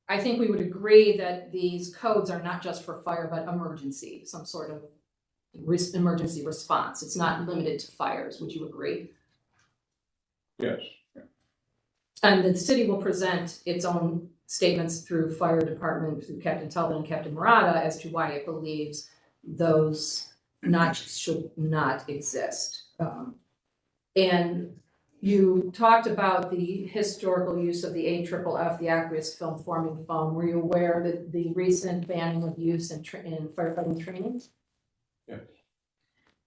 I think we would agree that these codes are not just for fire, but emergency, some sort of emergency response. It's not limited to fires. Would you agree? Yes. And the city will present its own statements through fire department, through Captain Talbot and Captain Murata as to why it believes those notches should not exist. And you talked about the historical use of the AFFF, the aqueous film forming foam. Were you aware that the recent banning of use in firefighting training? Yeah.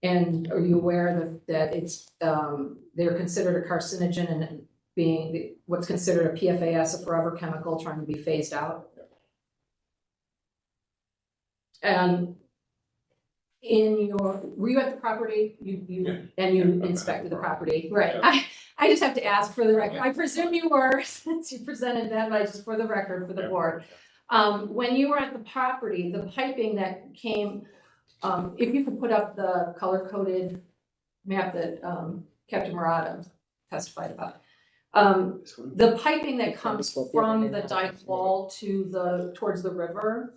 And are you aware that it's they're considered a carcinogen and being what's considered a PFAS, a forever chemical, trying to be phased out? And were you at the property? And you inspected the property, right? Yeah. I just have to ask for the record. I presume you were, since you presented that, but just for the record, for the board. When you were at the property, the piping that came, if you could put up the color-coded map that Captain Murata testified about. The piping that comes from the dike wall to towards the river,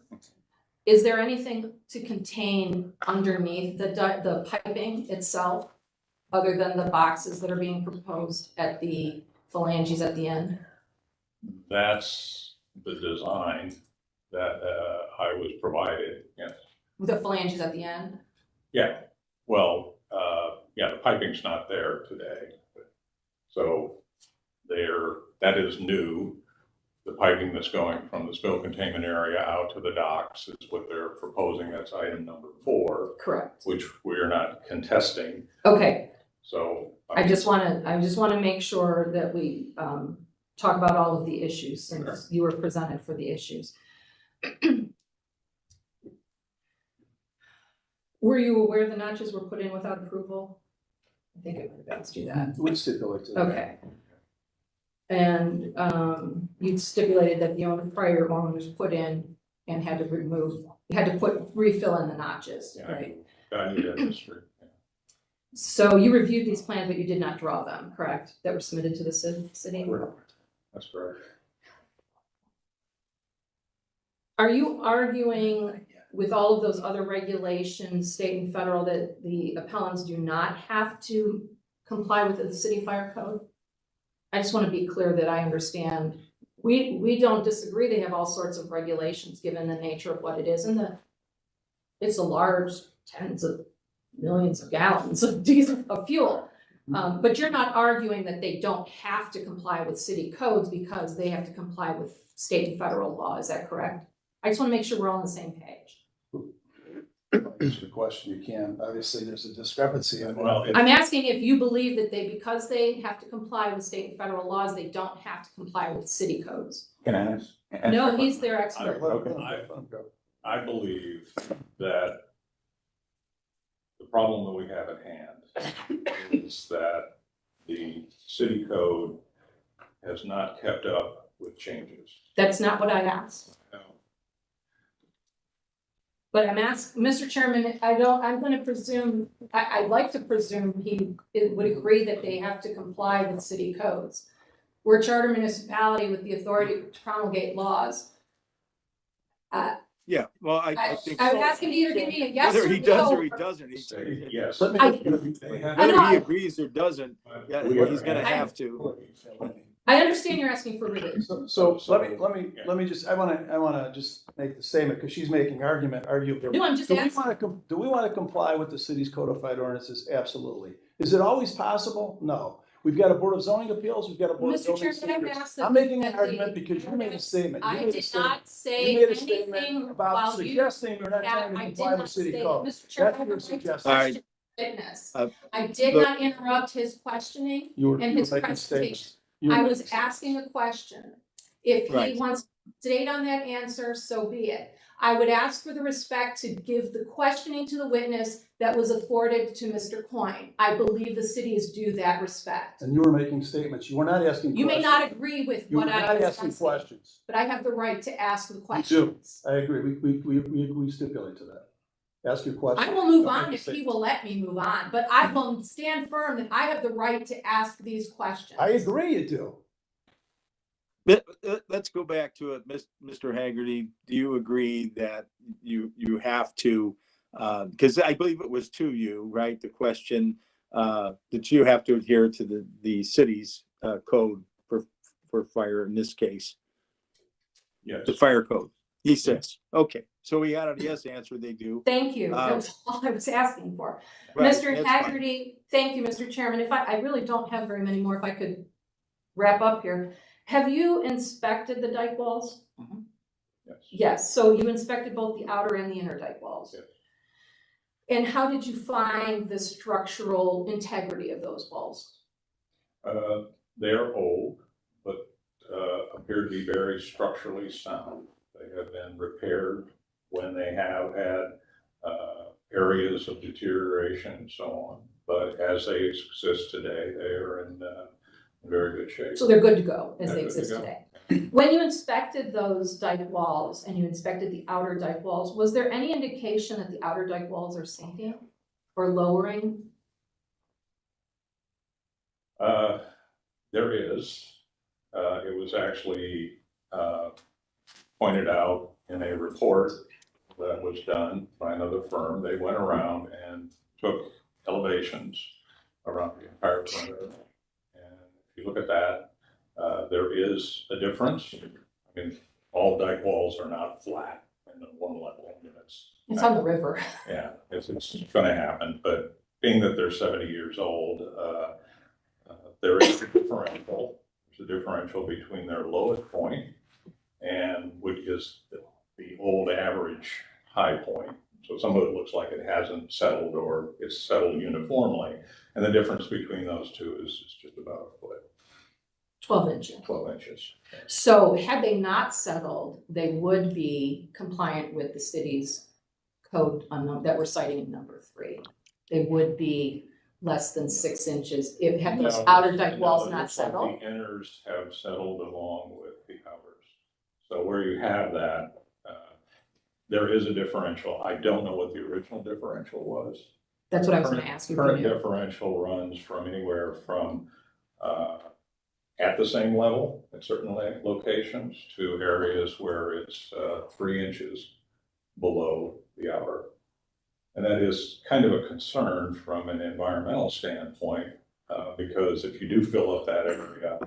is there anything to contain underneath the piping itself, other than the boxes that are being proposed at the phalanges at the end? That's the design that I was provided, yes. The phalanges at the end? Yeah, well, yeah, the piping's not there today. So that is new. The piping that's going from the spill containment area out to the docks is what they're proposing. That's item number 4. Correct. Which we're not contesting. Okay. So. I just want to make sure that we talk about all of the issues since you were presented for the issues. Were you aware the notches were put in without approval? I think I would have asked you that. Would stipulate to that. Okay. And you stipulated that the prior owners put in and had to refill in the notches, Yeah, right? I knew that history. So you reviewed these plans, but you did not draw them, correct? That were submitted to the city? Correct. That's correct. Are you arguing with all of those other regulations, state and federal, that the appellants do not have to comply with the city fire code? I just want to be clear that I understand. We don't disagree. They have all sorts of regulations given the nature of what it is, and it's a large tens of millions of gallons of diesel of fuel. But you're not arguing that they don't have to comply with city codes because they have to comply with state and federal law, is that correct? I just want to make sure we're all on the same page. Answer the question, you can. Obviously, there's a discrepancy. Well, I'm asking if you believe that because they have to comply with state and federal laws, they don't have to comply with city codes. Can I ask? No, he's their expert. I believe that the problem that we have at hand is that the city code has not kept up with changes. That's not what I asked. No. But I'm asking, Mr. Chairman, I'm gonna presume, I'd like to presume he would agree that they have to comply with city codes. We're a charter municipality with the authority to promulgate laws. Yeah, well, I think. I would ask him to either give me a yes Whether or he does no. or he doesn't, he's. Yes. Whether he agrees or doesn't, yeah, he's gonna have to. I understand you're asking for relief. So let me just, I wanna just make the statement, because she's making argument. No, I'm just asking. Do we wanna comply with the city's codified ordinances? Absolutely. Is it always possible? No. We've got a Board of Zoning Appeals, we've got a Board of Mr. Building Chairman, I've Standards. asked that. I'm making an argument because you made a statement. You I made a did statement. not say You made a statement anything about while you. suggesting you're not trying to I did comply with not city say, code. Mr. Chairman, That's I your would like to suggestion. All right. question witness. Uh, I did look- not interrupt his questioning You were and his making presentation. statements. You were I making was statements. asking a question. If he Right. wants to state on that answer, so be it. I would ask for the respect to give the questioning to the witness that was afforded to Mr. Coyne. I believe the cities do that respect. And you were making statements. You were not asking questions. You may not agree with You were what I not was asking asking, questions. but I have the right to ask the You do. questions. I agree. We stipulate to that. Ask your question. I will move Don't on make if he statements. will let me move on, but I will stand firm that I have the right to ask these questions. I agree you do. But, let's go back to it, Mr. Haggerty. Do you agree that you have to, because I believe it was to you, right? The question that you have to adhere to the city's code for fire in this case, Yes. the fire code. He says, okay, so we got a yes answer. They do. Thank you. That was all I was asking for. Right, Mr. that's fine. Haggerty, thank you, Mr. Chairman. If I really don't have very many more, if I could wrap up here. Have you inspected the dike walls? Yes. Yes, so you inspected both the outer and the inner dike walls? Yes. And how did you find the structural integrity of those walls? They're old, but appear to be very structurally sound. They have been repaired when they have had areas of deterioration and so on. But as they exist today, they are in very good shape. So they're good to go as They're they good to exist go. today. When you inspected those dike walls and you inspected the outer dike walls, was there any indication that the outer dike walls are sinking or lowering? There is. It was actually pointed out in a report that was done by another firm. They went around and took elevations around the entire perimeter. And if you look at that, there is a difference. I mean, all dike walls are not flat and at one level. I mean, It's on the river. yeah, it's going to happen. But being that they're 70 years old, there is a differential. There's a differential between their lowest point and which is the old average high point. So some of it looks like it hasn't settled or it's settled uniformly. And the difference between those two is just about a foot. 12 inches. 12 inches. So had they not settled, they would be compliant with the city's code on that we're citing in number 3. They would be less than 6 inches if had those No, outer dike no, walls it not looks like settled. The inners have settled along with the outers. So where you have that, there is a differential. I don't know what the original differential was. That's what I was going to ask you. Current differential runs from anywhere from at the same level at certain locations to areas where it's 3 inches below the outer. And that is kind of a concern from an environmental standpoint, because if you do fill up that area,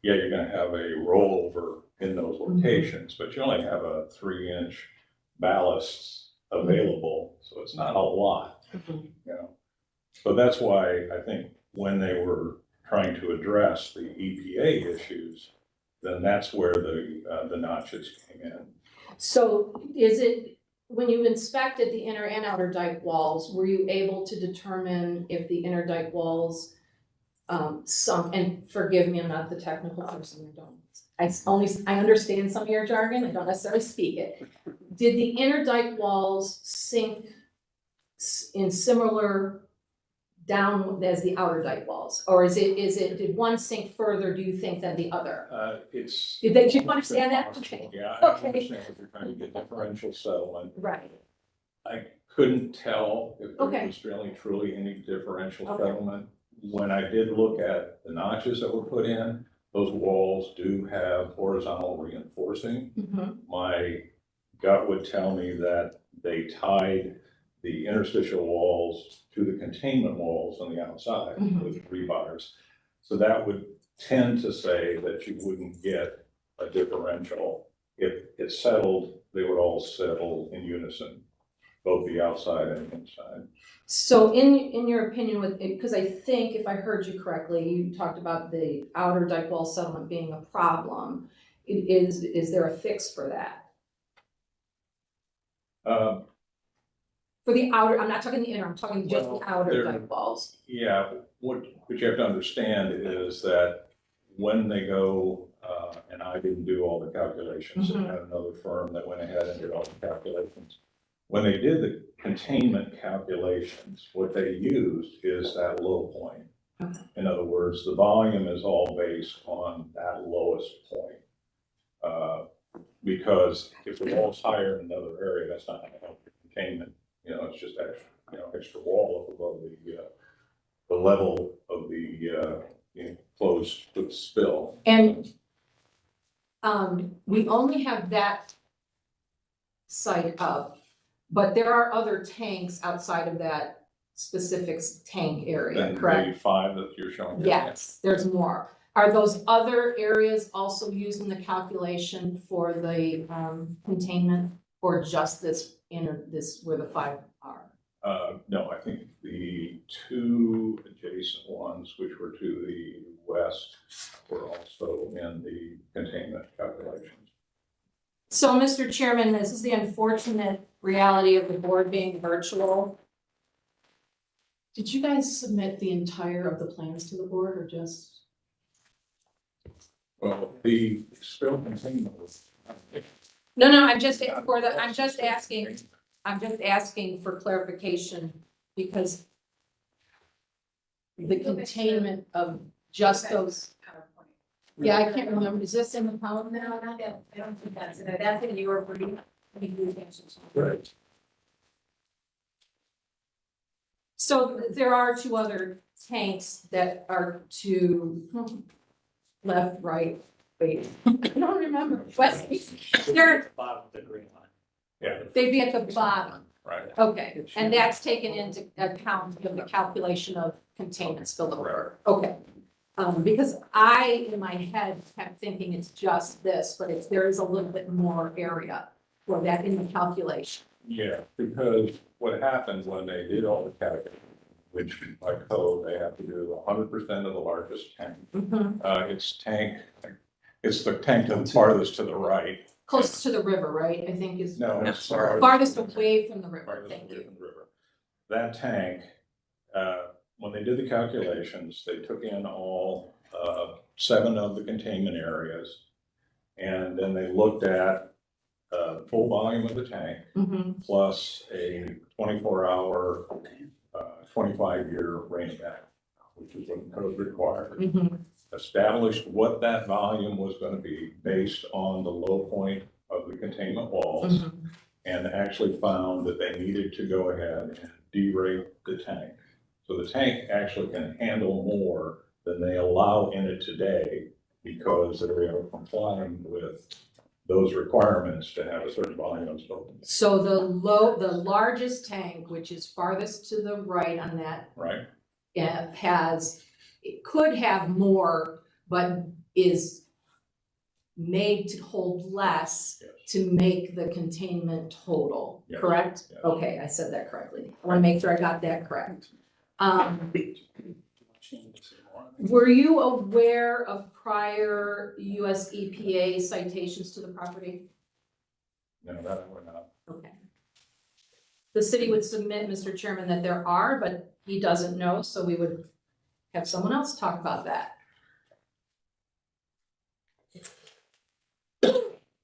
yeah, you're going to have a rollover in those locations, but you only have a 3-inch ballast available, so it's not a lot, you know. So that's why I think when they were trying to address the EPA issues, then that's where the notches came in. So is it, when you inspected the inner and outer dike walls, were you able to determine if the inner dike walls sunk, and forgive me, I'm not the technical person, I understand some of your jargon, I don't necessarily speak it. Did the inner dike walls sink in similar down as the outer dike walls? Or did one sink further, do you think, than the other? Did you understand that? Okay. Yeah, I Okay. understand if you're trying to get differential settlement. Right. I couldn't tell if there Okay. was really truly any differential Okay. settlement. When I did look at the notches that were put in, those walls do have horizontal reinforcing. Mhm. My gut would tell me that they tied the interstitial walls to the containment walls on the outside Mhm. with rebars. So that would tend to say that you wouldn't get a differential. If it settled, they would all settle in unison, both the outside and inside. So in your opinion, because I think if I heard you correctly, you talked about the outer dike wall settlement being a problem. Is there a fix for that? For the outer, I'm not talking the inner, I'm talking just the outer dike walls. Yeah, what you have to understand is that when they go, and I didn't do all the calculations, I had another firm that went ahead and did all the calculations. When they did the containment calculations, what they used is that low point. In other words, the volume is all based on that lowest point. Because if the wall's higher in another area, that's not going to help the containment. You know, it's just extra, extra wall up above the level of the closed with spill. And we only have that site up, but there are other tanks outside of that specific tank area, Then correct? the 5 that you're showing. here. Yes, there's more. Are those other areas also used in the calculation for the containment, or just this where the 5 are? No, I think the 2 adjacent ones, which were to the west, were also in the containment calculations. So, Mr. Chairman, this is the unfortunate reality of the board being virtual. Did you guys submit the entire of the plans to the board, or just? Well, the spill containment was. No, I'm just asking for clarification, because the containment of just those. Yeah, I can't remember. Is this in the power now? I don't think that's in there. That's in your brief. Right. So there are 2 other tanks that are to left, right, wait, I don't remember. West, they're, Bottom of the green line. Yeah. they'd be at the bottom. Right. Okay, and that's taken into account of the calculation of containment spillover. Okay. Because I, in my head, kept thinking it's just this, but there is a little bit more area for that in the calculation. Yeah, because what happened when they did all the calculations, which by code, they have to do 100% of the largest tank. It's the tank that's farthest to the right. Closest to the river, right? I think is. No, it's farthest away from the river. Thank you. That tank, when they did the calculations, they took in all 7 of the containment areas. And then they looked at full volume of the tank plus a 24-hour, 25-year rain event, which is what the code required. Established what that volume was going to be based on the low point of the containment walls, and actually found that they needed to go ahead and derate the tank. So the tank actually can handle more than they allow in it today, because they are complying with those requirements to have a certain volume of spoken. So the largest tank, which is farthest to the right on that, right, it could have more, but is made to hold less to make the containment total, correct? Okay, I said that correctly. I want to make sure I got that correct. changes more. Were you aware of prior US EPA citations to the property? No, that we're not. Okay. The city would submit, Mr. Chairman, that there are, but he doesn't know, so we would have someone else talk about that.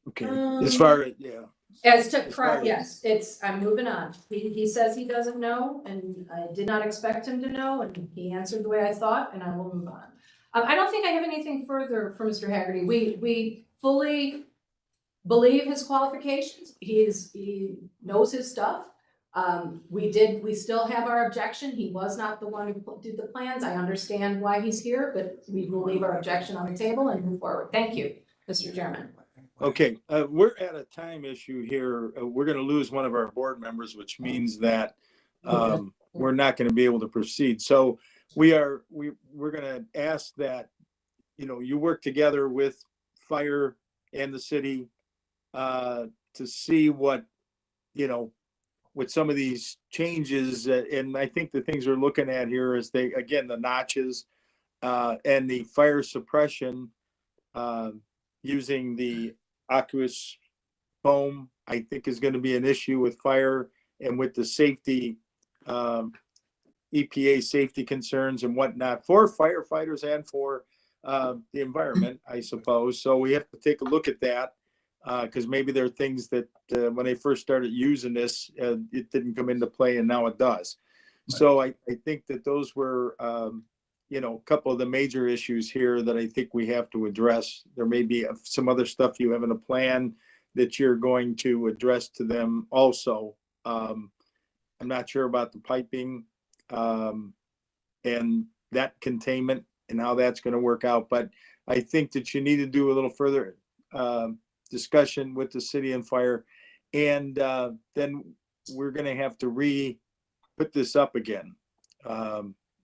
Okay, as far as, yeah. As to, As far as- yes, I'm moving on. He says he doesn't know, and I did not expect him to know, and he answered the way I thought, and I will move on. I don't think I have anything further for Mr. Haggerty. We fully believe his qualifications. He knows his stuff. We still have our objection. He was not the one who did the plans. I understand why he's here, but we will leave our objection on the table and move forward. Thank you, Mr. Chairman. Okay, we're at a time issue here. We're gonna lose one of our board members, which means that we're not gonna be able to proceed. So we're gonna ask that, you work together with fire and the city to see what, with some of these changes. And I think the things we're looking at here is the notches and the fire suppression using the aqueous foam, I think is going to be an issue with fire and with the safety, EPA safety concerns and whatnot for firefighters and for the environment, I suppose. So we have to take a look at that because maybe there are things that when they first started using this, it didn't come into play and now it does. Right. So I think that those were a couple of the major issues here that I think we have to address. There may be some other stuff you have in a plan that you're going to address to them also. I'm not sure about the piping and that containment and how that's going to work out, but I think that you need to do a little further discussion with the city and fire, and then we're going to have to put this up again.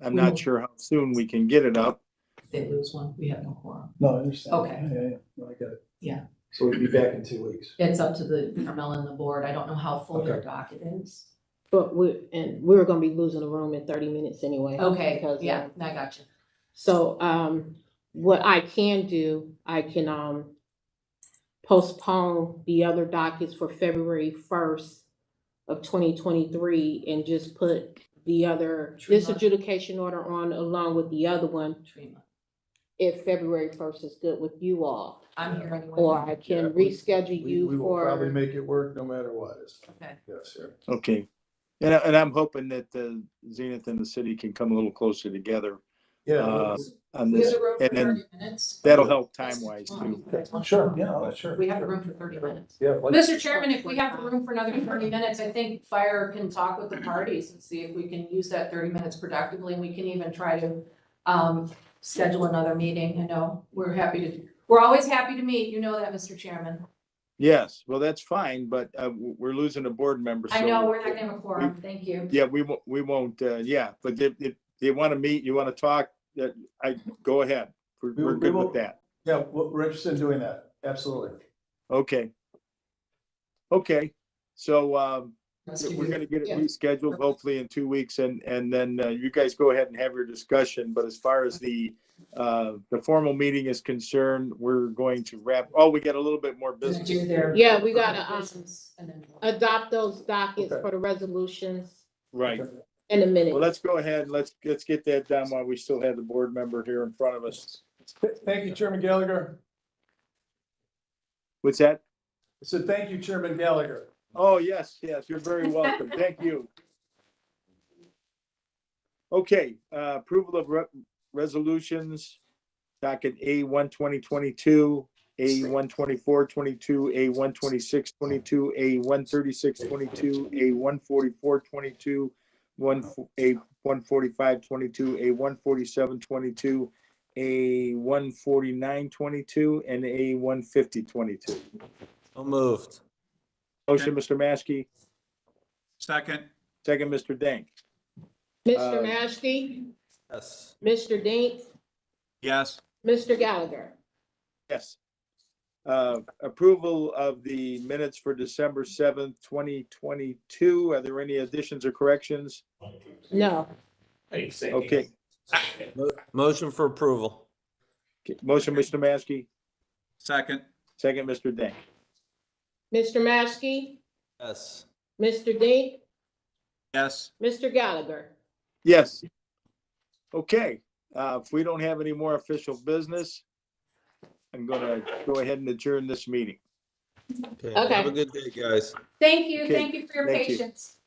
I'm not sure how soon we can get it up. If they lose one, we have no quorum. No, I understand. Okay. Yeah, no, I get it. Yeah. So we'll be back in 2 weeks. It's up to the Carmel and the board. I don't know how full their docket is. But we're gonna be losing the room in 30 minutes anyway. Okay, because, yeah, I got you. So, what I can do, I can, postpone the other dockets for February 1st of 2023 and just put this adjudication order on along with the other one. If February 1st is good with you all. I'm here anyway. Or I can reschedule you We will probably for, make it work no matter what. Okay. Yes, sir. Okay. And I'm hoping that Zenith and the city can come a little closer together. Yeah. On We have this, the room for and then 30 minutes. that'll help time-wise too. Sure, yeah, sure. We have the room for 30 minutes. Yeah. Mr. Chairman, if we have the room for another 30 minutes, I think fire can talk with the parties and see if we can use that 30 minutes productively. And we can even try to schedule another meeting. We're always happy to meet. You know that, Mr. Chairman. Yes, well, that's fine, but we're losing a board member. I so know, we're not gonna have a quorum. Thank you. Yeah, we won't, yeah, but if they want to meet, you want to talk, go ahead. We're good with that. Yeah, we're interested in doing that. Absolutely. Okay. Okay, so we're gonna get it rescheduled hopefully in 2 weeks and then you guys go ahead and have your discussion. But as far as the formal meeting is concerned, we're going to we got a little bit more business. yeah, we gotta, adopt those dockets for the resolutions Right. in a minute. Well, let's go ahead and let's get that done while we still have the board member here in front of us. Thank you, Chairman Gallagher. What's that? I said, thank you, Chairman Gallagher. Oh, yes, you're very welcome. Thank you. Okay, approval of resolutions, docket A1 2022, A1 2422, A1 2622, A1 3622, A1 4422, A1 4522, A1 4722, A1 4922, and A1 5022. So moved. Motion, Mr. Maskey. Second. Second, Mr. Dank. Mr. Maskey, Yes. Mr. Dink, Yes. Mr. Gallagher. Yes. Approval of the minutes for December 7th, 2022. Are there any additions or corrections? No. Okay. Motion for approval. Okay, motion, Mr. Maskey, Second. second, Mr. Dink. Mr. Maskey, Yes. Mr. Dink, Yes. Mr. Gallagher. Yes. Okay, if we don't have any more official business, I'm gonna go ahead and adjourn this meeting. Okay. Okay. Have a good day, guys. Thank you, Okay, thank you for your thank you. patience.